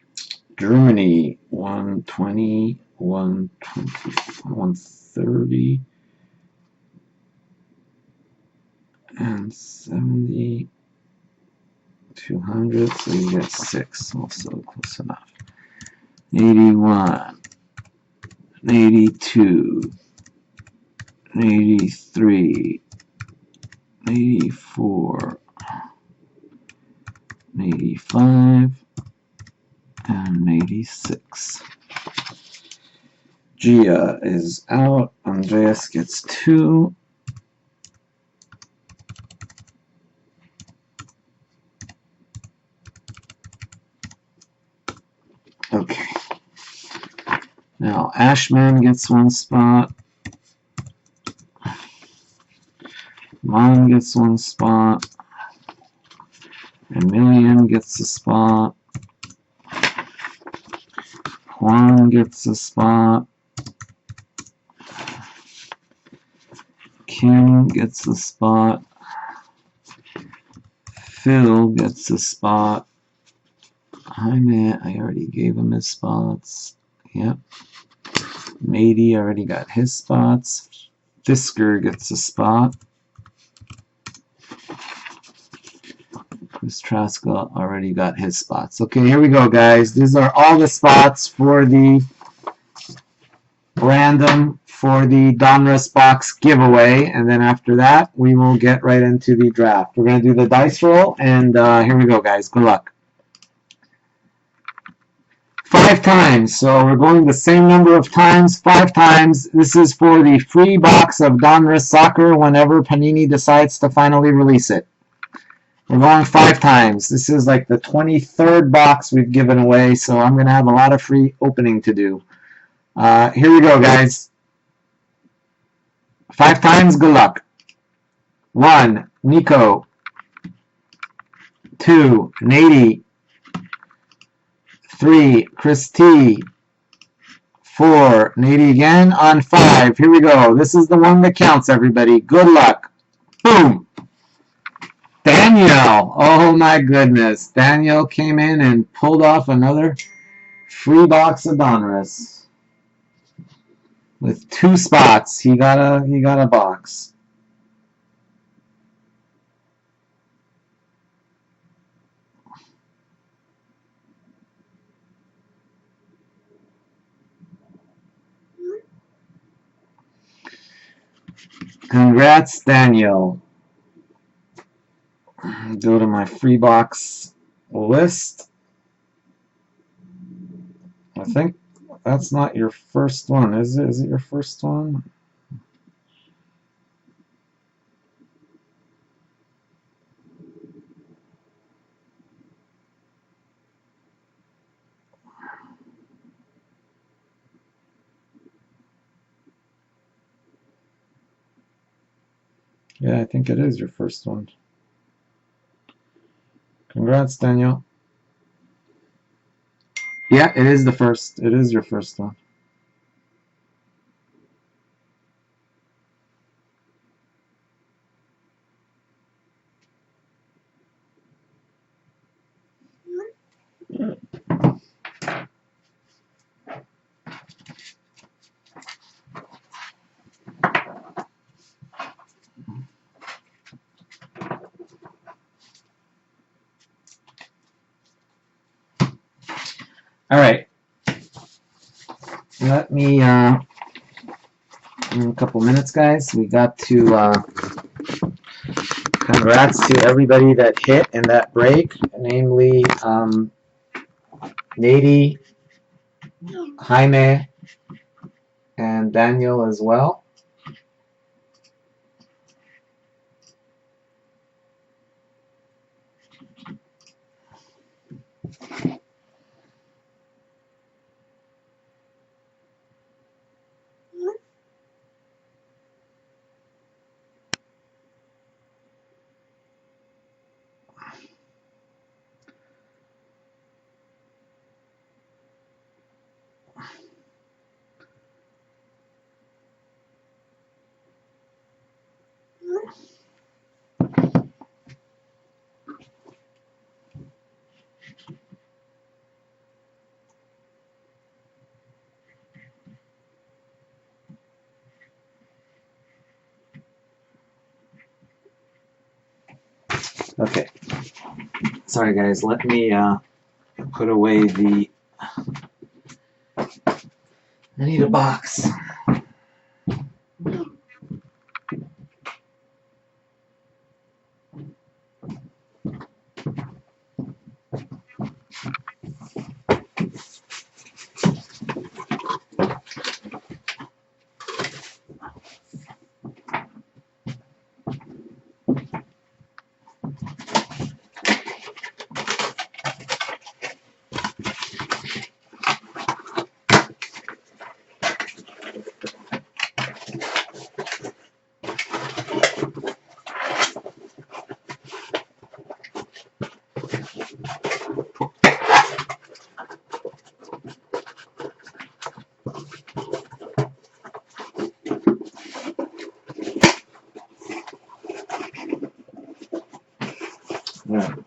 Germany, 120, 120, 130, and 70, 200, so you get 6, also close enough. 81, 82, 83, 84, 85, and 86. Gia is out. Andreas gets 2. Now, Ashman gets 1 spot. Mon gets 1 spot. Emilian gets a spot. Juan gets a spot. Kim gets a spot. Phil gets a spot. Jaime, I already gave him his spots. Yep. Matey already got his spots. Fisker gets a spot. Chris Traska already got his spots. Okay, here we go, guys. These are all the spots for the random for the Donruss box giveaway, and then after that, we will get right into the draft. We're going to do the dice roll, and here we go, guys. Good luck. 5 times, so we're going the same number of times, 5 times. This is for the free box of Donruss Soccer whenever Panini decides to finally release it. We're going 5 times. This is like the 23rd box we've given away, so I'm going to have a lot of free opening to do. Here we go, guys. 5 times, good luck. 1, Nico. 2, Nady. 3, Chris T. 4, Nady again on 5. Here we go. This is the one that counts, everybody. Good luck. Boom. Daniel. Oh, my goodness. Daniel came in and pulled off another free box of Donruss. With 2 spots. He got a box. Congrats, Daniel. Go to my free box list. I think that's not your first one, is it? Is it your first one? Yeah, I think it is your first one. Congrats, Daniel. Yeah, it is the first. It is your first one. All right. Let me, in a couple minutes, guys, we got to, congrats to everybody that hit in that break, namely, Nady, Jaime, and Daniel as well. Okay. Sorry, guys. Let me put away the... I need a box. Right.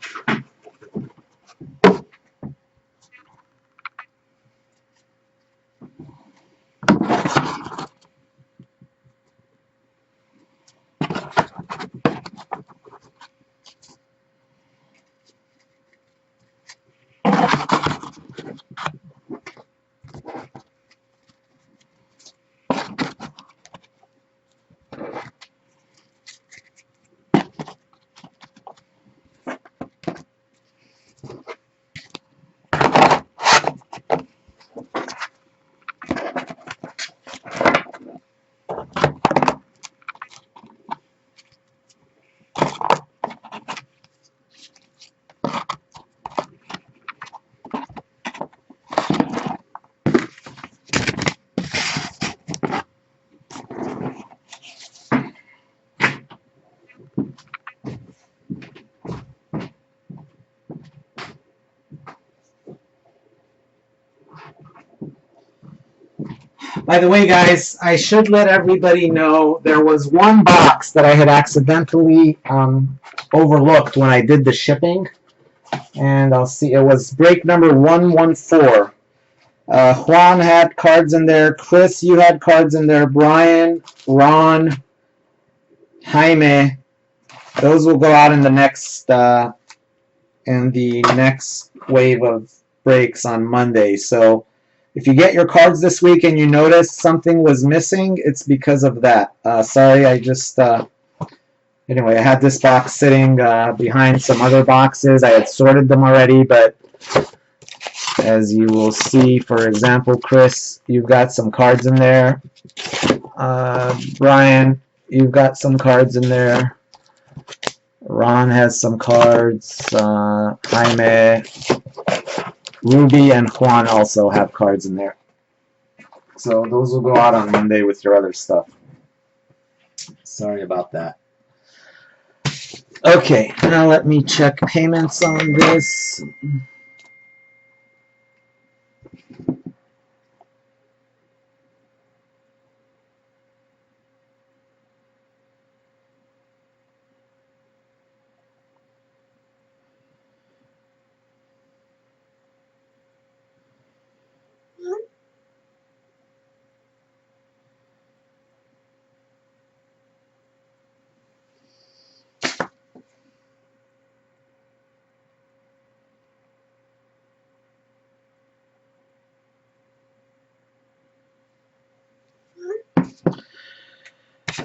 By the way, guys, I should let everybody know there was one box that I had accidentally overlooked when I did the shipping. And I'll see, it was break number 114. Juan had cards in there. Chris, you had cards in there. Brian, Ron, Jaime. Those will go out in the next wave of breaks on Monday. So if you get your cards this week and you notice something was missing, it's because of that. Sorry, I just anyway, I had this box sitting behind some other boxes. I had sorted them already, but as you will see, for example, Chris, you've got some cards in there. Brian, you've got some cards in there. Ron has some cards. Jaime, Ruby, and Juan also have cards in there. So those will go out on Monday with your other stuff. Sorry about that. Okay, now let me check payments on this.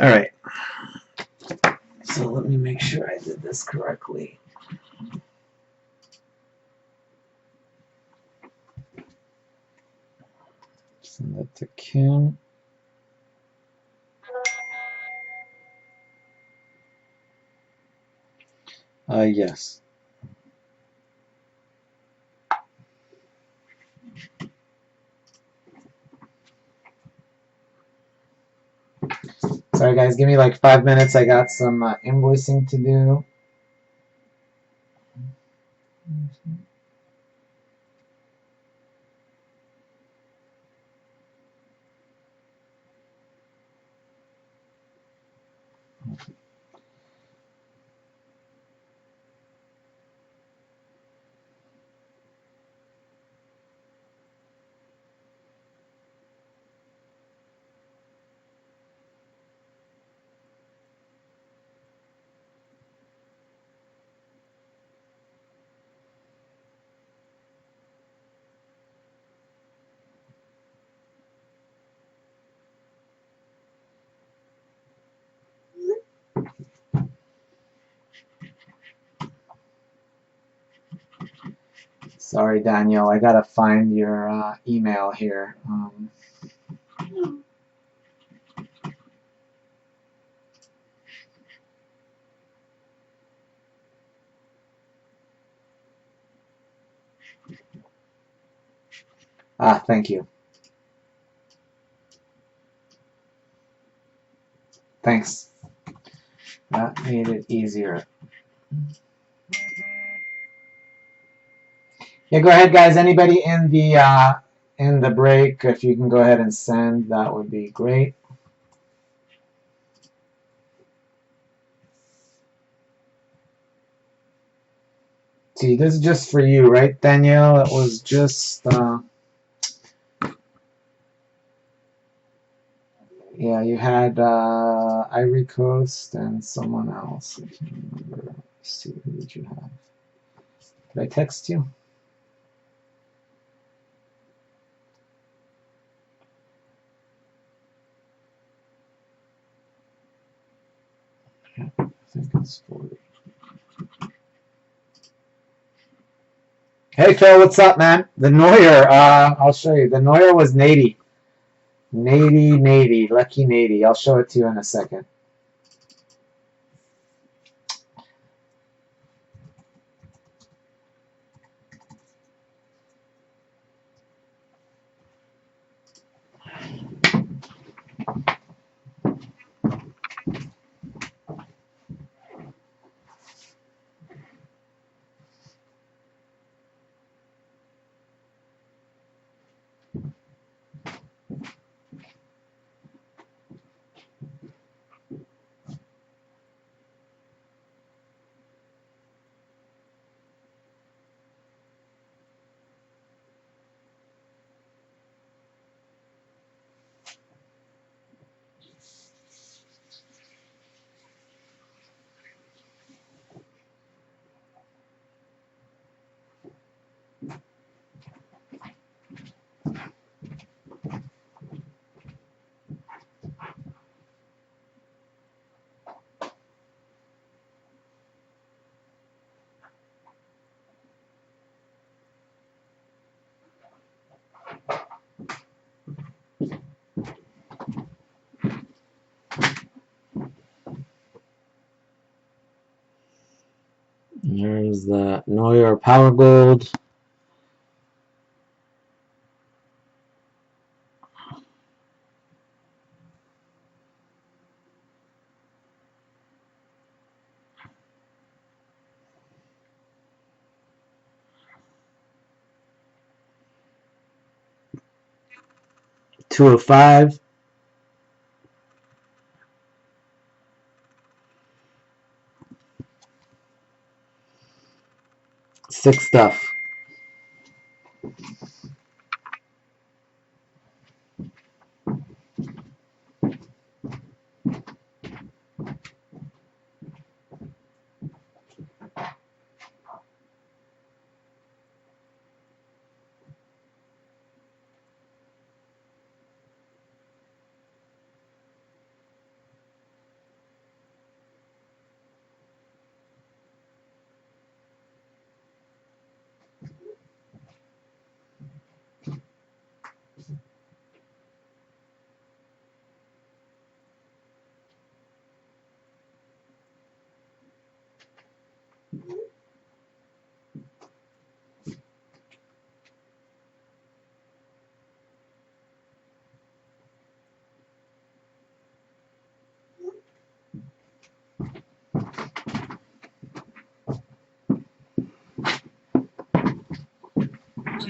All right. So let me make sure I did this correctly. Send that to Kim. Yes. Sorry, guys. Give me like 5 minutes. I got some invoicing to do. Sorry, Daniel. I gotta find your email here. Thank you. Thanks. That made it easier. Yeah, go ahead, guys. Anybody in the break, if you can go ahead and send, that would be great. to you. This is just for you, right, Danielle? It was just, yeah, you had Ivory Coast and someone else. I can't remember. Let's see, who did you have? Did I text you? Yeah, I think it's 40. Hey Phil, what's up, man? The Neuer, I'll show you. The Neuer was Nady. Nady, lucky Nady. I'll show it to you in a second. There's the Neuer Power Gold. Two of five. Six stuff.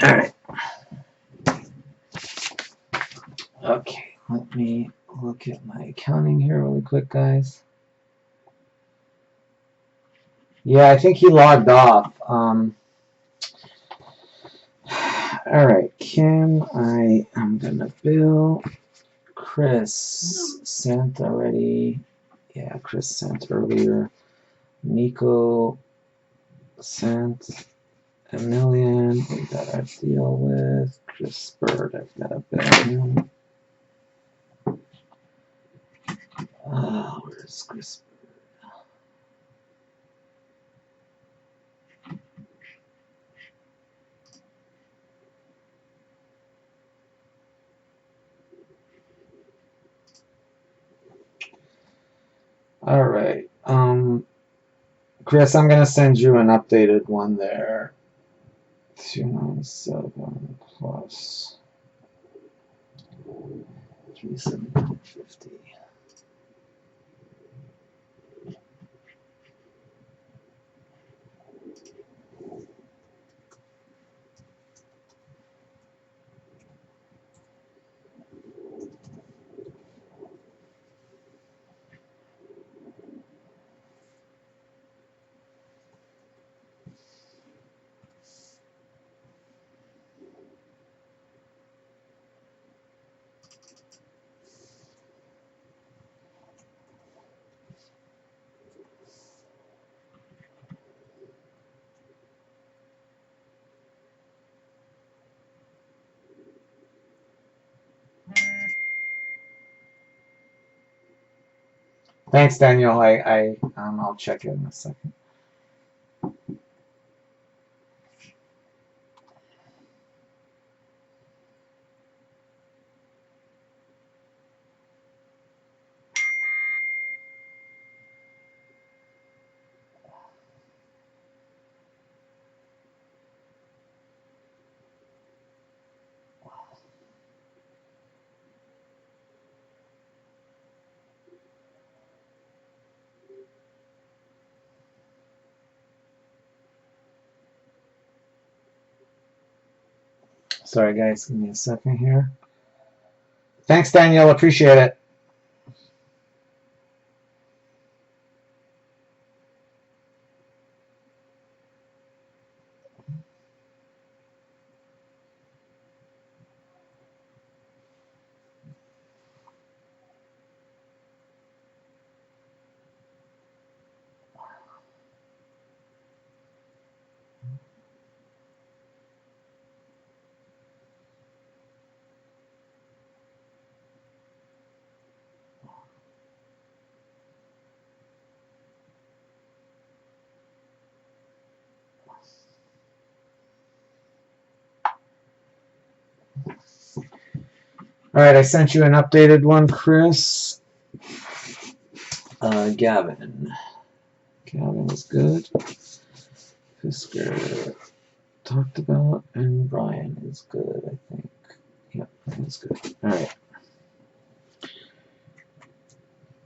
All right. Okay, let me look at my accounting here really quick, guys. Yeah, I think he logged off. All right, Kim, I'm gonna bill. Chris sent already. Yeah, Chris sent earlier. Nico sent a million. We gotta deal with Chris Bird. I've gotta bill him. Where's Chris Bird? All right. Chris, I'm gonna send you an updated one there. 297 plus 370.50. Thanks, Daniel. I'll check it in a second. Sorry, guys. Give me a second here. Thanks, Daniel. Appreciate it. All right, I sent you an updated one, Chris. Gavin. Gavin is good. Fisker talked about, and Brian is good, I think. Yep, that's good. All right.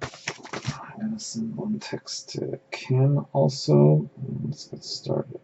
I'm going to send one text to Kim also. Let's get started.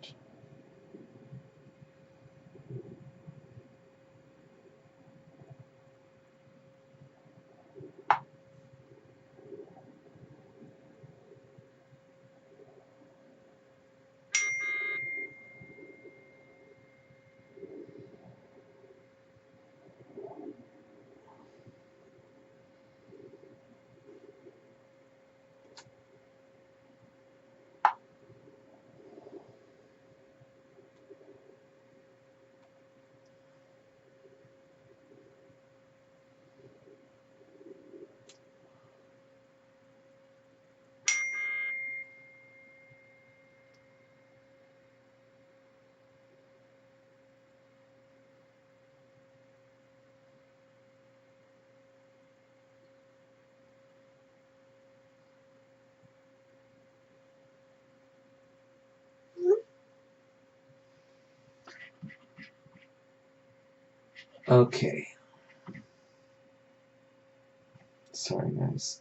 Okay. Sorry, guys.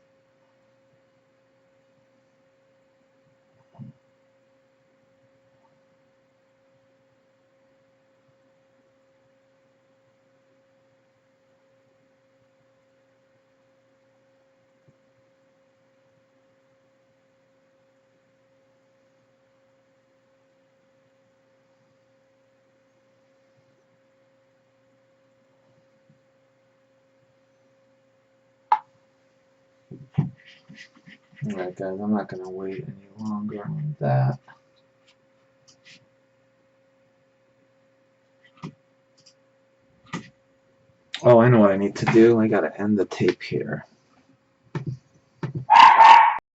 Alright, guys, I'm not going to wait any longer on that. Oh, I know what I need to do. I got to end the tape here.